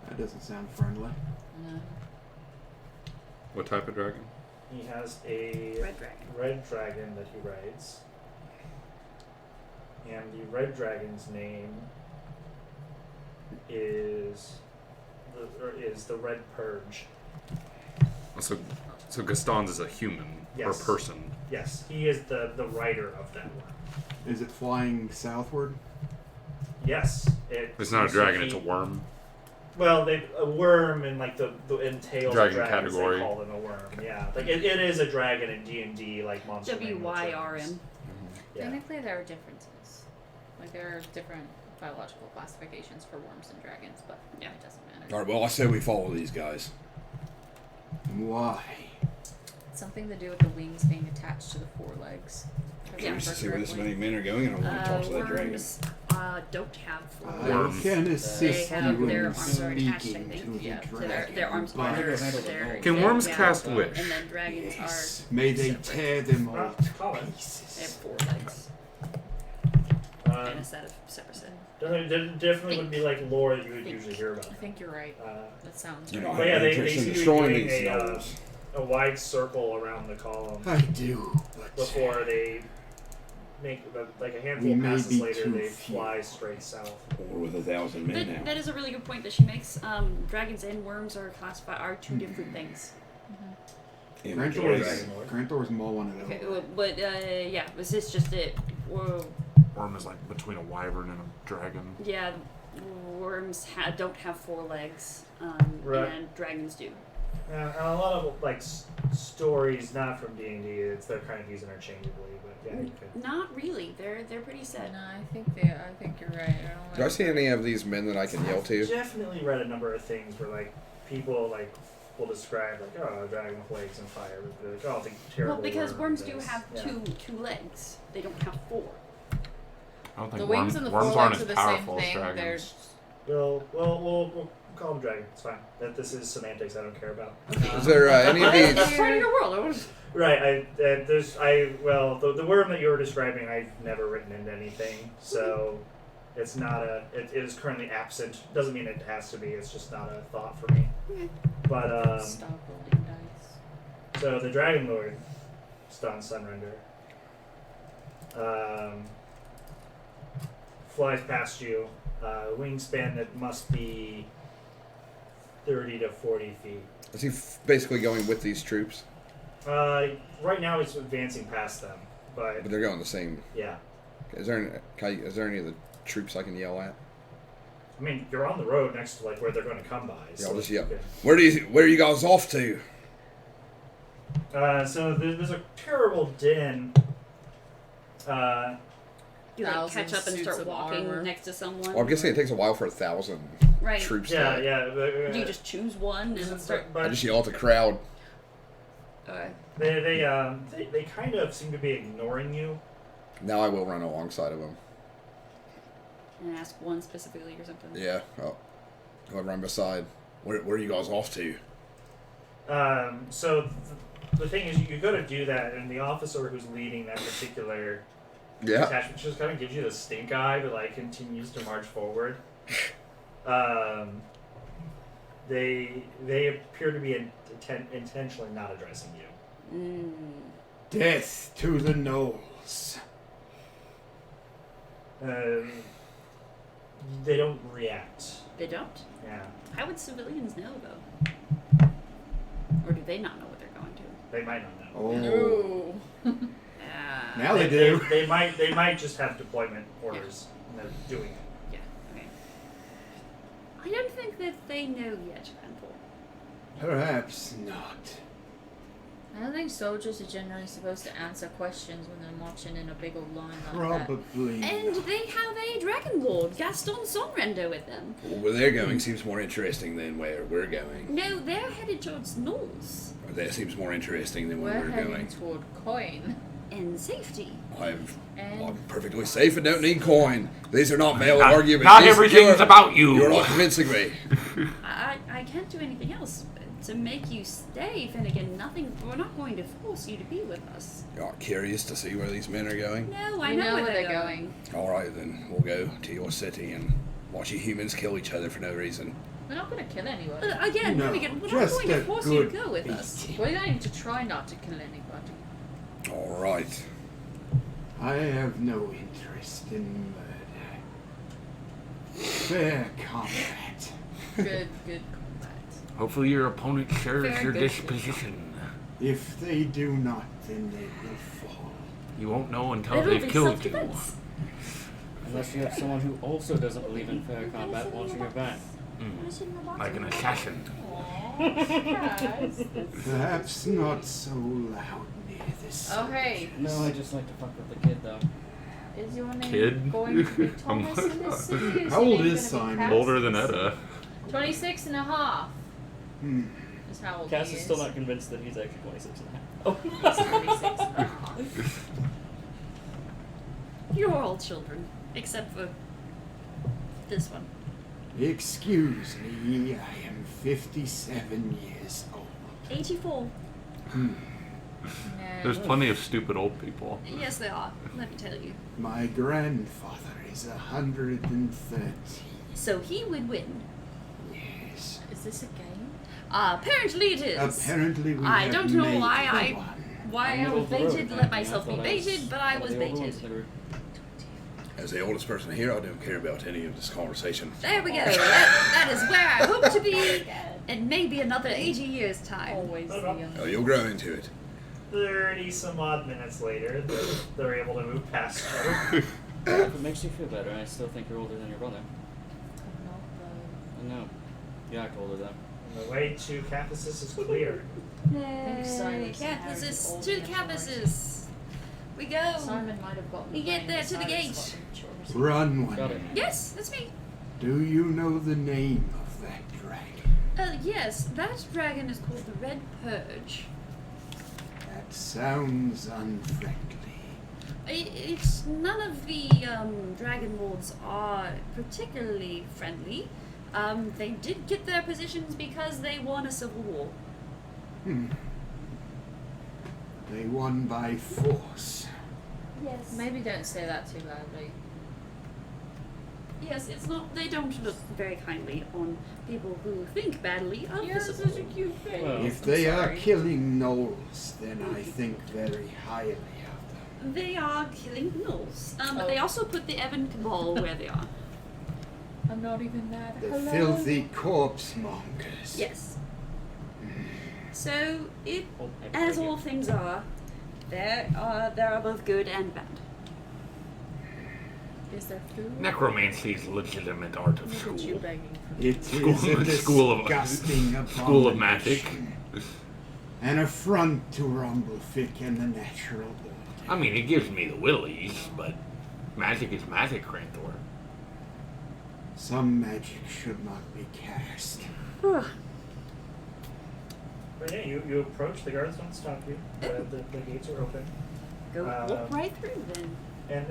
That doesn't sound friendly. No. What type of dragon? He has a red dragon that he rides. And the red dragon's name is the Red Purge. So Gaston's is a human Yes. or person. Yes, he is the rider of that one. Is it flying southward? Yes, It's not a dragon, it's a worm. Well, a worm in like the entails Dragon of dragons, category. they call them a worm. Yeah, like it is a dragon in D&D, like monster. WYRM. Yeah. Technically, there are differences. Like, there are different biological classifications for worms and dragons, but yeah, it doesn't matter. Alright, well, I say we follow these guys. Why? Something to do with the wings being attached to the forelegs. If I Curious to remember see where this correctly. many men are going, and I want to talk to that dragon. Worms don't have four I Worms. can They assist have you their in arms are attached, I speaking think. to the Yeah, to dragon. their arms but are their Can worms yeah, cast wish? And then dragons yes, may they tear them all to Call it. they have pieces. 4 legs and a set of separate set. Definitely would be like lore that you would usually hear about. I think you're right. That sounds You right. know, I But yeah, have they interest in seem to be destroying doing these gnolls. a wide circle around the column I do, but before they make like a handful We of may passes be later. too They few. fly straight south. Or with 1,000 men now. That is a really good point that she makes. Dragons and worms are classified are 2 different things. And Grantor's dragon. Grantor's more one of Okay, those. but yeah, was this just it? Whoa. Worm is like between a wyvern and a dragon. Yeah, worms don't have 4 legs, Right. and dragons do. Yeah, and a lot of like stories not from D&D. They're kind of used interchangeably, but yeah, you could. Not really. They're pretty set. No, I think you're right. I don't Do I see any of these men that I can yell I've to? definitely read a number of things where like people like will describe like a dragon with legs and fire, but they're like, oh, the terrible. Well, because worm worms do does- have yeah. two legs. They don't have 4. I don't think The wings worms, and the worms forelegs aren't are as the powerful same as thing. dragons. We'll call them dragon. It's fine. That this is semantics. I don't care about. Is there any of That's these? part of your world. Right. The worm that you were describing, I've never written into anything, so it's not it is currently absent. Doesn't mean it has to be. It's just not a thought for me. Okay. But Stop rolling dice. so the Dragon Lord, Stan Sunrender, flies past you. Wingspan that must be 30 to 40 feet. Is he basically going with these troops? Right now he's advancing past them, But but they're going the same. yeah. Is there any of the troops I can yell at? I mean, you're on the road next to like where they're going to come by. Yeah, I'll just you yell. can- Where are you guys off to? So there's a terrible din. You like Thousands catch up and suits start of walking armor. next to someone. Well, I'm guessing it takes a while for 1,000 Right. troops Yeah, to. yeah. Do you just choose one and then start? I But just yell at the crowd. Okay. they kind of seem to be ignoring you. Now I will run alongside of him. And ask one specifically or something. Yeah. Oh. Go run beside. Where are you guys off to? So the thing is, you go to do that, and the officer who's leading that particular detachment just kind of gives you the stink eye, but like continues to march forward. They appear to be intentionally not addressing you. Death to the gnolls. They don't react. They don't? Yeah, How would civilians know, though? Or do they not know what they're going to? they might not know. Oh. No. Now they do. They might just have deployment orders, and they're doing it. Yeah, okay. I don't think that they know yet, Granville. Perhaps not. I don't think soldiers are generally supposed to answer questions when they're marching in a big old line like that. Probably And not. they have a dragon lord, Gaston Sonrendo, with them. Where they're going seems more interesting than where we're going. No, they're headed towards Knowles. That seems more interesting than where We're we're heading going. toward coin. And safety. I'm And perfectly safe and don't need coin. These are not valid Not- arguments. not These- everything's you're- about you. You're not convincing me. I can't do anything else to make you stay, Finnegan. Nothing. We're not going to force you to be with us. You're curious to see where these men are going? No, I I know where they're going. All right, then we'll go to your city and watch you humans kill each other for no reason. we're not going to kill anyone. Again, No, Finnegan, we're not just going to a force you to good go with us. beating. We're going to try not to kill anybody. All right. I have no interest in murder. Fair combat. Good combat. Hopefully your opponent shares Very your good. disposition. If they do not, then they will fall. You won't know until It'll they've be killed you. self-defense. Unless you have someone who also doesn't believe in fair combat launching your back. Like an assassin. Perhaps not so loud near this. Oh, hey. No, I just like to fuck with the kid, though. Is your name Kid? going to be Thomas in this city? Is How your old name is gonna be Simon? Older than Cass? Edda. 26 and a half Hmm. is how old Cass he is is. still not convinced that he's actually 26 and a half. Oh. He's 26 and a half. You're all children, except for this one. Excuse me, I am 57 years old. 84. Hmm. There's plenty of stupid old people. Yes, they are. Let me tell you. My grandfather is 113. So he would win. Yes. Is this a game? Apparently it is. Apparently we I have don't know made why the I- one. Why I was baited, let myself be baited, but I was baited. As the oldest person here, I don't care about any of this conversation. There we go. That is where I hope to be in maybe another 80 years' time. Always the young. Oh, you'll grow into it. 30 some odd minutes later, they're able to move past you. If it makes you feel better, I still think you're older than your brother. I know. You act older, though. And the way to Cathesis is clear. Yay, Cathesis, to Cathesis. We go. Simon might have gotten We get there to the gate. Run Got one. it. Yes, that's me. Do you know the name of that dragon? Yes, that dragon is called the Red Purge. That sounds unfriendly. It's none of the dragon lords are particularly friendly. They did get their positions because they won a civil war. Hmm. They won by force. Yes. Maybe don't say that too loudly. Yes, it's not. They don't look very kindly on people who think badly of You the have civil such a war. cute face. Well, If they are sorry. killing gnolls, then I think very highly of them. They are killing gnolls. But Oh. they also put the Evan Cabal where they are. I'm not even mad. The Hello. filthy corpse mongers. Yes. So it, Oh, I as beg all you. things are, there are both good and bad. Is there food? Necromancy is a legitimate art of Look at you school. begging for It School- is a school of- disgusting School of magic. abomination. An affront to Rumblefick and the natural order. I mean, it gives me the willies, but magic is magic, Granthor. Some magic should not be cast. But yeah, you approach, the guards don't stop you. The gates are open. Go Uh, walk right through then. And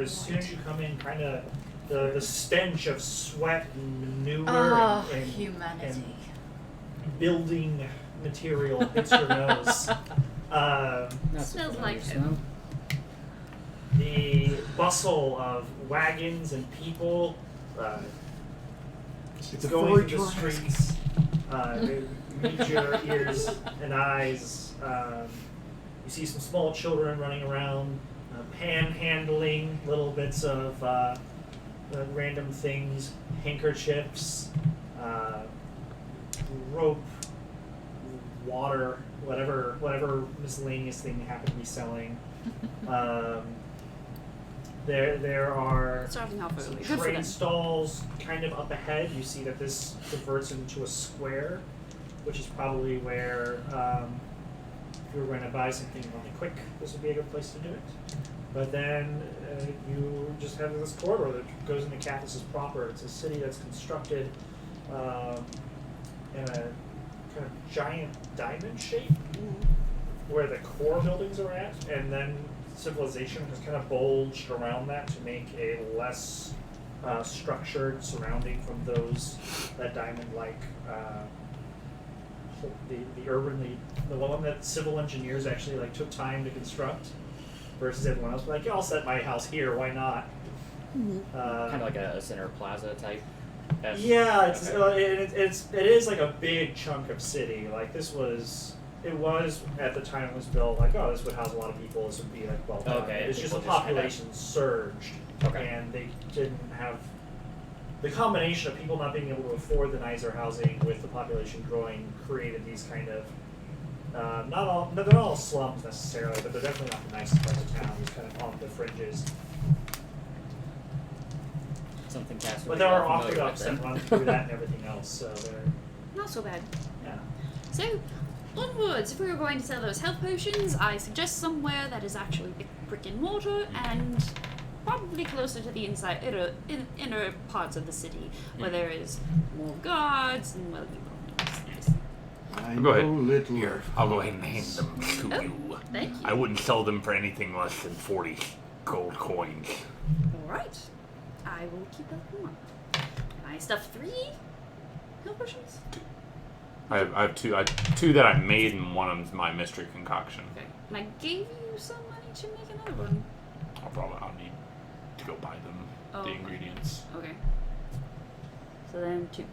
as soon as you come in, kind of the stench of sweat and manure and humanity. and building material hits your nose. Smells like it. Smell. The bustle of wagons and people It's a going furry through the Jurassic. streets meet your ears and eyes. You see some small children running around, panhandling little bits of random things, handkerchiefs, rope, water, whatever miscellaneous thing they happen to be selling. There are Starting off some early. Good for trade them. stalls kind of up ahead. You see that this converts into a square, which is probably where, if you were going to buy something really quick, this would be a good place to do it. But then you just have this corridor that goes into Cathesis proper. It's a city that's constructed in a kind of giant diamond shape, where the core buildings are at, and then civilization has kind of bulged around that to make a less structured surrounding from that diamond-like the urban the one that civil engineers actually like took time to construct, versus everyone else like, yeah, I'll set my house here, why not? Kind of like a center plaza type. Yeah, it's Okay. it is like a big chunk of city. Like it was at the time it was built like, oh, this would house a lot of people. This would be like well done. Okay, It's just the people just kinda- population surged, Okay. and they didn't have the combination of people not being able to afford the nicer housing with the population growing created these kind of they're not all slums necessarily, but they're definitely not the nicest parts of town. These kind of on the fringes. Something cast. But there are aqueducts that run through that and everything else, so they're Not so bad. yeah. So, onwards. If we were going to sell those health potions, I suggest somewhere that is actually brick and mortar and probably closer to the inner parts of the city, where there is more guards and well, I Go ahead. know little. Here, I'll go ahead and hand them to Oh. you. Thank you. I wouldn't sell them for anything less than 40 gold coins. All right. I will keep that in mind. Can I stuff 3 health potions? I have two that I made, and one of them's my mystery concoction. Okay. And I gave you some money to make another one. I'll need to go buy them, Oh, the okay. ingredients. Okay. So then 2.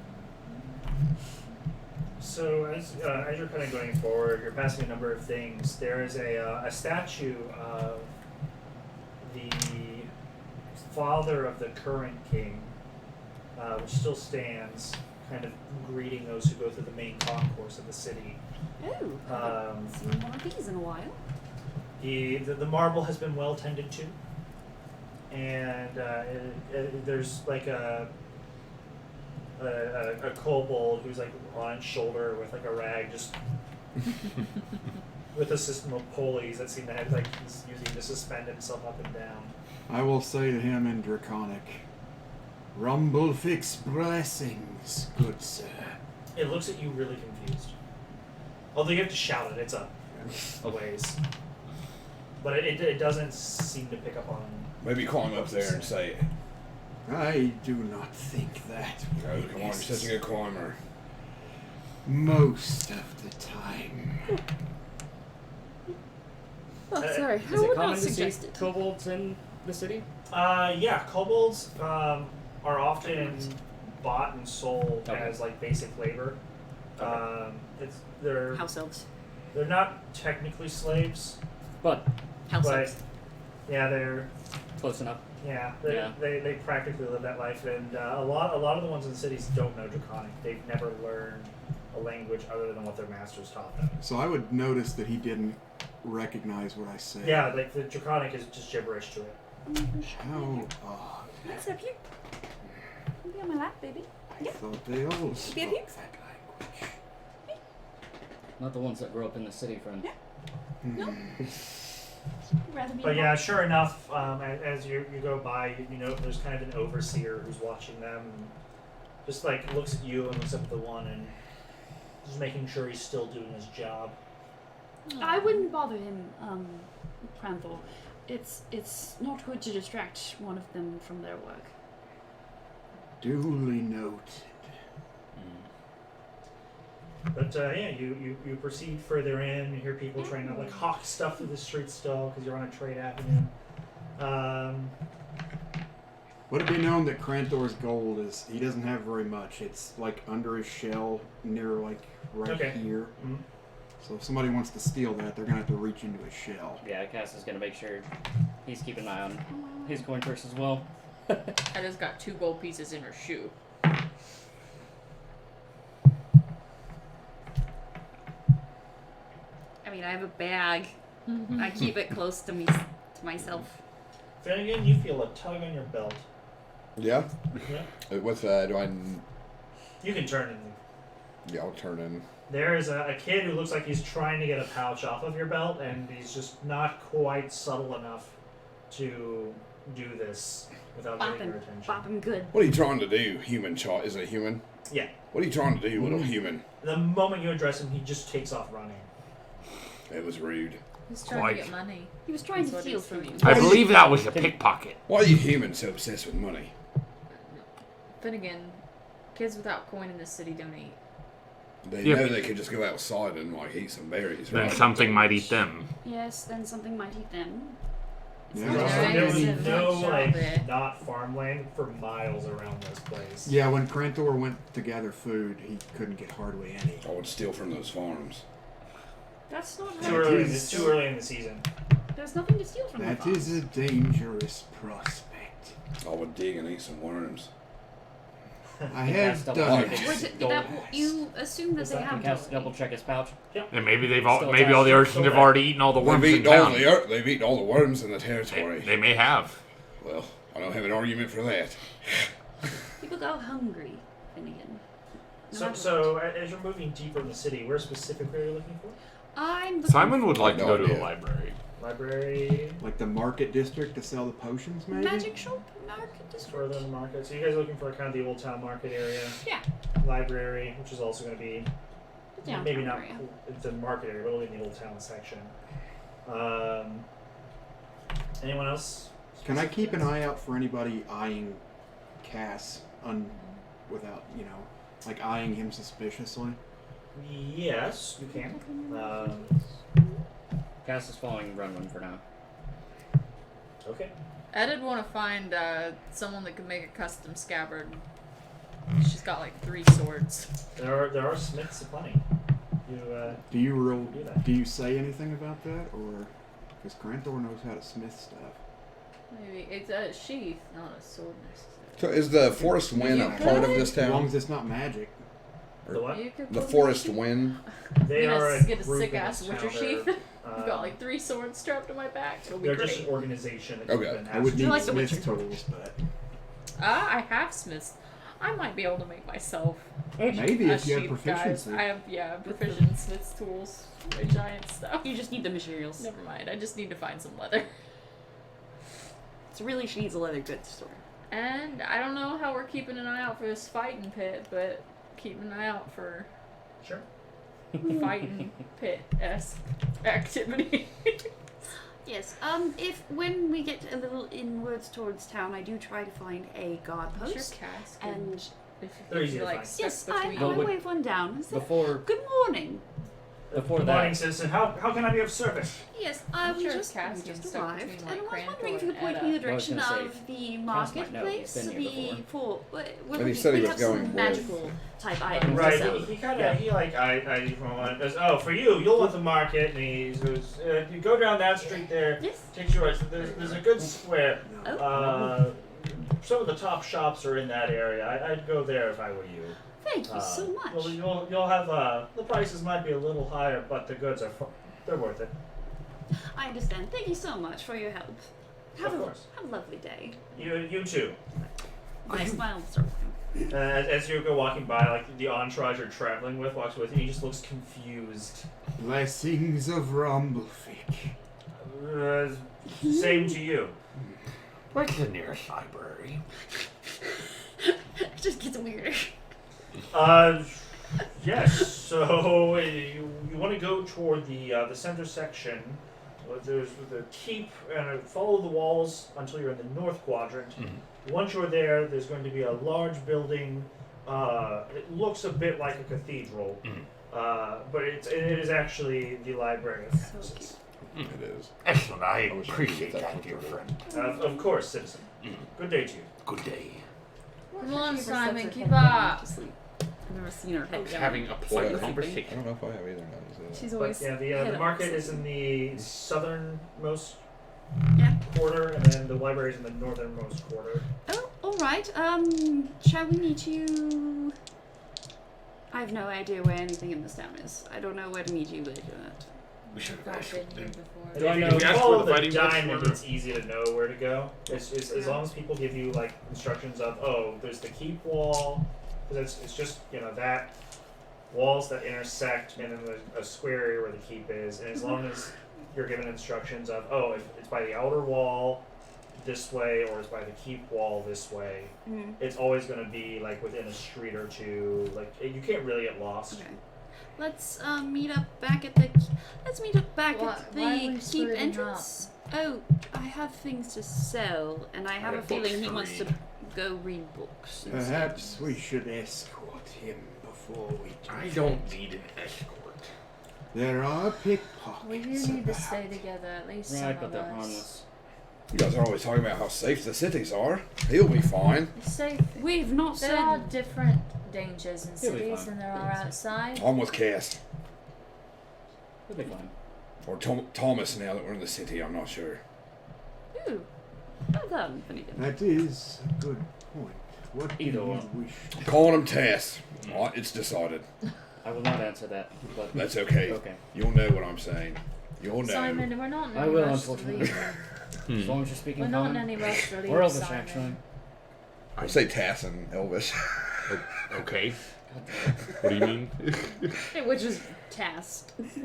So as you're kind of going forward, you're passing a number of things. There is a statue of the father of the current king, which still stands, kind of greeting those who go through the main concourse of the city. Oh, I haven't seen one of these in a while. The marble has been well tended to, and there's like a kobold who's like on its shoulder with like a rag, just with a system of pulleys that seem to have like he's using to suspend himself up and down. I will say to him in Draconic, "Rumble fix blessings, good sir." It looks at you really confused. Although you have to shout it, it's a ways. But it doesn't seem to pick up on. Maybe climb up there and say it. I do not think that. Oh, will be come on, you're such a good climber. Most of the time. Oh, sorry. Is I it would common not to see suggest it. kobolds in the city? Yeah, kobolds are often bought and sold Okay. as like basic labor. Okay. They're House elves. they're not technically slaves, But House but elves. yeah, they're close enough. they practically live that life, and a lot of the ones in cities don't know Draconic. They've never learned a language other than what their masters taught them. So I would notice that he didn't recognize what I said. Yeah, like the Draconic is just gibberish to it. How odd. That's up here. You be on my lap, baby. I thought they all Be up spoke here. that language. Not the ones that grew up in the city, friend. Rather be But yeah, sure enough, as you go by, you know there's kind of an overseer who's watching them, and just like looks at you and looks up at the one, and just making sure he's still doing his job. I wouldn't bother him, Pranthor. It's not good to distract one of them from their work. Duly noted. But yeah, you proceed further in. You hear people trying to like hawk stuff through the streets still because you're on a trade avenue. Let it be known that Cranthor's gold is, he doesn't have very much. It's like under his shell, near like right here. Mm-hmm. So if somebody wants to steal that, they're gonna have to reach into his shell. Yeah, Cass is gonna make sure he's keeping an eye on his coin purse as well. I just got 2 gold pieces in her shoe. I mean, I have a bag. I keep it close to me, to myself. Finnegan, you feel a tug on your belt. Yeah. Yeah. What's do I? You can turn in. Yeah, I'll turn in. There is a kid who looks like he's trying to get a pouch off of your belt, and he's just not quite subtle enough to do this without Bop getting him. your attention. Bop him good. What are you trying to do, human child? Is it human? Yeah. What are you trying to do, little human? The moment you address him, he just takes off running. It was rude. He's trying Like- to get money. He was trying That's to what steal he's from doing. you. I believe that was a pickpocket. Why are you humans so obsessed with money? Finnegan, kids without coin in this city don't eat. They Yeah, know but- they could just go outside and like eat some berries, Then right? something might eat them. Yes, then something might eat them. Yeah. There was Nice. no Nice job, eh? not farmland for miles around this place. Yeah, when Cranthor went to gather food, he couldn't get hardly any. I would steal from those farms. That's not Too how early. it It's is. too early in the season. There's nothing to steal from That the is a dangerous prospect. I would dig and eat some worms. I Cass have double done check it. his Was it gold. that you assume that Is they that have Cass double? double check his pouch? And maybe they've Still all, maybe all the attached. Ursans have already eaten all the worms They've in eaten all town. they've eaten all the worms in the They, territory. they may have. Well, I don't have an argument for that. People go hungry, Finnegan. No So, matter so as you're moving deeper in the city, where specifically are you looking for? what. I'm looking Simon would like to No go to the idea. library. Library, Like the market district to sell the potions, maybe? magic shop, market district. further in the market. So you guys are looking for kind of the old town market area. Yeah. Library, which is also going to be The downtown maybe not area. it's a market area, but only in the old town section. Anyone else? Can I keep an eye out for anybody eyeing Cass without, like eyeing him suspiciously? Yes, you can. Cass is following Runwin for now. Okay. I did want to find someone that could make a custom scabbard. She's got like 3 swords. There are smiths aplenty. You do that. Do you say anything about that, or because Cranthor knows how to smith stuff? Maybe it's a sheath, not a sword necessarily. So is the forest wind a You part of could. this As long town? as it's not magic. The what? You could The put forest me- wind. They I'm are gonna a get a group sick in ass this witcher town. sheath. They're, I've got like 3 swords strapped to my back. It'll be they're great. just an organization that Okay. you've been I would asked need to like the smith Witcher. tools, but I have smiths. I might be able to make myself maybe a if you have sheath, proficiency. guys. I have proficient smith's tools. My giant stuff. You just need the materials. Never mind. I just need to find some leather. So really, she needs a leather goods store. And I don't know how we're keeping an eye out for this fighting pit, but keeping an eye out for Sure. fighting pit-esque activity. Yes. If when we get a little inwards towards town, I do try to find a guard What's your post. cask? And They're easy to like find. stuck yes, between. Well, I would- wave one down. And say, Before good morning. Before Good that- morning, citizen. How can I be of service? Yes, I'm we sure just Cassian's stuck arrived, between, and I like, was wondering if Cranthor you could point and me in the I was direction gonna of the might know, marketplace. he's been here We're He said he we was have some going with- magical type items to Right. sell. He kind of Yeah. he like I from one goes, oh, for you'll want the market, and he goes, you go down that street there. Yes. Takes you right. So there's a good square. Oh. Some of the top shops are in that area. I'd go there if I were you. Thank you so much. You'll have the prices might be a little higher, but the goods are they're worth it. I understand. Thank you so much for your help. Of course. Have a lovely day. You too. My smile circle. As you go walking by, like the entourage you're traveling with walks with you, he just looks confused. Blessings of Rumblefick. Same to you. Where's the nearest library? It just gets weirder. Yes. So you want to go toward the center section, there's the keep, and follow the walls until you're in the north quadrant. Mm-hmm. Once you're there, there's going to be a large building. It looks a bit like a cathedral, but it is actually the library of Cathesis. It is. Excellent. I wish I could appreciate get that that, dear comfortable. friend. Of course, citizen. Good day to you. Good day. Come on, She Simon, sets her keep head down up. to sleep. I've never seen her I head was down. having a polite I conversation. don't know if I have either now. She's But always yeah, head the up market to is in the southernmost Yeah. quarter, and then the library is in the northernmost quarter. Oh, all right. Shall we meet you? I have no idea where anything in this town is. I don't know where to meet you later. We should have I've asked been here them. before. Do I know- If you We asked follow where the the fighting pits diamond, were. it's easy to know where to go. It's as long as people give you like instructions of, oh, there's the keep wall, because it's just that walls that intersect, and then there's a square area where the keep is, and as long as you're given instructions of, oh, if it's by the outer wall this way, or it's by the keep wall this way, Mm. it's always going to be like within a street or two. Like you can't really get lost. Okay. Let's meet up back at the. Let's meet up back Why- at why are the we keep splitting entrance. Oh, I have things to sell, and I have a have feeling books he to wants to read. go read books. instead. Perhaps we should escort him before we do. I don't need an escort. There are pickpockets. We do need to about. stay together, at least Right, some but of they're us. harmless. You guys are always talking about how safe the cities are. He'll be fine. It's safe. We've not There said. are different dangers in He'll be cities fine. than there are outside. I'm with Cass. They'll be fine. Or Thomas now that we're in the city, I'm not sure. Ooh, well done, Finnegan. That is a good point. What do Either you one. wish? Calling him Tess. Right, it's decided. I will not answer that, but That's okay. okay. You'll know what I'm saying. You'll know. Simon, we're not in I any will, rush to unfortunately. leave. As long as you're speaking We're not in common. any rush to leave. Or Elvish, Simon. actually. I say Tass and Elvis. Okay. What do you mean? Which is tasked. Right,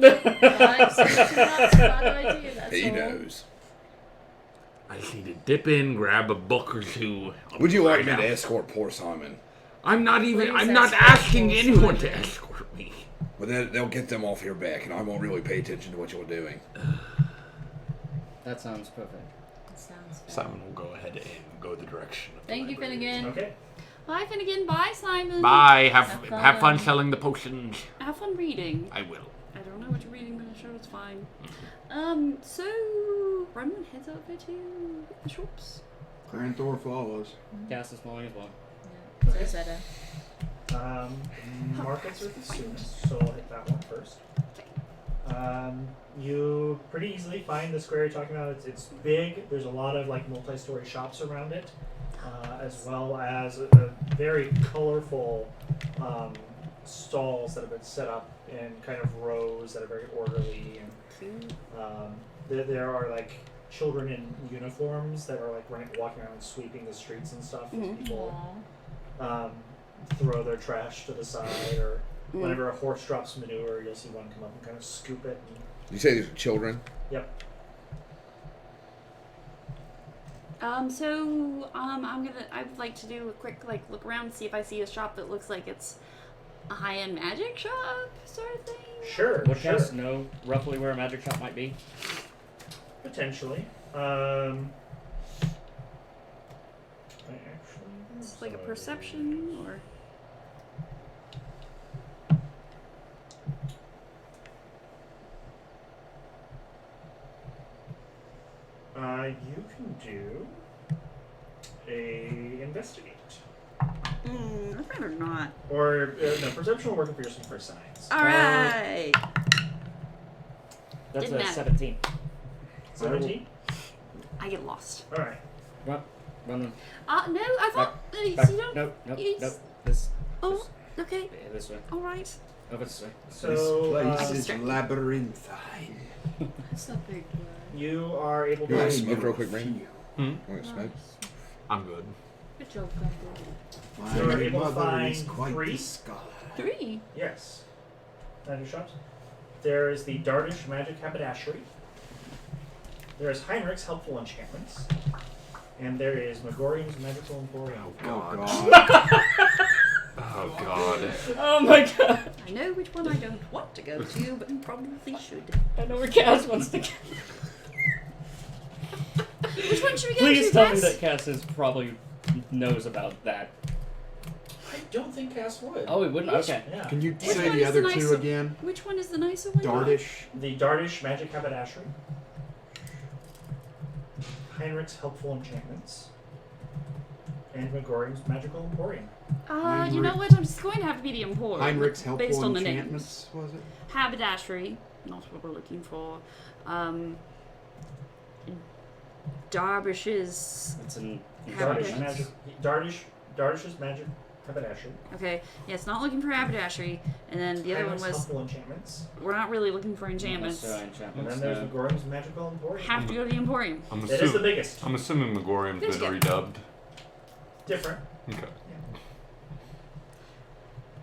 so that's a bad idea, that's He all. knows. I just need to dip in, grab a book or two. Would you like right me out. to escort poor Simon? I'm not even. Please I'm not escort asking poor anyone to Simon. escort me. But then they'll get them off your back, and I won't really pay attention to what you're doing. That sounds perfect. That sounds fair. Simon will go ahead and go the direction of the Thank you, library. Finnegan. Okay. Bye, Finnegan. Bye, Simon. Bye. Have Have have fun fun. selling the potions. Have fun reading. I will. I don't know what you're reading, but I'm sure it's fine. So Brennan heads over to the shops. Cranthor follows. Cass is falling as well. Yeah, so is that Markets are the soonest, so I'll hit that one first. You pretty easily find the square you're talking about. It's big. There's a lot of like multi-story shops around it, as well as a very colorful stalls that have been set up in kind of rows that are very orderly. And there are like children in uniforms that are like walking around sweeping the streets and stuff. As Mhm. people Aw. throw their trash to the side, or whenever a horse drops manure, you'll see one come up and kind of scoop it. You say these are children? Yep. I would like to do a quick look around, see if I see a shop that looks like it's a high-end magic shop sort of thing. Sure. Would sure. Cass know roughly where a magic shop might be? Potentially. It's like a perception, or You can do a investigate, I'd rather not. or no, perception will work if you're using for science. All right. That's Didn't a matter. 17. 17. I get lost. All right. Run them. No, I thought Back. you don't. Nope, nope, it's- nope. This. Oh, okay. Yeah, this way. All right. Over this way. So This place is distracted. labyrinthine. That's a big word. you are able You wanna to. smoke real quick, Brandon? Feel. Want to smoke? I'm good. Good job, Gundy. My You are able to mother is find quite 3. the scholar. 3. Yes. Magic shops. There is the Dardish Magic Haberdashery. There is Heinrich's Helpful Enchantments. And there is Megorium's Magical Emporium. Oh God. god. Oh God. Oh my god! I know which one I don't want to go to, but I probably should. I know where Cass wants to go. Which one should we go Please to, tell me Cass? that Cass probably knows about that. I don't think Cass would. Oh, he wouldn't? Okay. Yeah. Can you Which say one the is other the two nicer- again? Which one is the nicer one? Dardish. The Dardish Magic Haberdashery. Heinrich's Helpful Enchantments. And Megorium's Magical Emporium. You know what? I'm just going to have to be the Emporium. Heinrich's based Helpful on the Enchantments, was it? names. Haberdashery, not what we're looking for. Darbish's. It's an Dardish Haberdashery. Magic. Dardish's Magic Haberdashery. Okay, yes, not looking for haberdashery. And then the other one Heinrich's was, Helpful Enchantments. we're not really looking for enchantments. So And enchantments. then there's no. Megorium's Magical Emporium. Have to go to the Emporium. I'm It is the assuming, biggest. I'm assuming Megorium's Good been to redubbed. Different. Okay.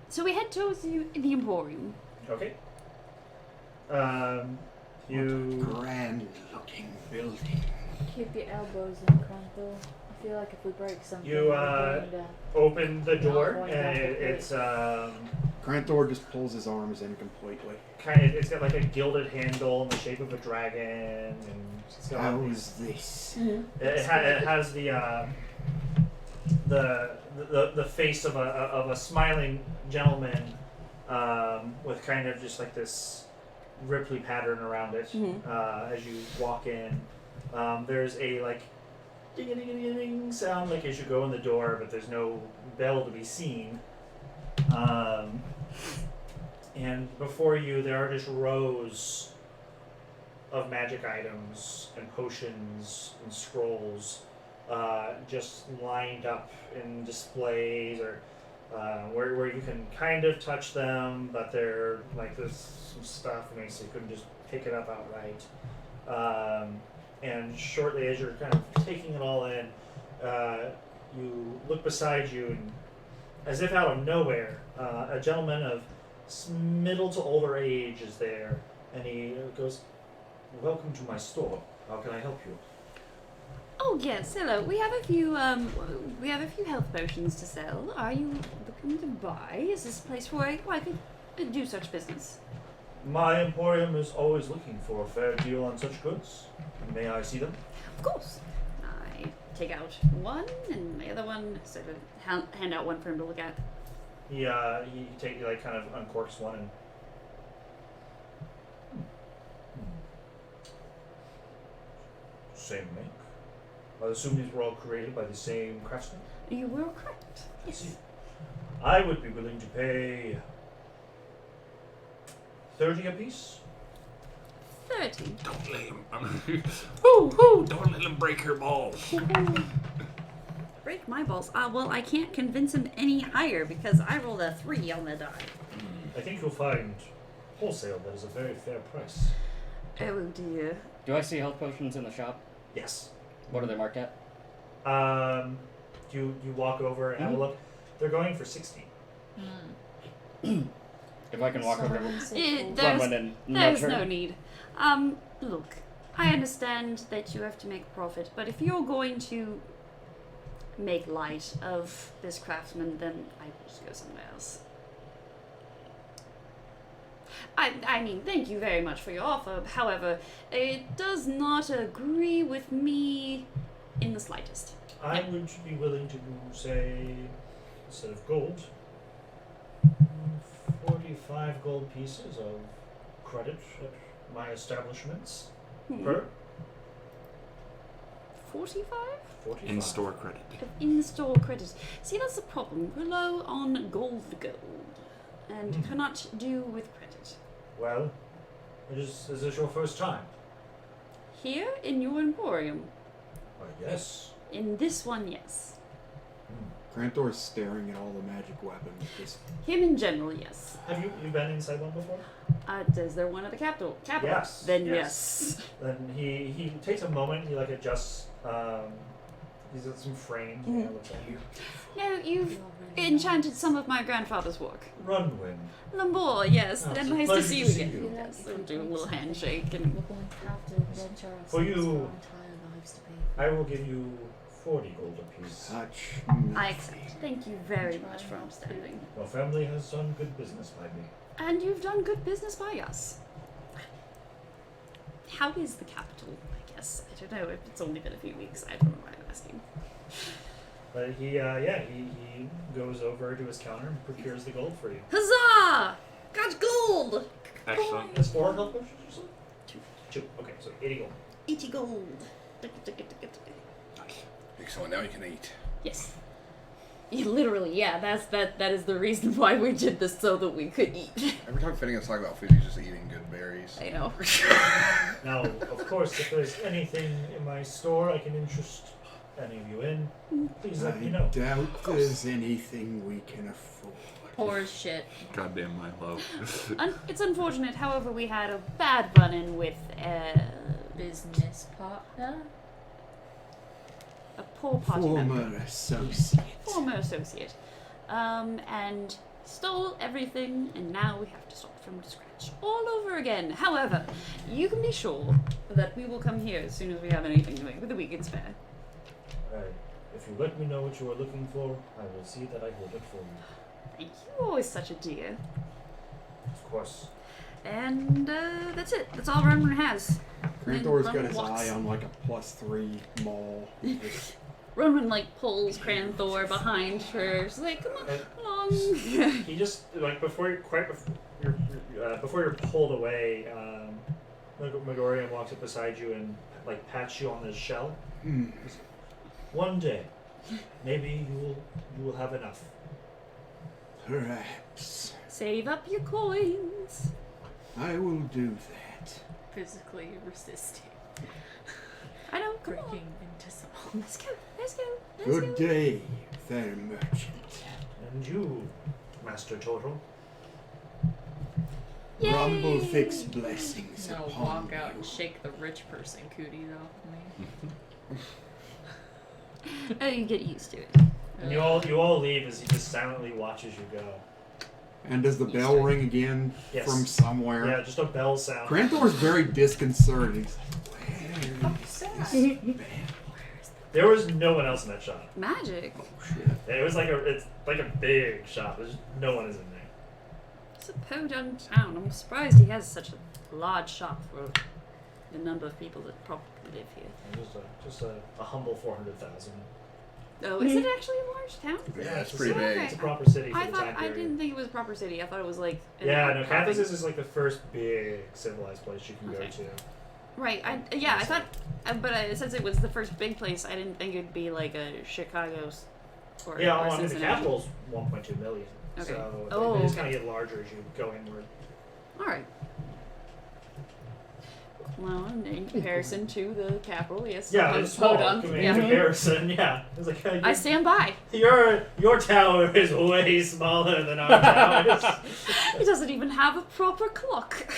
So we head towards the Emporium. Okay. You Grand looking building. Keep your elbows in, Crumple. I feel like if we break something, You, we're going to... open the door, going and back to it's Granthor just pulls his arms in completely. it's got like a gilded handle in the shape of a dragon, and it's got How all is this? it has the face of a smiling gentleman, with kind of just like this Ripley pattern around it. As you walk in, there's a like ding ding ding ding ding sound like as you go in the door, but there's no bell to be seen. And before you, there are just rows of magic items and potions and scrolls, just lined up in displays, or where you can kind of touch them, but they're like there's some stuff that makes you couldn't just pick it up outright. And shortly as you're kind of taking it all in, you look beside you, and as if out of nowhere, a gentleman of middle to older age is there, and he goes, "Welcome to my store. How can I help you?" Oh yes, hello. We have a few health potions to sell. Are you looking to buy? Is this a place where I could do such business? My emporium is always looking for a fair deal on such goods. May I see them? Of course. I take out one, and the other one sort of hand out one for him to look at. He like kind of uncorks one and. Same make. I assume these were all created by the same craftsman. You were correct. Yes. I would be willing to pay 30 apiece. 30. Don't let him. Whoo! Don't let him break your balls. Break my balls. Well, I can't convince him any higher because I rolled a 3 on the die. I think you'll find wholesale that is a very fair price. Oh dear. Do I see health potions in the shop? Yes. What are they marked at? You walk over and have a look. They're going for 60. If I can walk over to There's Glumwyn and nudge her. no need. Look, I understand that you have to make profit, but if you're going to make light of this craftsman, then I will just go somewhere else. I mean, thank you very much for your offer. However, it does not agree with me in the slightest. I would be willing to say, instead of gold, 45 gold pieces of credit at my establishments per 45? 45. In-store credit. In-store credit. See, that's the problem. We're low on gold, and cannot do with credit. Well, is this your first time? Here in your emporium. Why, yes. In this one, yes. Granthor's staring at all the magic weapons. Just Him in general, yes. Have you been inside one before? Is there one at the capital? Yes. Then yes. yes. Then he takes a moment. He like adjusts. He's got some frames. Mhm. Looks at you. No, you've enchanted some of my grandfather's work. Runwin. Lambor, yes. Oh, Then it's a nice to pleasure see to you see again. you. Yes, we'll do a little handshake and. We're going to have to venture For ourselves you- for our entire lives to pay for. I will give you 40 gold apiece. such. I accept. Thank you very much for understanding. Your family has done good business by me. And you've done good business by us. How is the capital? guess. I don't know. If it's only been a few weeks. I don't know why I'm asking. But he goes over to his counter and procures the gold for you. Huzzah! Got gold! Excellent. That's 4 health potions or something? 2. Okay, so 80 gold. 80 gold. Excellent. Now you can eat. Yes. Yeah, literally, yeah. That is the reason why we did this, so that we could eat. Every time Finnegan's talking about food, he's just eating good berries. I know. Now, of course, if there's anything in my store I can interest any of you in, please let me know. I doubt there's anything we can afford. Poor as shit. Goddamn Milo. It's unfortunate, however, we had a bad run-in with Business partner. a poor party member. Former associate. And stole everything, and now we have to start from scratch all over again. However, you can be sure that we will come here as soon as we have anything to make with a week and spare. Alright, if you let me know what you are looking for, I will see that I hold it for you. Thank you, always such a dear. Of course. And that's it. That's all Ronan has. Cranthor's got Ronan his walks. eye on like a +3 maul. Ronan pulls Cranthor behind her. She's like, come on. He just before you're pulled away, Megorian walks up beside you and pats you on the shell. One day, maybe you will have enough. Perhaps. Save up your coins. I will do that. Physically resisting. I know, come Breaking on. into song. Let's go. Good day, fair merchant. And you, Master Turtle. Yay! Rumble fix blessings I'm gonna upon walk out you. and shake the rich person cootie though. Oh, you get used to it. And you all leave as he just silently watches you go. And does the bell ring again Yes. from somewhere? Yeah, just a bell sound. Cranthor's very disconcerted. He's like, where is this bell? There was no one else in that shop. Magic. Oh, shit. It was it's like a big shop. There's no one is in there. It's a podunk town. I'm surprised he has such a large shop for the number of people that probably live here. And just a humble 400,000. Oh, is it actually a large town? Yeah, it's a pretty city. big. It's a proper city for I the thought time I period. didn't think it was a proper city. I thought it was like Yeah, no, outcropping. Cathesis is the first big civilized place you can Okay. go to. Right. I thought, but since it was the first big place, I didn't think it'd be like a Chicago's or Yeah, or I mean, the Cincinnati. capital's 1.2 million. Okay. So Oh, they just okay. kind of get larger as you go inward. All right. Well, in comparison to the capital, yes. Yeah, it's small. podunk, In yeah. comparison, yeah. It's like I stand by. your tower is way smaller than our towers. It doesn't even have a proper clock.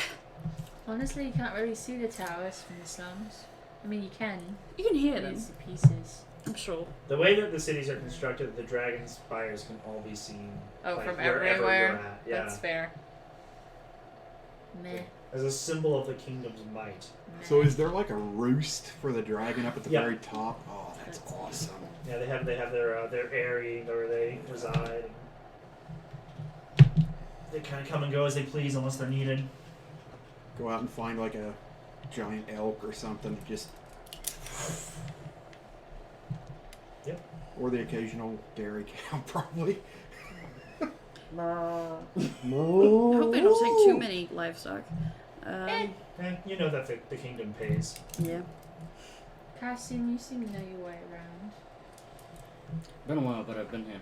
Honestly, you can't really see the towers from the slums. I mean, you can. You can hear them. Bits and pieces. I'm sure. The way that the cities are constructed, the dragon spires can all be seen. Oh, like, from wherever everywhere? you're at. Yeah. That's fair. Meh. As a symbol of the kingdom's might. So is there like a roost for the dragon up at the Yeah. very top? Oh, that's awesome. Yeah, they have their airy where they reside. They kind of come and go as they please unless they're needed. Go out and find like a giant elk or something. Just. Yep. Or the occasional dairy cow, probably. I hope they don't take too many livestock. You know that the kingdom pays. Yeah. Cassian, you seem to know your way around. Been a while, but I've been here.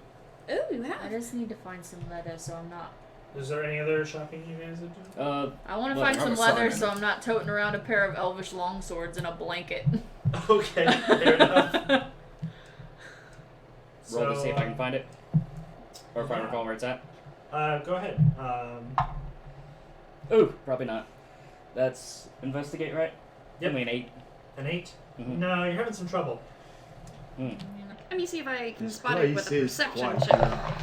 Oh, you I have. just need to find some leather so I'm not. Is there any other shopping you guys have done? I want to Leather. find some I'm a leather Simon. so I'm not toting around a pair of elvish longswords and a blanket. Okay, fair enough. Roll to see if I can find it. Or if I recall where it's at. Go ahead. Ooh, probably not. That's investigate, right? Yep. I mean 8. An 8? Mhm. No, you're having some trouble. Let me see if I can This spot it with place a is perception quite check. large.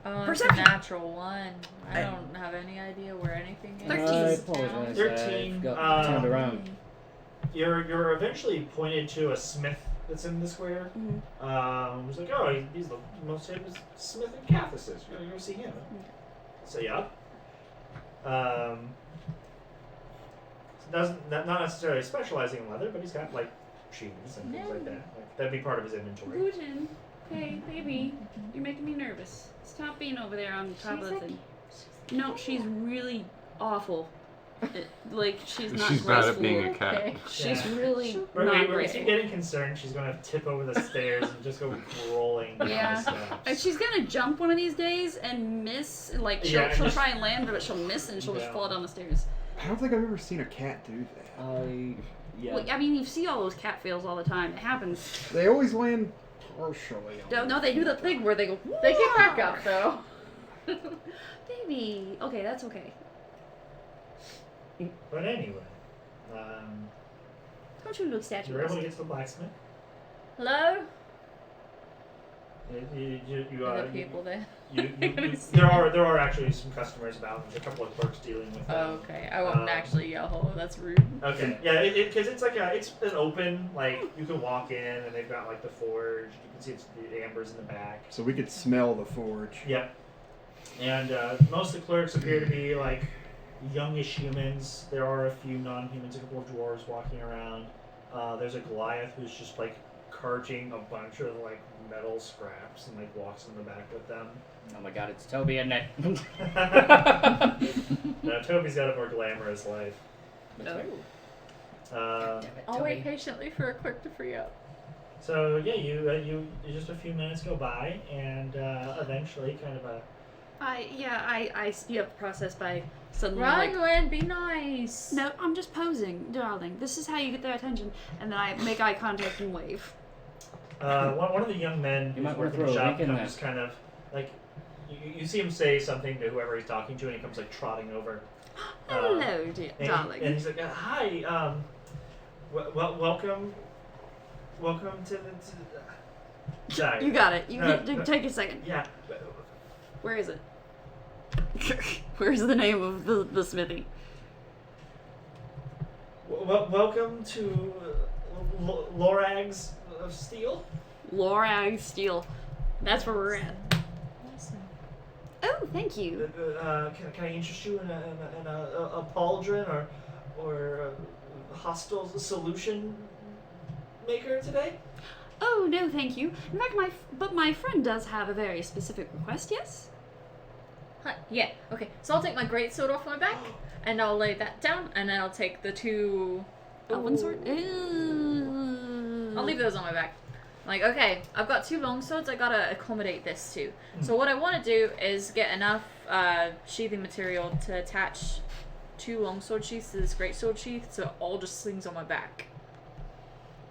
Oh, it's a Perception. natural one. I don't have any idea where anything is. 13. I in this apologize. 13, I've got turned around. You're eventually pointed to a smith that's in the square. Mhm. He's like, oh, he's the most famous smith in Cathesis. You're gonna go see him. So yeah. not necessarily specializing in leather, but he's got like shoes and things like that. Like, that'd be part of his inventory. Gluten. Hey, baby, you're making me nervous. Stop being over there on top of the thing. No, she's really awful. She's not She's graceful. bad at being a cat. Okay. She's really But not if you're graceful. getting concerned, she's gonna tip over the stairs and just go rolling down Yeah. the steps. And she's gonna jump one of these days and miss. Like she'll, Yeah, and she'll just- try and land, but she'll miss and she'll just Yeah. fall down the stairs. I don't think I've ever seen a cat do that. Yeah. Well, I mean, you see all those cat fails all the time. It happens. They always land partially. No, they do the thing where they go. They get back up though. Baby. Okay, that's okay. But anyway, Don't you look you're able to statuesque? get to the blacksmith. Hello? You Are the people there? there are actually some customers about. There's a couple of clerks dealing with them. Oh, okay. I won't actually yell hello. That's rude. Okay, yeah, because it's like it's an open, like you can walk in and they've got like the forge. You can see it's the ambers in the back. So we could smell the forge. Yep. And most of the clerks appear to be like youngish humans. There are a few non-humans, a couple of dwarves walking around. There's a Goliath who's just like carting a bunch of like metal scraps and like walks in the back with them. Oh my god, it's Toby and Nick. No, Toby's got a more glamorous life. No. Uh, I'll wait patiently for a clerk to free up. so yeah, you just a few minutes go by, and eventually, kind of a I speed up the process by suddenly Run, like. Lynn, be nice. No, I'm just posing, darling. This is how you get their attention, and then I make eye contact and wave. one of the young men You who's might wanna working the throw a shop link in comes kind of like you see him say something to whoever he's talking to, and he comes like trotting over. Hello, darling. And he's like, hi, welcome to the. Sorry. You got it. You No, get, no. take a second. Yeah. Where is it? Where's the name of the smithy? Welcome to Lorag's of Steel. Lorag Steel. That's where we're at. Awesome. Oh, thank you. Can I interest you in a pauldron or a hostile solution maker today? Oh no, thank you. In fact, my friend does have a very specific request. Yes. Huh, yeah, okay. So I'll take my greatsword off my back, and I'll lay that down, and then I'll take the two... Elven sword. I'll leave those on my back. Like, okay, I've got two long swords, I gotta accommodate this too. So what I want to do is get enough sheathing material to attach two longsword sheaths to this greatsword sheath, so it all just slings on my back.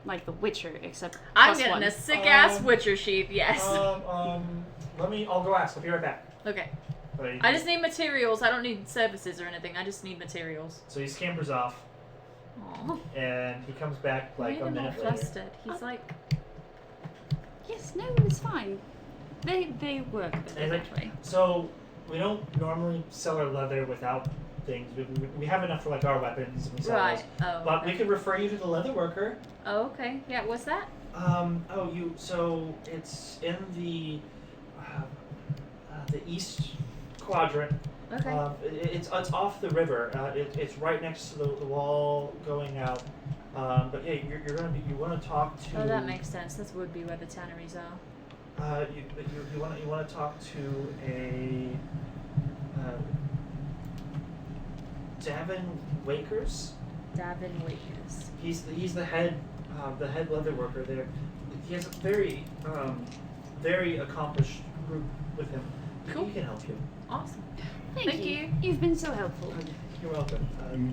Like The Witcher, except I'm plus getting one. a sick-ass Witcher sheath, yes. I'll go ask. I'll be right back. Okay. But I just need materials, I don't need services or anything, I just need materials. So he scampers off, Aww. and he comes back like Made a him all minute later. flustered. He's like... Yes. No, it's fine. They work And better like- that way. So we don't normally sell our leather without things. We have enough for like our weapons and we sell Right. those. Oh, But we okay. could refer you to the leather worker. Oh, okay. Yeah, what's that? So it's in the east quadrant. Okay. It's off the river. It's right next to the wall going out. But yeah, you want to talk to. Oh, that makes sense. This would be where the tanneries are. You want to talk to a Davin Wakers. Davin Wakers. He's the head leather worker there. He has a very accomplished group with him. Cool. He can help you. Awesome. Thank you. You've been so helpful. You're welcome.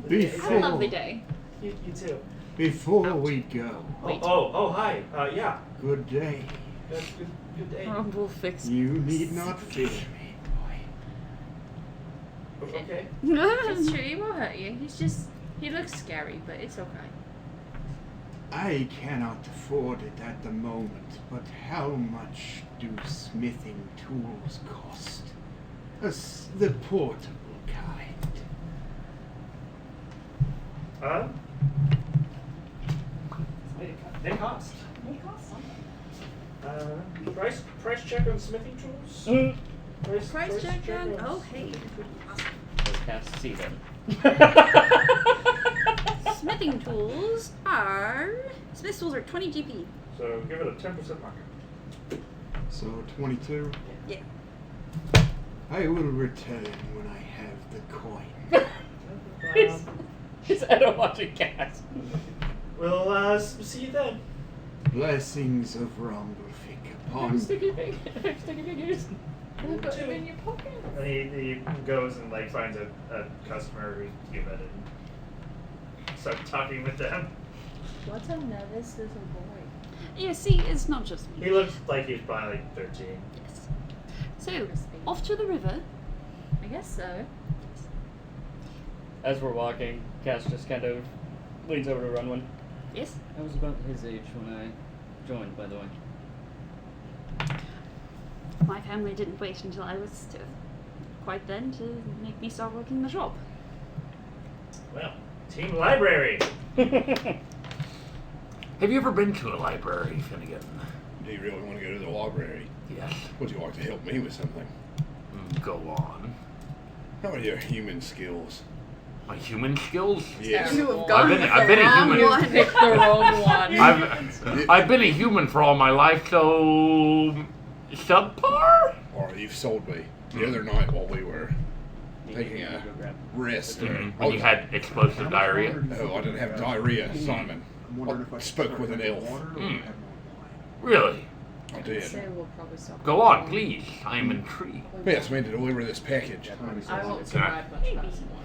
Before- Have a lovely day. You too. Before we go, Wait. Oh, hi. Yeah. good day. Good day. We'll fix. You need not fear me, boy. Okay. It's true, he won't hurt you. He looks scary, but it's okay. I cannot afford it at the moment, but how much do smithing tools cost? The portable kind. They cost. Price check on smithing tools. Price check on. Oh, hey. Those cats see them. smithing tools are... Smith tools are 20 GP. So give it a 10% marker. So 22. Yeah. I will return when I have the coin. He's I don't want to cast. We'll see you then. Blessings of Rumblefick upon Sticky fingers. Put them in your pocket. And he goes and like finds a customer who's human and starts talking with them. What's a novice is a boy? Yeah, see, it's not just me. He looks like he's probably like 13. Yes. So, off to the river. I guess so. As we're walking, Cass just kind of leans over to Runwin. Yes. I was about his age when I joined, by the way. My family didn't wait until I was quite then to make me start working the shop. Well, team library. Have you ever been to a library, Finnegan? Do you really want to go to the library? Yes. Would you like to help me with something? Go on. How are your human skills? My human skills? Yes. You have gone I've been a human. You picked the wrong one. I've been a human for all my life, so subpar. Or you've sold me the other night while we were taking a rest. When you had explosive diarrhea. No, I didn't have diarrhea, Simon. I'm wondering if I spoke with an elf. water or have more wine. Really? I I'd did. say we'll probably stop. Go on, please. I am intrigued. Yes, man, to deliver this package. I won't survive much past one.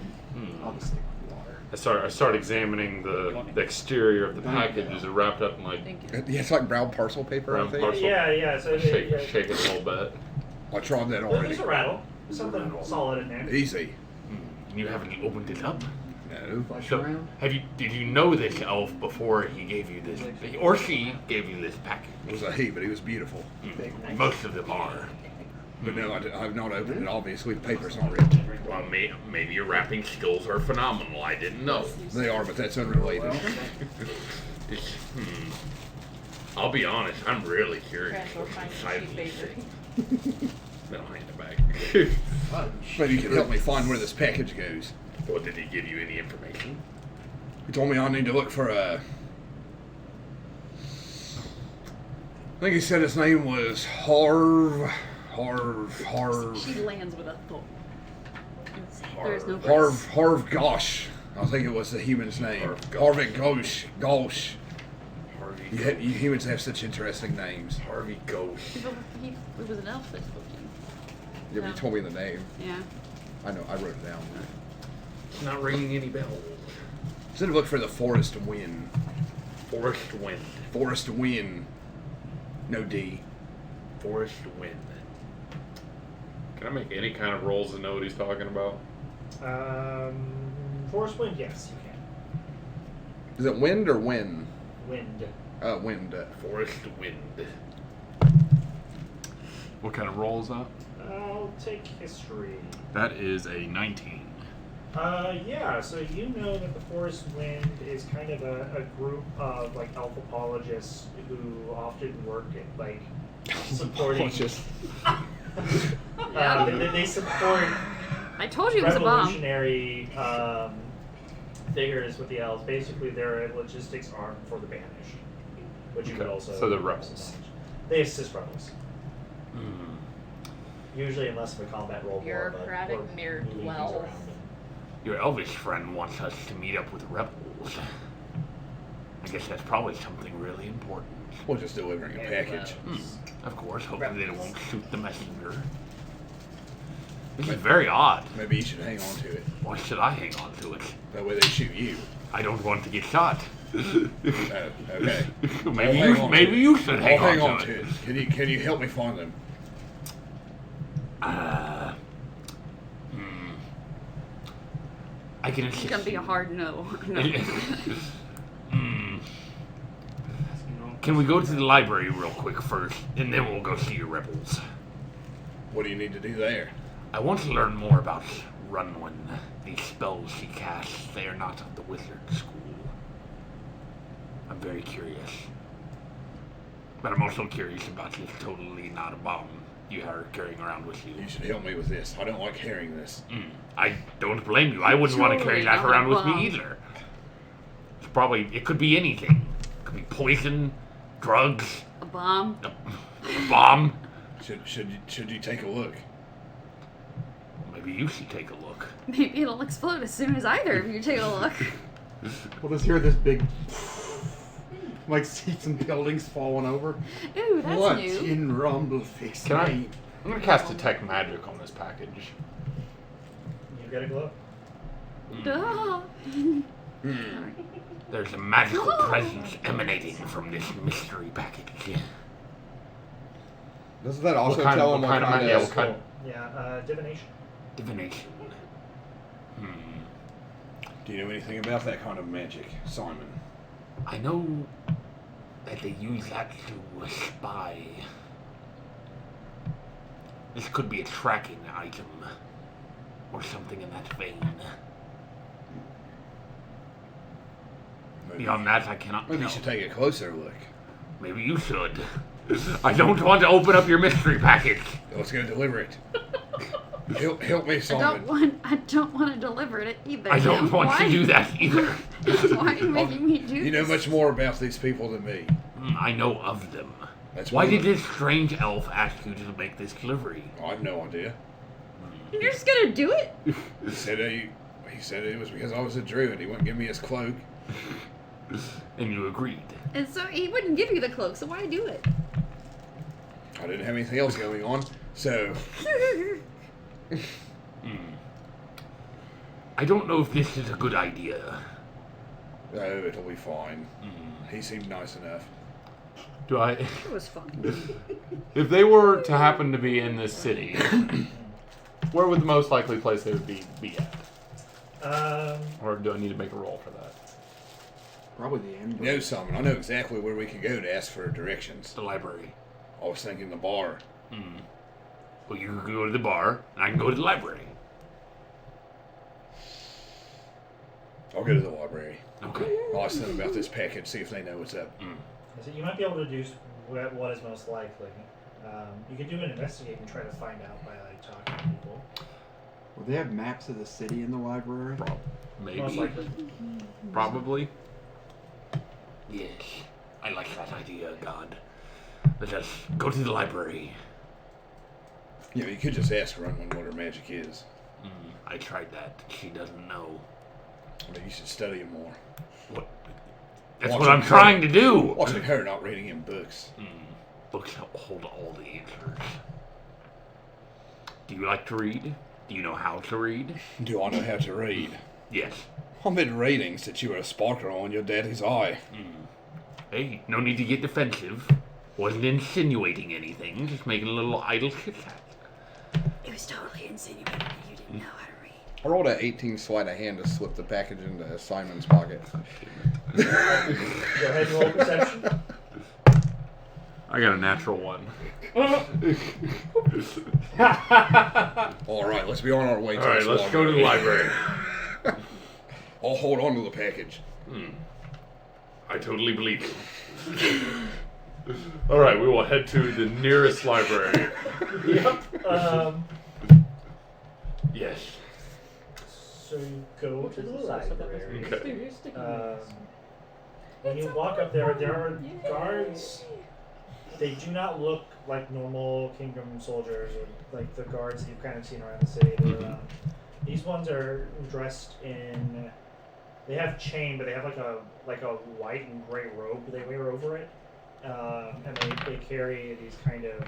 I'll just stick with water. I start examining the exterior of the package. Is it wrapped up in like Thank you. Yeah, it's like brown parcel paper, I brown think. parcel? Yeah. So Shake yeah. it a little bit. I tried that already. There's a rattle. Something solid in there. Easy. You haven't opened it up? No. So, did you know this elf before he gave you this, or she gave you this package? It was a he, but he was beautiful. Most of them are. But no, I've not opened it. Obviously, the paper's not ripped. Well, maybe your wrapping skills are phenomenal. I didn't know. They are, but that's unrelated. I'll be honest. I'm really curious Transfer what's find inside cheap of these paper. things. Then I'll hand it back. Maybe you can help me find where this package goes. Well, did he give you any information? He told me I need to look for a... I think he said his name was Harv. She lands with a thump. There's no Harv Gosh. I think it was the human's name. Harv Harvey Gosh. Harvey. You humans have such interesting names. Harvey Ghost. It was an elf that spoke to you. Yeah, but you told me the name. Yeah. I know, I wrote it down. It's not ringing any bells. Said to look for the Forest Wind. Forest Wind. Forest Wind. No D. Forest Wind. Can I make any kind of rolls to know what he's talking about? Forest wind, yes, you can. Is it wind or win? Wind. Wind. Forest Wind. What kind of roll is that? I'll take history. That is a 19. Yeah, so you know that the Forest Wind is kind of a group of like elf apologists who often work at like supporting. They support I told you it was a bomb. revolutionary figures with the elves. Basically, they're a logistics arm for the banished, which you could also. So they're rebels. They assist rebels. Usually, unless of a combat role. Bureaucratic ne'er do wells. Your elvish friend wants us to meet up with rebels. I guess that's probably something really important. We're just delivering a package. Of course, hopefully they won't shoot the messenger. This is very odd. Maybe you should hang on to it. Why should I hang on to it? That way they shoot you. I don't want to get shot. Okay. Maybe you should hang I'll hang on on to to it. it. Can you help me find them? I can It's assist gonna be you. a hard no. Can we go to the library real quick first, and then we'll go see your rebels? What do you need to do there? I want to learn more about Runwin. These spells she casts, they are not of the wizard school. I'm very curious. But I'm also curious about this totally not a bomb you are carrying around with you. You should help me with this. I don't like carrying this. I don't blame you. I wouldn't want to carry Totally that not around a with bomb. me either. it could be anything. It could be poison, drugs, A bomb. a bomb. Should you take a look? Maybe you should take a look. Maybe it'll explode as soon as either of you take a look. We'll just hear this big, like see some buildings falling over. Ooh, that's What new. in Rumblefix? Can I? name? I'm gonna cast detect magic on this package. You get a glow. Ah. There's a magical presence emanating from this mystery package. Doesn't that also What kind tell of- him what what kind of kind ma- yeah, of... what kind- Yeah, divination. Divination. Do you know anything about that kind of magic, Simon? I know that they use that to spy. This could be a tracking item, or something in that vein. Beyond that, I cannot Maybe tell. you should take a closer look. Maybe you should. I don't want to open up your mystery package. Let's go deliver it. Help me, I Simon. don't want to deliver it either. I don't want Why? to do that either. Why are you making me do You know this? much more about these people than me. I know of them. That's Why one did of this strange elf ask you to make this delivery? I have no idea. You're just gonna do it? He said it was because I was a druid. He wouldn't give me his cloak. And you agreed. And so he wouldn't give you the cloak, so why do it? I didn't have anything else going on, so I don't know if this is a good idea. oh, it'll be fine. He seemed nice enough. Do I? It was fun. If they were to happen to be in this city, where would the most likely place they would be at? Or do I need to make a roll for that? Probably the end. No, Simon, I know exactly where we could go to ask for directions. The library. I was thinking the bar. Well, you can go to the bar, and I can go to the library. I'll go to the library. Okay. I'll ask them about this package, see if they know what's up. So you might be able to do what is most likely. You could do an investigate and try to find out by like talking to people. Will they have maps of the city in the library? Maybe. Most likely. Probably. Yes. I like that idea, God. Let us go to the library. You know, you could just ask Runwin what her magic is. I tried that. She doesn't know. I mean, you should study him more. What? That's Watching what I'm her- trying to do. Watching her, not reading him books. Books hold all the answers. Do you like to read? Do you know how to read? Do I know how to read? Yes. I made readings that you were a sparkle on your daddy's eye. Hey, no need to get defensive. Wasn't insinuating anything, just making a little idle chit-chat. It was totally insinuating that you didn't know how to read. I rolled an 18 sleight of hand to slip the package into Simon's pocket. Go ahead and roll perception. I got a natural one. Alright, let's be on our way to Alright, this let's go to the library. I'll hold on to the package. I totally believe you. Alright, we will head to the nearest library. Yep. Yes. So you go to the library. Okay. When you walk up there are guards. They do not look like normal kingdom soldiers or like the guards that you've kind of seen around the city. These ones are dressed in. They have chain, but they have like a white and gray robe they wear over it, and they carry these kind of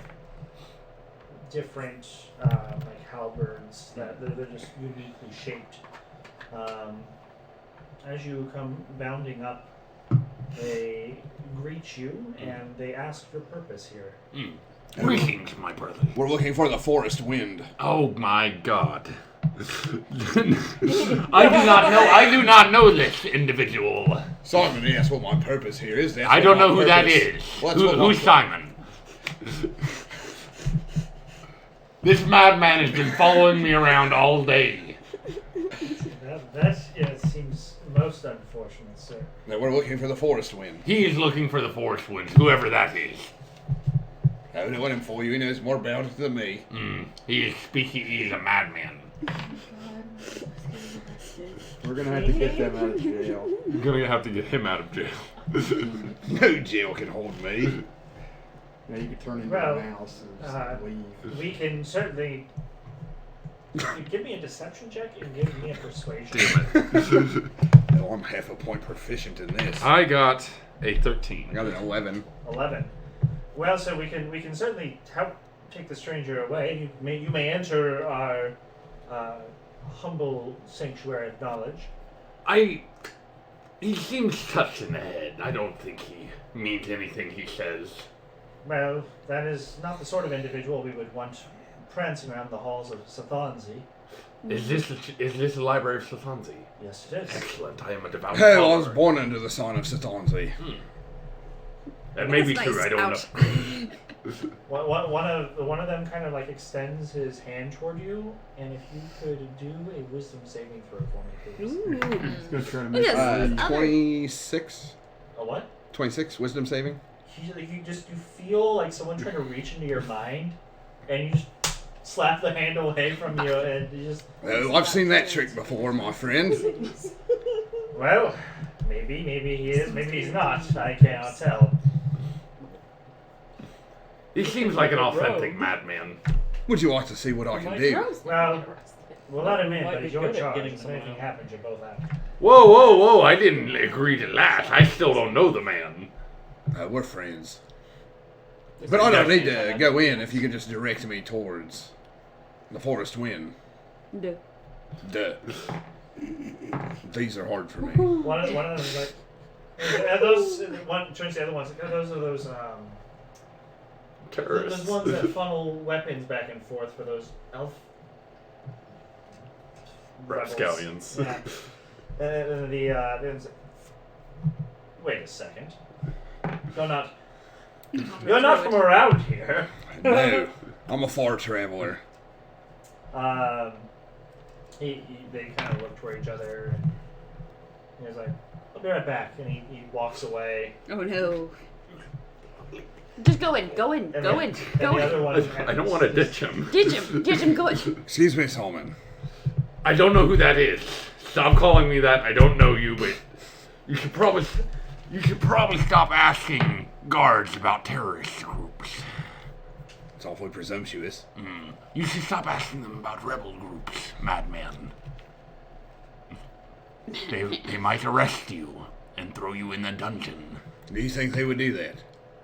different like halberds that they're just uniquely shaped. As you come bounding up, they greet you and they ask your purpose here. Greetings, my brother. We're looking for the forest wind. Oh my God. I do not know this individual. Simon asked what my purpose here is. That's I what don't my know who that purpose- is. Well, that's what my Who's pur- Simon? This madman has been following me around all day. That seems most unfortunate, sir. No, we're looking for the forest wind. He is looking for the forest winds, whoever that is. I don't let him fool you. He knows more about it than me. He is speaking. He is a madman. We're gonna have to get them out of jail. You're gonna have to get him out of jail. No jail can hold me. Now you can turn into Well, a mouse and leave. We can certainly. You give me a deception check and give me a persuasion. Damn it. Hell, I'm half a point proficient in this. I got a 13. I got an 11. 11. Well, so we can certainly help take the stranger away. You may enter our humble sanctuary of knowledge. He seems touched in the head. I don't think he means anything he says. Well, that is not the sort of individual we would want prancing around the halls of Sathanzi. Is this the library of Sathanzi? Yes, it is. Excellent. I am a devout Hell, I was follower. born under the sign of Satanzi. That may be That's true. nice. I don't Ouch. know. One of them kind of like extends his hand toward you, and if you could do a wisdom saving throw for me, please. He's gonna try to Look make at this. 26? A what? 26 wisdom saving? You feel like someone trying to reach into your mind, and you just slap the hand away from you, and you just. Oh, I've seen that trick before, my friend. Well, maybe he is, maybe he's not. I cannot tell. He seems like an authentic madman. Would you like to see what I can do? Well, we'll let him in, Might but be he's your good at charge. getting If someone anything out. happens, you're both out. Whoa! I didn't agree to that. I still don't know the man. We're friends. But I don't need to go in if you can just direct me towards the forest wind. Duh. Duh. These are hard for me. One of them is like, are those one turns to the other ones. Those are those Terrorists. those ones that funnel weapons back and forth for those elf rebels. Rapscallions. Yeah. And the one's like, wait a second. You're not from around here. No, I'm a far traveler. They kind of look toward each other, and he's like, "I'll be right back," and he walks away. Oh no. Just go in. And the other one, I don't want to ditch him. Ditch him, go in. Excuse me, Solomon. I don't know who that is. Stop calling me that. I don't know you, but you should probably stop asking guards about terrorist groups. It's awfully presumptuous. You should stop asking them about rebel groups, madman. They might arrest you and throw you in the dungeon. Do you think they would do that?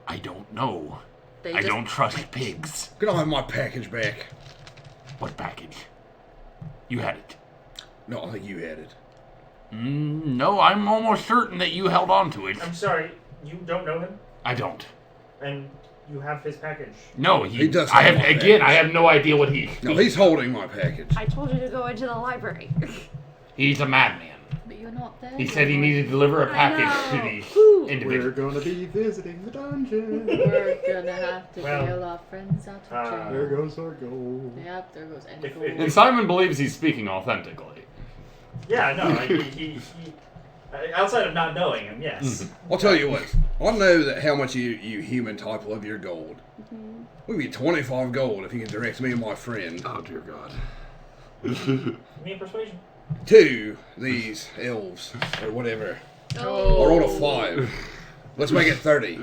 I don't know. They I just- don't trust pigs. Can I have my package back? What package? You had it. No, I think you had it. No, I'm almost certain that you held on to it. I'm sorry, you don't know him, I don't. and you have his package. No, He does I have have my again. I package. have no idea what he. No, he's holding my package. I told you to go into the library. He's a madman. But you're not there. He said he needed to deliver a I package to know. these We're individuals. gonna be visiting the dungeon. We're gonna have to Well, bail our friends out of There jail. goes our gold. Yep, there goes any If- gold. And Simon believes he's speaking authentically. Yeah, no, he outside of not knowing him, yes. I'll tell you what. I know that how much you human type love your gold. We'd be 25 gold if you can direct me and my friend Oh dear God. Give me a persuasion. to these elves or whatever. Oh. I rolled a 5. Let's make it 30.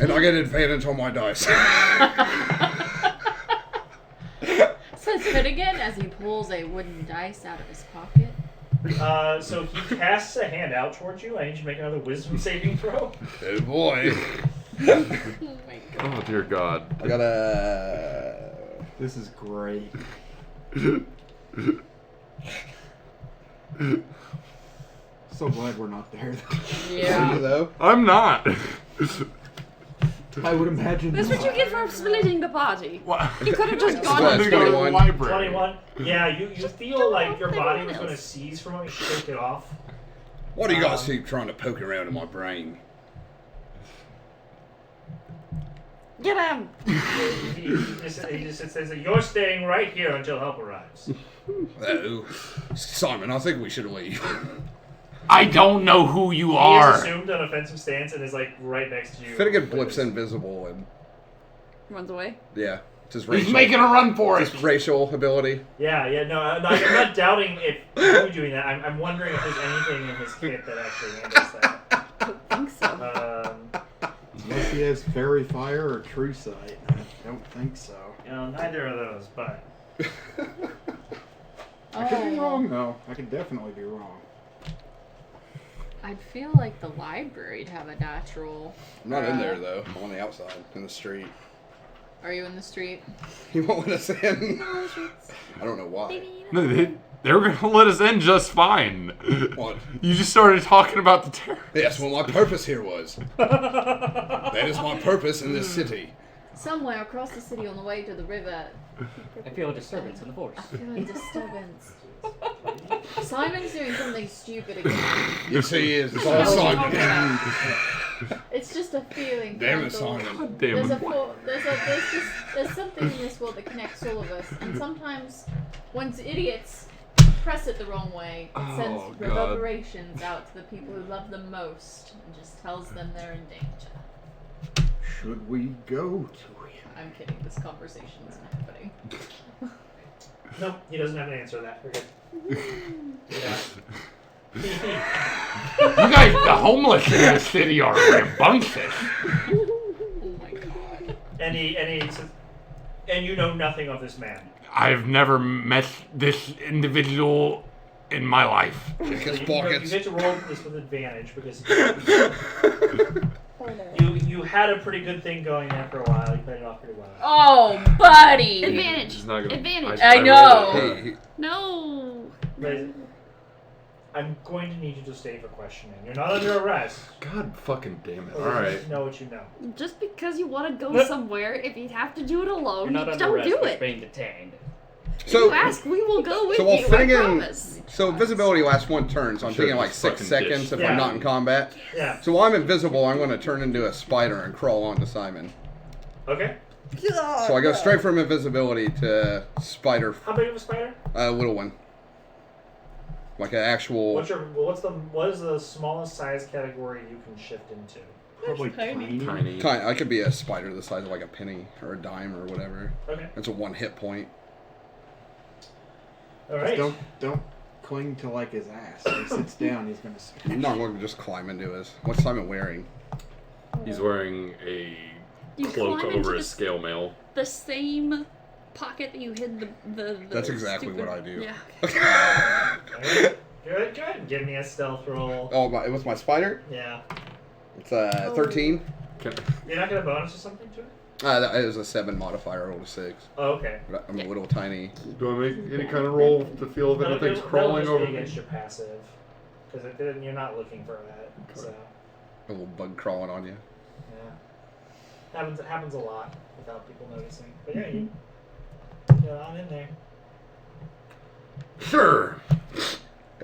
And I get an advantage on my dice. Says Finnegan as he pulls a wooden dice out of his pocket. So he casts a hand out towards you. I need you to make another wisdom saving throw. Oh boy. Oh my god. Oh dear God. I got a... This is great. So glad we're not there. Are you Yeah. though? I'm not. I would imagine. That's what you get for splitting the party. What? You could have just Well, gone. that's 21. Library. 21. Yeah, you feel Don't like help your everyone body was going to else. seize from it. You shake it off. Why do you guys keep trying to poke around in my brain? Get him. He just says that you're staying right here until help arrives. Oh. Simon, I think we should leave. I don't know who you He has are. assumed an offensive stance and is like right next to you. Finnegan blips invisible and... Runs away. Yeah. Just He's racial, making a run for it. just racial ability. Yeah, no, I'm not doubting if you doing that. I'm wondering if there's anything in his kit that actually handles that. I don't think so. Unless he has fairy fire or true sight. I don't think so. Neither of those, but I could be wrong, though. I could definitely be wrong. I'd feel like the library'd have a natural. I'm not in there though. I'm on the outside in the street. Are you in the street? He won't let us in. I don't know why. They were gonna let us in just fine. What? You just started talking about the terror. Yes, well, my purpose here was. That is my purpose in this city. Somewhere across the city on the way to the river. I feel a disturbance in the force. I feel a disturbance. Simon's doing something stupid again. Yes, he is. It's I all know what Simon. you're talking about. It's just a feeling. Damn it, Crandall. Simon. Damn it. There's something in this world that connects all of us, and sometimes when idiots press it the wrong way, it sends Oh, God. reverberations out to the people who love them most, and just tells them they're in danger. Should we go to him? I'm kidding. This conversation isn't happening. nope, he doesn't have an answer to that. We're good. Yeah. You guys, the homeless in this city are rambunctious. Oh my god. And you know nothing of this man. I've never met this individual in my life. Check his You pockets. get to roll this with advantage because Oh no. you had a pretty good thing going there for a while. You played it off pretty well. Oh, buddy! Advantage. He's not gonna- Advantage. I know. rolled it. He- No. But I'm going to need you to stay for questioning. You're not under arrest. God fucking damn it. But Alright. You know what you know. Just because you want to go But- somewhere, if you have to do it alone, You're not under don't arrest do for it. being detained. If So, you ask, we will go with so while you. I Finnegan, promise. so visibility lasts one turn, so I'm Should've thinking like just 6 fucking seconds ditched. if Yeah. I'm not in combat. Yeah. So while I'm invisible, I'm going to turn into a spider and crawl onto Simon. Okay. So I go straight from invisibility to spider, How big of a spider? a little one, like an actual. What is the smallest size category you can shift into? Probably Tiny. tiny. Tiny. I could be a spider the size of like a penny or a dime or whatever. Okay. It's a 1 hit point. All Just right. don't cling to like his ass. When he sits down, he's gonna smash. No, I'm going to just climb into his. What's Simon wearing? He's wearing a You cloak climb into over the- his scale mail. The same pocket that you hid the That's exactly stupid- what I do. Yeah. Good. Good. Give me a stealth roll. Oh, it was my spider? Yeah. It's 13. Can, You're not gonna bonus or something to it? That is a 7 modifier, I rolled a 6. Oh, okay. But I'm a little tiny. do I make any kind of roll to feel if anything's crawling that'll over just be me? against your passive, because you're not looking for that. So A little bug crawling on you. yeah, happens a lot without people noticing. But yeah, you get on in there. Sure.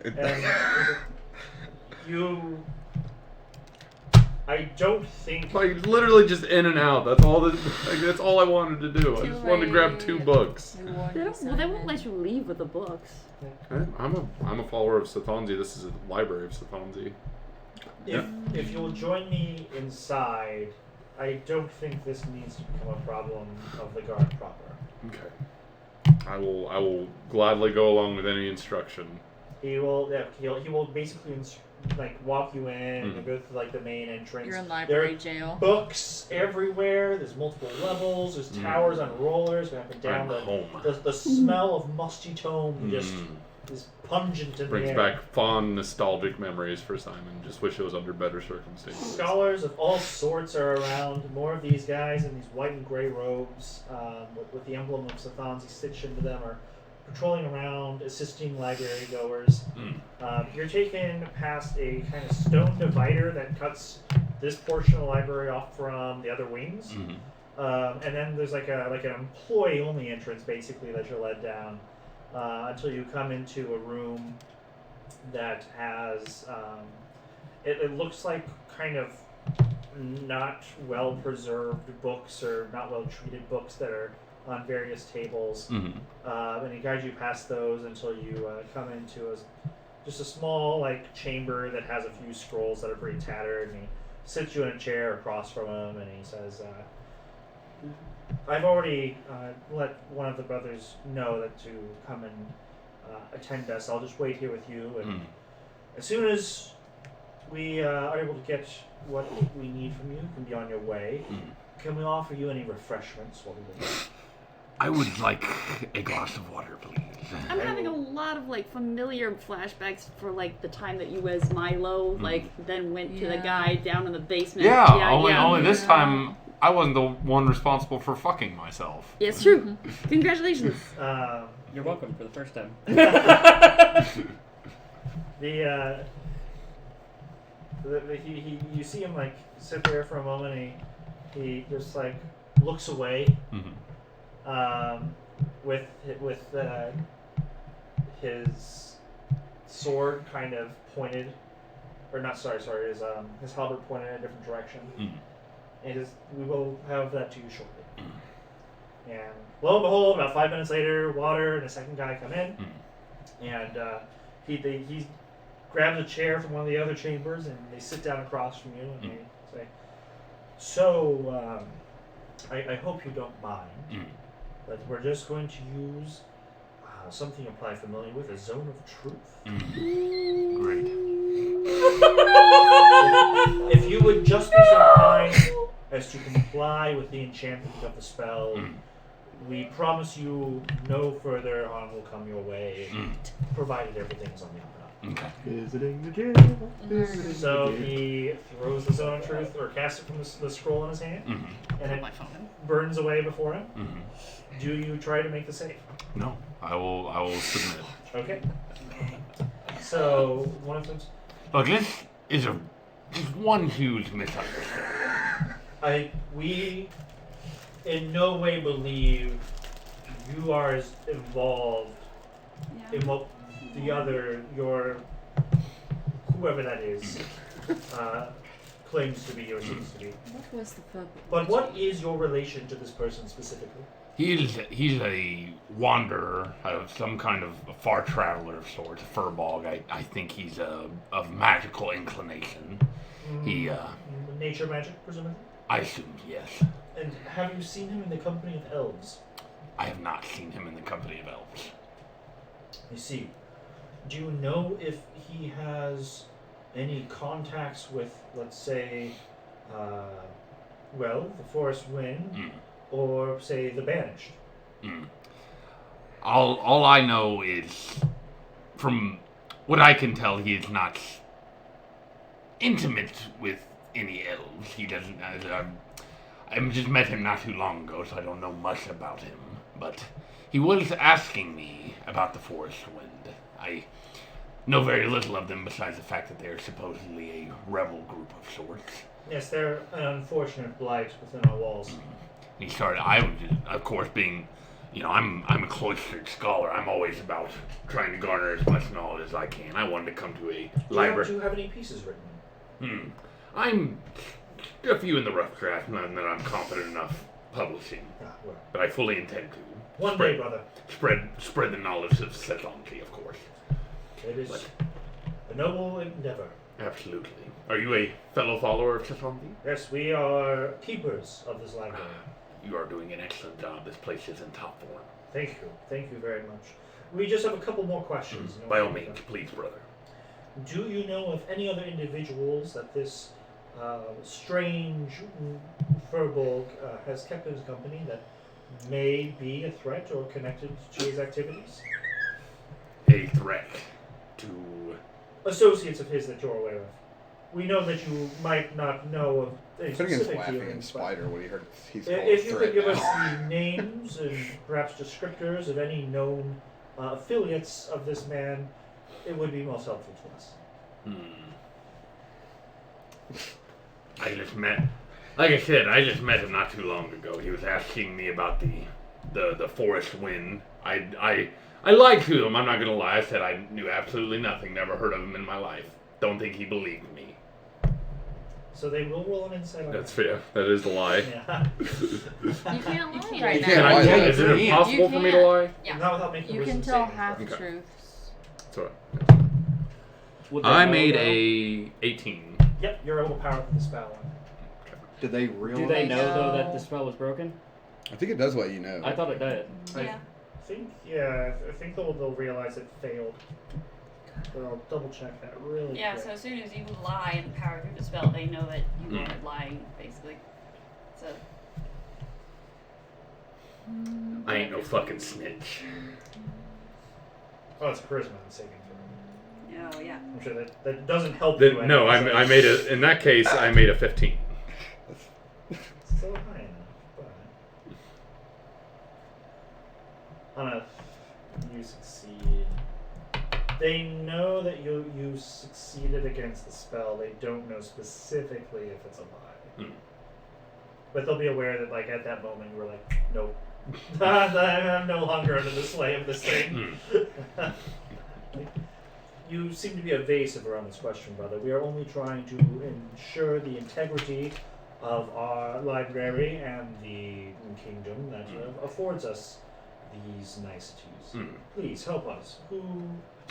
And you, I don't think. Like literally just in and out. That's all. That's all I wanted to do. I just wanted to grab 2 books. They won't let you leave with the books. I'm a follower of Sathonzi. This is a library of Sathonzi. If you'll join me inside, I don't think this needs to become a problem of the guard proper. Okay. I will gladly go along with any instruction. He will basically walk you in Mhm. and go through like the main entrance. You're in There library are jail. books everywhere. There's multiple levels. There's towers on rollers going up and down. I'm home. The smell of musty tome just Mm. is pungent in Brings the air. back fond nostalgic memories for Simon. Just wish it was under better circumstances. Scholars of all sorts are around. More of these guys in these white and gray robes with the emblem of Sathonzi stitched into them are patrolling around, assisting library goers. You're taken past a kind of stone divider that cuts this portion of the library off from the other wings. And then there's like an employee-only entrance, basically, that you're led down until you come into a room that has it looks like kind of not well preserved books or not well treated books that are on various tables. And he guides you past those until you come into just a small chamber that has a few scrolls that are pretty tattered, and he sits you in a chair across from him and he says, I've already let one of the brothers know that to come and attend us. I'll just wait here with you, and as soon as we are able to get what we need from you, you can be on your way. Can we offer you any refreshments while we wait? I would like a glass of water, please. I'm having a lot of like familiar flashbacks for like the time that you was Milo, like then went to the guy down in the basement. Yeah, only this time I wasn't the one responsible for fucking myself. Yeah, it's true. Congratulations. You're welcome for the first time. You see him like sit there for a moment, and he just like looks away, with his sword kind of pointed, or not. Sorry, his halberd pointed in a different direction. And we will have that to you shortly. And lo and behold, about 5 minutes later, Water and a second guy come in, and he grabs a chair from one of the other chambers, and they sit down across from you, and they say, "So, I hope you don't mind, but we're just going to use something you're probably familiar with, a zone of truth." Great. If you would just be so kind as to comply with the enchantment of the spell, we promise you no further harm will come your way, provided everything's on the up and up. Okay. Visiting the jail. So he throws the zone of truth, or casts it from the scroll in his hand, and it burns away before him. Do you try to make the save? No, I will submit. Okay. So one of them's Look, this is just one huge misunderstanding. we in no way believe you are as involved in what the other, whoever that is, claims to be or seems to be. What was the purpose? But what is your relation to this person specifically? He's a wanderer, some kind of a far traveler of sorts, a furbog. I think he's of magical inclination. He Nature magic, presumably? I assume yes. And have you seen him in the company of elves? I have not seen him in the company of elves. I see. Do you know if he has any contacts with, let's say, the Forest Wind, or say the Banished? All I know is, from what I can tell, he is not intimate with any elves. He doesn't. I just met him not too long ago, so I don't know much about him. But he was asking me about the Forest Wind. I know very little of them besides the fact that they are supposedly a rebel group of sorts. Yes, they're an unfortunate blight within our walls. He started. I was, of course, being, I'm a cloistered scholar. I'm always about trying to garner as much knowledge as I can. I wanted to come to a library. Do you have any pieces written? I'm a few in the rough draft, none that I'm confident enough publishing. Well, But I fully intend to. one day, brother. Spread the knowledge of Setonti, of course. It is But- a noble endeavor. Absolutely. Are you a fellow follower of Setonti? Yes, we are keepers of this library. You are doing an excellent job. This place is in top form. Thank you very much. We just have a couple more questions. By all means, please, brother. Do you know of any other individuals that this strange furbolg has kept in his company that may be a threat or connected to his activities? A threat to... Associates of his that you're aware of. We know that you might not know of any Putting his specific laughing dealings, in but spider when he heard he's called if a you threat could give us now. the names and perhaps descriptors of any known affiliates of this man, it would be most helpful to us. I just met... Like I said, I just met him not too long ago. He was asking me about the Forest Wind. I lied to him, I'm not gonna lie. I said I knew absolutely nothing, never heard of him in my life. Don't think he believed me. So they will roll an insight on That's fair. That is the lie. Yeah. You can't lie right You now. can't lie. Is it impossible for me to lie? Yeah. Not without making a You wisdom can tell saving half throw. Okay. truths. That's all right. Would they I know, made though? a 18. Yep, you're overpowered with the spell. Do they realize? Do they know though that the spell was broken? I think it does let you know. I thought it did. Yeah. I think they'll realize it failed. But I'll double check that really Yeah, quick. so as soon as you lie and power through the spell, they know that you are lying, basically. So. I ain't no fucking snitch. Oh, it's charisma that's saving throw. Oh, yeah. I'm sure that doesn't help you. No, I made a. In that case, I made a 15. Still high enough, but on a you succeed. They know that you succeeded against the spell. They don't know specifically if it's a lie. But they'll be aware that, like, at that moment, you were like, nope. I'm no longer under the sway of this thing. You seem to be evasive around this question, brother. We are only trying to ensure the integrity of our library and the kingdom that affords us these niceties. Please help us.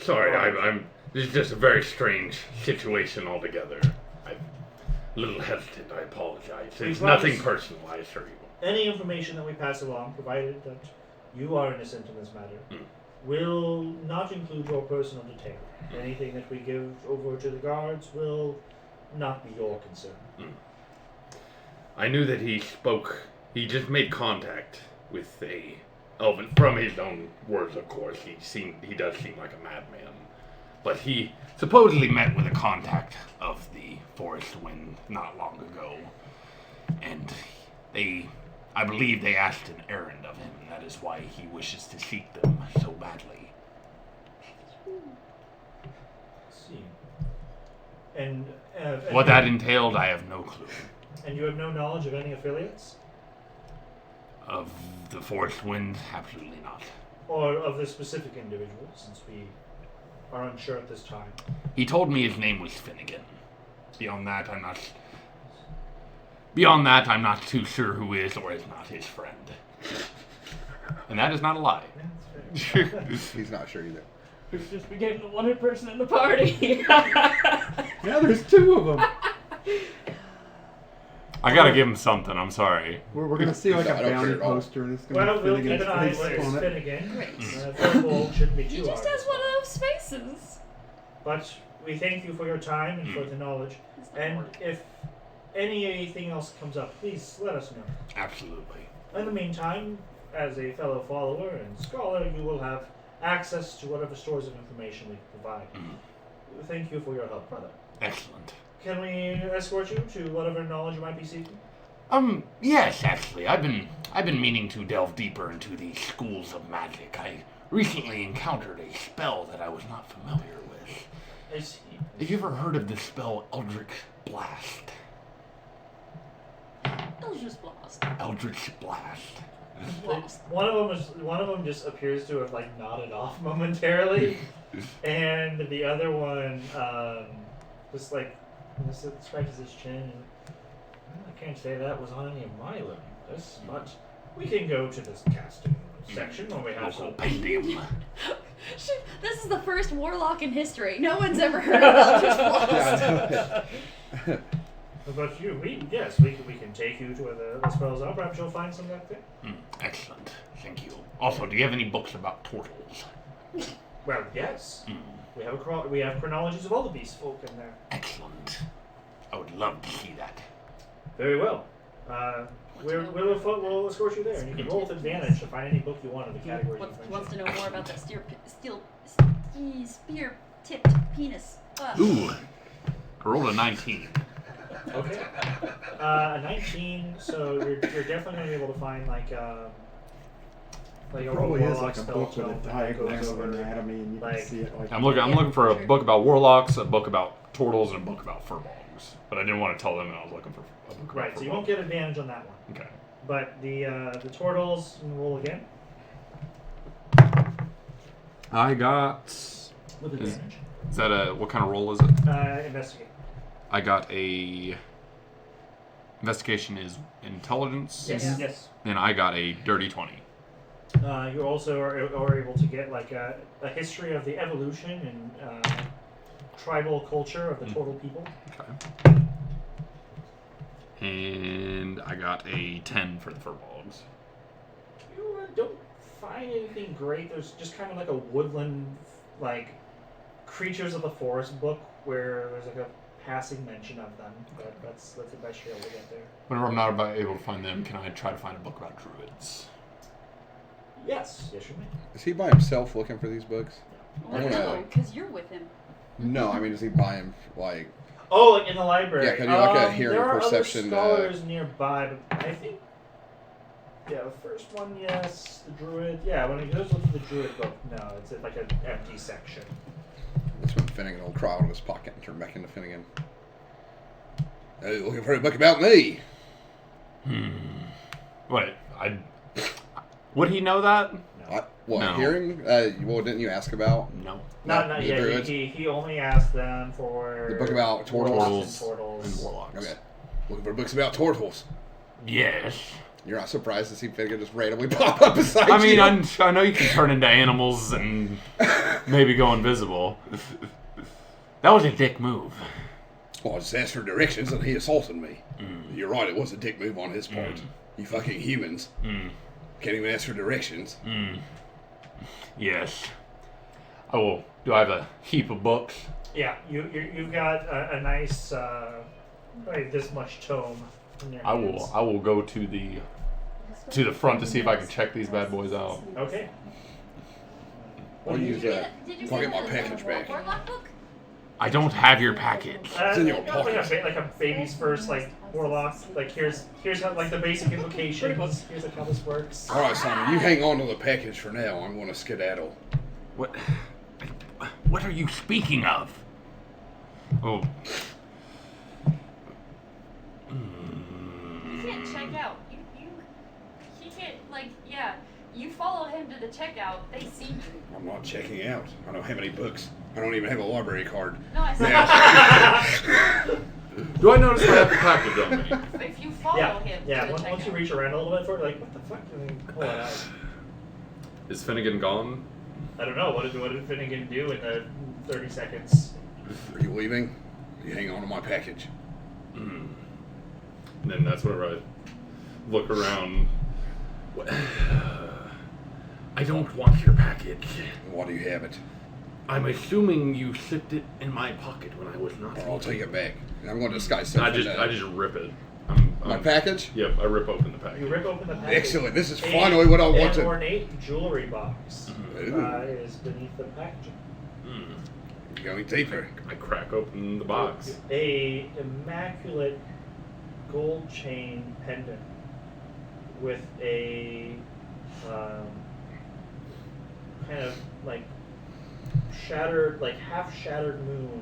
Sorry, I'm. This is just a very strange situation altogether. I'm a little hesitant. I apologize. It's nothing personal, I assure you. Any information that we pass along, provided that you are innocent in this matter, will not include your personal detail. Anything that we give over to the guards will not be your concern. I knew that he just made contact with a elven, from his own words, of course. He does seem like a madman. But he supposedly met with a contact of the Forest Wind not long ago. And I believe they asked an errand of him, and that is why he wishes to seek them so badly. See. And What that entailed, I have no clue. And you have no knowledge of any affiliates? Of the Forest Wind, absolutely not. Or of the specific individual, since we are unsure at this time. He told me his name was Finnegan. Beyond that, I'm not too sure who is or is not his friend. And that is not a lie. He's not sure either. We just became the wanted person in the party. Now there's two of them. I gotta give him something. I'm sorry. We're gonna see like a I don't bounty care at all. poster and it's gonna Well, be we'll keep Finnegan's an eye face where it's on it. Finnegan. Great. Firebolt shouldn't be too He just hard. has one of those faces. But we thank you for your time and for the knowledge. And if anything else comes up, please let us know. Absolutely. In the meantime, as a fellow follower and scholar, you will have access to whatever stores of information we can provide. Thank you for your help, brother. Excellent. Can we escort you to whatever knowledge you might be seeking? Yes, actually. I've been meaning to delve deeper into the schools of magic. I recently encountered a spell that I was not familiar with. I see. Have you ever heard of the spell Eldritch Blast? Eldritch Blast. Eldritch Blast. One of them just appears to have like nodded off momentarily, and the other one just like scratches his chin. And, I can't say that was on any of my learning lists, but we can go to this casting section when we have some. This is the first warlock in history. No one's ever heard of Eldritch Blast. But we can take you to where the spells are. Perhaps you'll find some back there. Excellent. Thank you. Also, do you have any books about turtles? Well, yes. We have chronologies of all the beast folk in there. Excellent. I would love to see that. Very well. We'll escort you there, and you can roll with advantage to find any book you want in the categories you mentioned. Wants to know more about that spear-tipped penis. Ooh. I rolled a 19. Okay. A 19, so you're definitely going to be able to find like a Probably is warlock like a spell book with a that diagram goes of over, anatomy and you like- can see it like I'm looking for a book about warlocks, a book about turtles, and a book about furbolgs. But I didn't want to tell them that I was looking for a book about Right, so you furbolgs. won't get advantage on that one. Okay. But the turtles, you can roll again I got. with advantage. Is that a what kind of roll is it? Investigate. I got a. Investigation is intelligence. Yes. Yes. Then I got a dirty 20. You also are able to get like a history of the evolution and tribal culture of the turtle people. Okay. And I got a 10 for the furbolgs. don't find anything great. There's just kind of like a woodland, like, creatures of the forest book where there's like a passing mention of them, but that's the best you're able to get there. Whenever I'm not able to find them, can I try to find a book about druids? Yes, you may. Is he by himself looking for these books? Well, no, because you're with him. No, I mean, does he buy them like? Oh, like in the library. Yeah, can you like a hearing there are perception? Other scholars nearby, but I think. Yeah, the first one, yes. The druid, yeah. When he goes with the druid book, no, it's like an empty section. That's when Finnegan will crawl out of his pocket and turn back into Finnegan. Hey, looking for a book about me? Wait, would he know that? What, No. hearing? Well, didn't you ask about? No. Not the yet. druids? He only asked them for The book about warlocks turtles and and warlocks. Okay. Looking for books about turtles. Yes. You're not surprised to see Finnegan just randomly pop up beside you? I mean, I know you can turn into animals and maybe go invisible. That was a dick move. Well, I just asked for directions and he assaulted me. You're right, it was a dick move on his part. You fucking humans. Can't even ask for directions. Yes. I will. Do I have a heap of books? Yeah, you've got a nice, probably this much tome in your I hands. will go to the front to see if I can check these bad boys out. Okay. I'll use that. Did you I'll send get my the package back. Warlock book? I don't have your package. It's in your Like pocket. like a baby's first, like, warlock. Like, here's how, like, the basic invocations. Here's like how this works. Alright, Simon, you hang on to the package for now. I'm going to skedaddle. What are you speaking of? Oh. You can't check out. He can't, like, yeah. You follow him to the checkout, they see you. I'm not checking out. I don't have any books. I don't even have a library card. No, I said Do I notice I have the package on me? if you follow him to the Once checkout. you reach around a little bit for it, like, what the fuck? And then pull it out. Is Finnegan gone? I don't know. What did Finnegan do in the 30 seconds? Are you leaving? You hang on to my package. And then that's whenever I look around. I don't want your package. Why do you have it? I'm assuming you slipped it in my pocket when I was not. Or I'll take it back. And I'm going to disguise I something. just rip it. My package? Yep, I rip open the package. You rip open the package. Excellent. This is finally what I wanted. An ornate jewelry box Ooh. is beneath the packaging. Going deeper. I crack open the box. A immaculate gold chain pendant with a kind of like shattered, like half shattered moon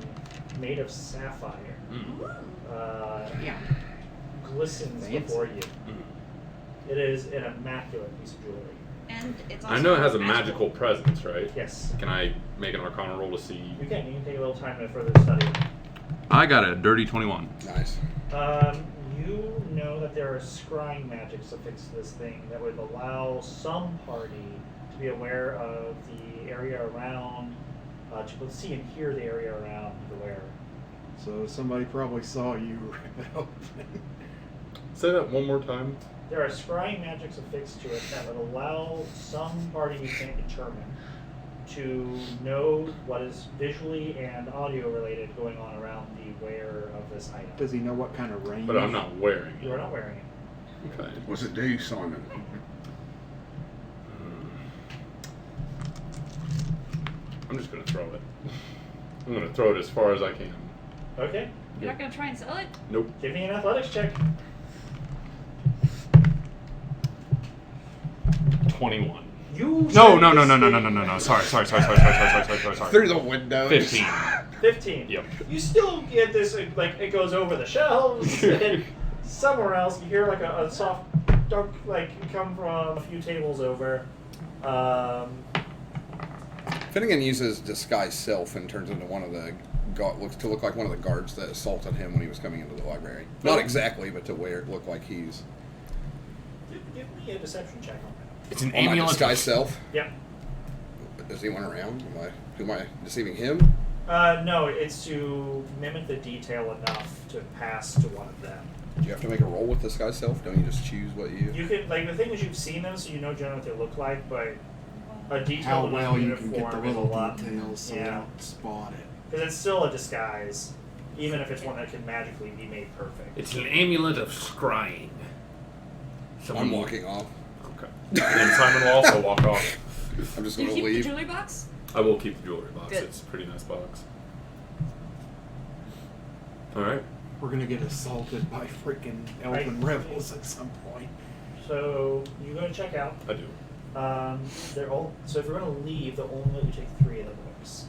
made of sapphire. Glistens before you. It is an immaculate piece of jewelry. And it's I know it has a magical presence, right? Yes. Can I make an Arcana roll to see? You can take a little time to further study it. I got a dirty 21. Nice. You know that there are scrying magics affixed to this thing that would allow some party to be aware of the area around, to see and hear the area around the wearer. So somebody probably saw you rip it open. Say that one more time. There are scrying magics affixed to it that would allow some party you can't determine to know what is visually and audio related going on around the wearer of this item. Does he know what kind of range? But I'm not wearing it. You are not wearing it. Okay. What's it do, Simon? I'm just gonna throw it. I'm gonna throw it as far as I can. Okay. You're not gonna try and sell it? Nope. Give me an athletics check. 21. You No. said Sorry. Through the window. 15. 15. Yep. You still get this, like, it goes over the shelves, and somewhere else you hear, like, a soft dunk, like, come from a few tables over. Finnegan uses disguise self and turns into one of the looks to look like one of the guards that assaulted him when he was coming into the library. Not exactly, but to where it looked like he's. Give me a deception check on that. It's an On my amulet. disguise self. Yep. Is anyone around? Who am I deceiving him? No, it's to mimic the detail enough to pass to one of them. you have to make a roll with disguise self? Don't you just choose what you? You could like the thing is you've seen them, so you know generally what they look like, but a How detailed well you can uniform get the is a little lot. details so they Yeah, don't spot it. because it's still a disguise, even if it's one that can magically be made perfect. It's an amulet of scrying. I'm walking off. Okay. And then Simon will also walk off. I'm just You gonna keep the leave. jewelry box? I will keep the jewelry box. Good. It's a pretty nice box. All right. We're gonna get assaulted by freaking elven rebels at some point. So you go to check out. I do. They're all. So if you're going to leave, they'll only let you take 3 of the books.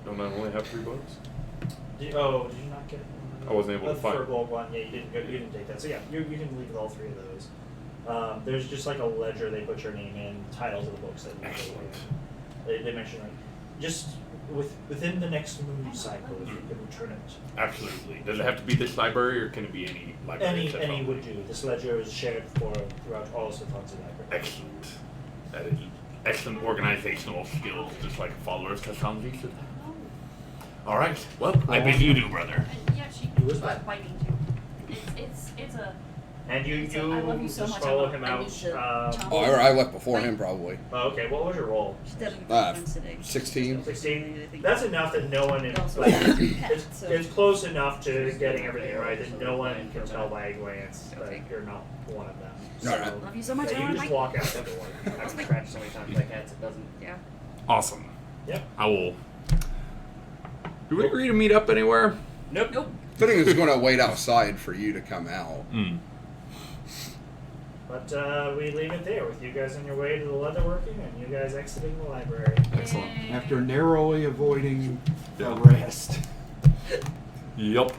Don't I only have 3 books? Did you not get? I wasn't able to For find. a gold one, yeah, you didn't take that. So yeah, you can leave with all 3 of those. There's just like a ledger they put your name in, titles of the books that you Excellent. They mention like just within the next moon cycle if you can return it. Absolutely. Does it have to be this library, or can it be any library? Any would do. This ledger is shared throughout all of the library. Excellent. That is excellent organizational skills, just like a follower of Cassandra should have. All right. Well, I bid you do, brother. And yeah, she Who was that? biting too. It's a. And you I love you so just much, follow I him need out. to chomp Oh, I left before him probably. Oh, okay. What was your roll? She doesn't Ah, today. 16. 16. That's enough that no one. Also, Like, pet, so- it's close enough to getting everything right that no one can tell by a glance that you're not one of them. So, Alright. Love you so much. yeah, I you wanna just bite walk out the door. I've scratched so many times by cats it doesn't. Yeah. Awesome. Yep. I will. Do we agree to meet up anywhere? Nope. Nope. Fitting is going to wait outside for you to come out. But we leave it there with you guys on your way to the leatherworking and you guys exiting the library. Excellent. After narrowly avoiding Yeah. arrest. Yup.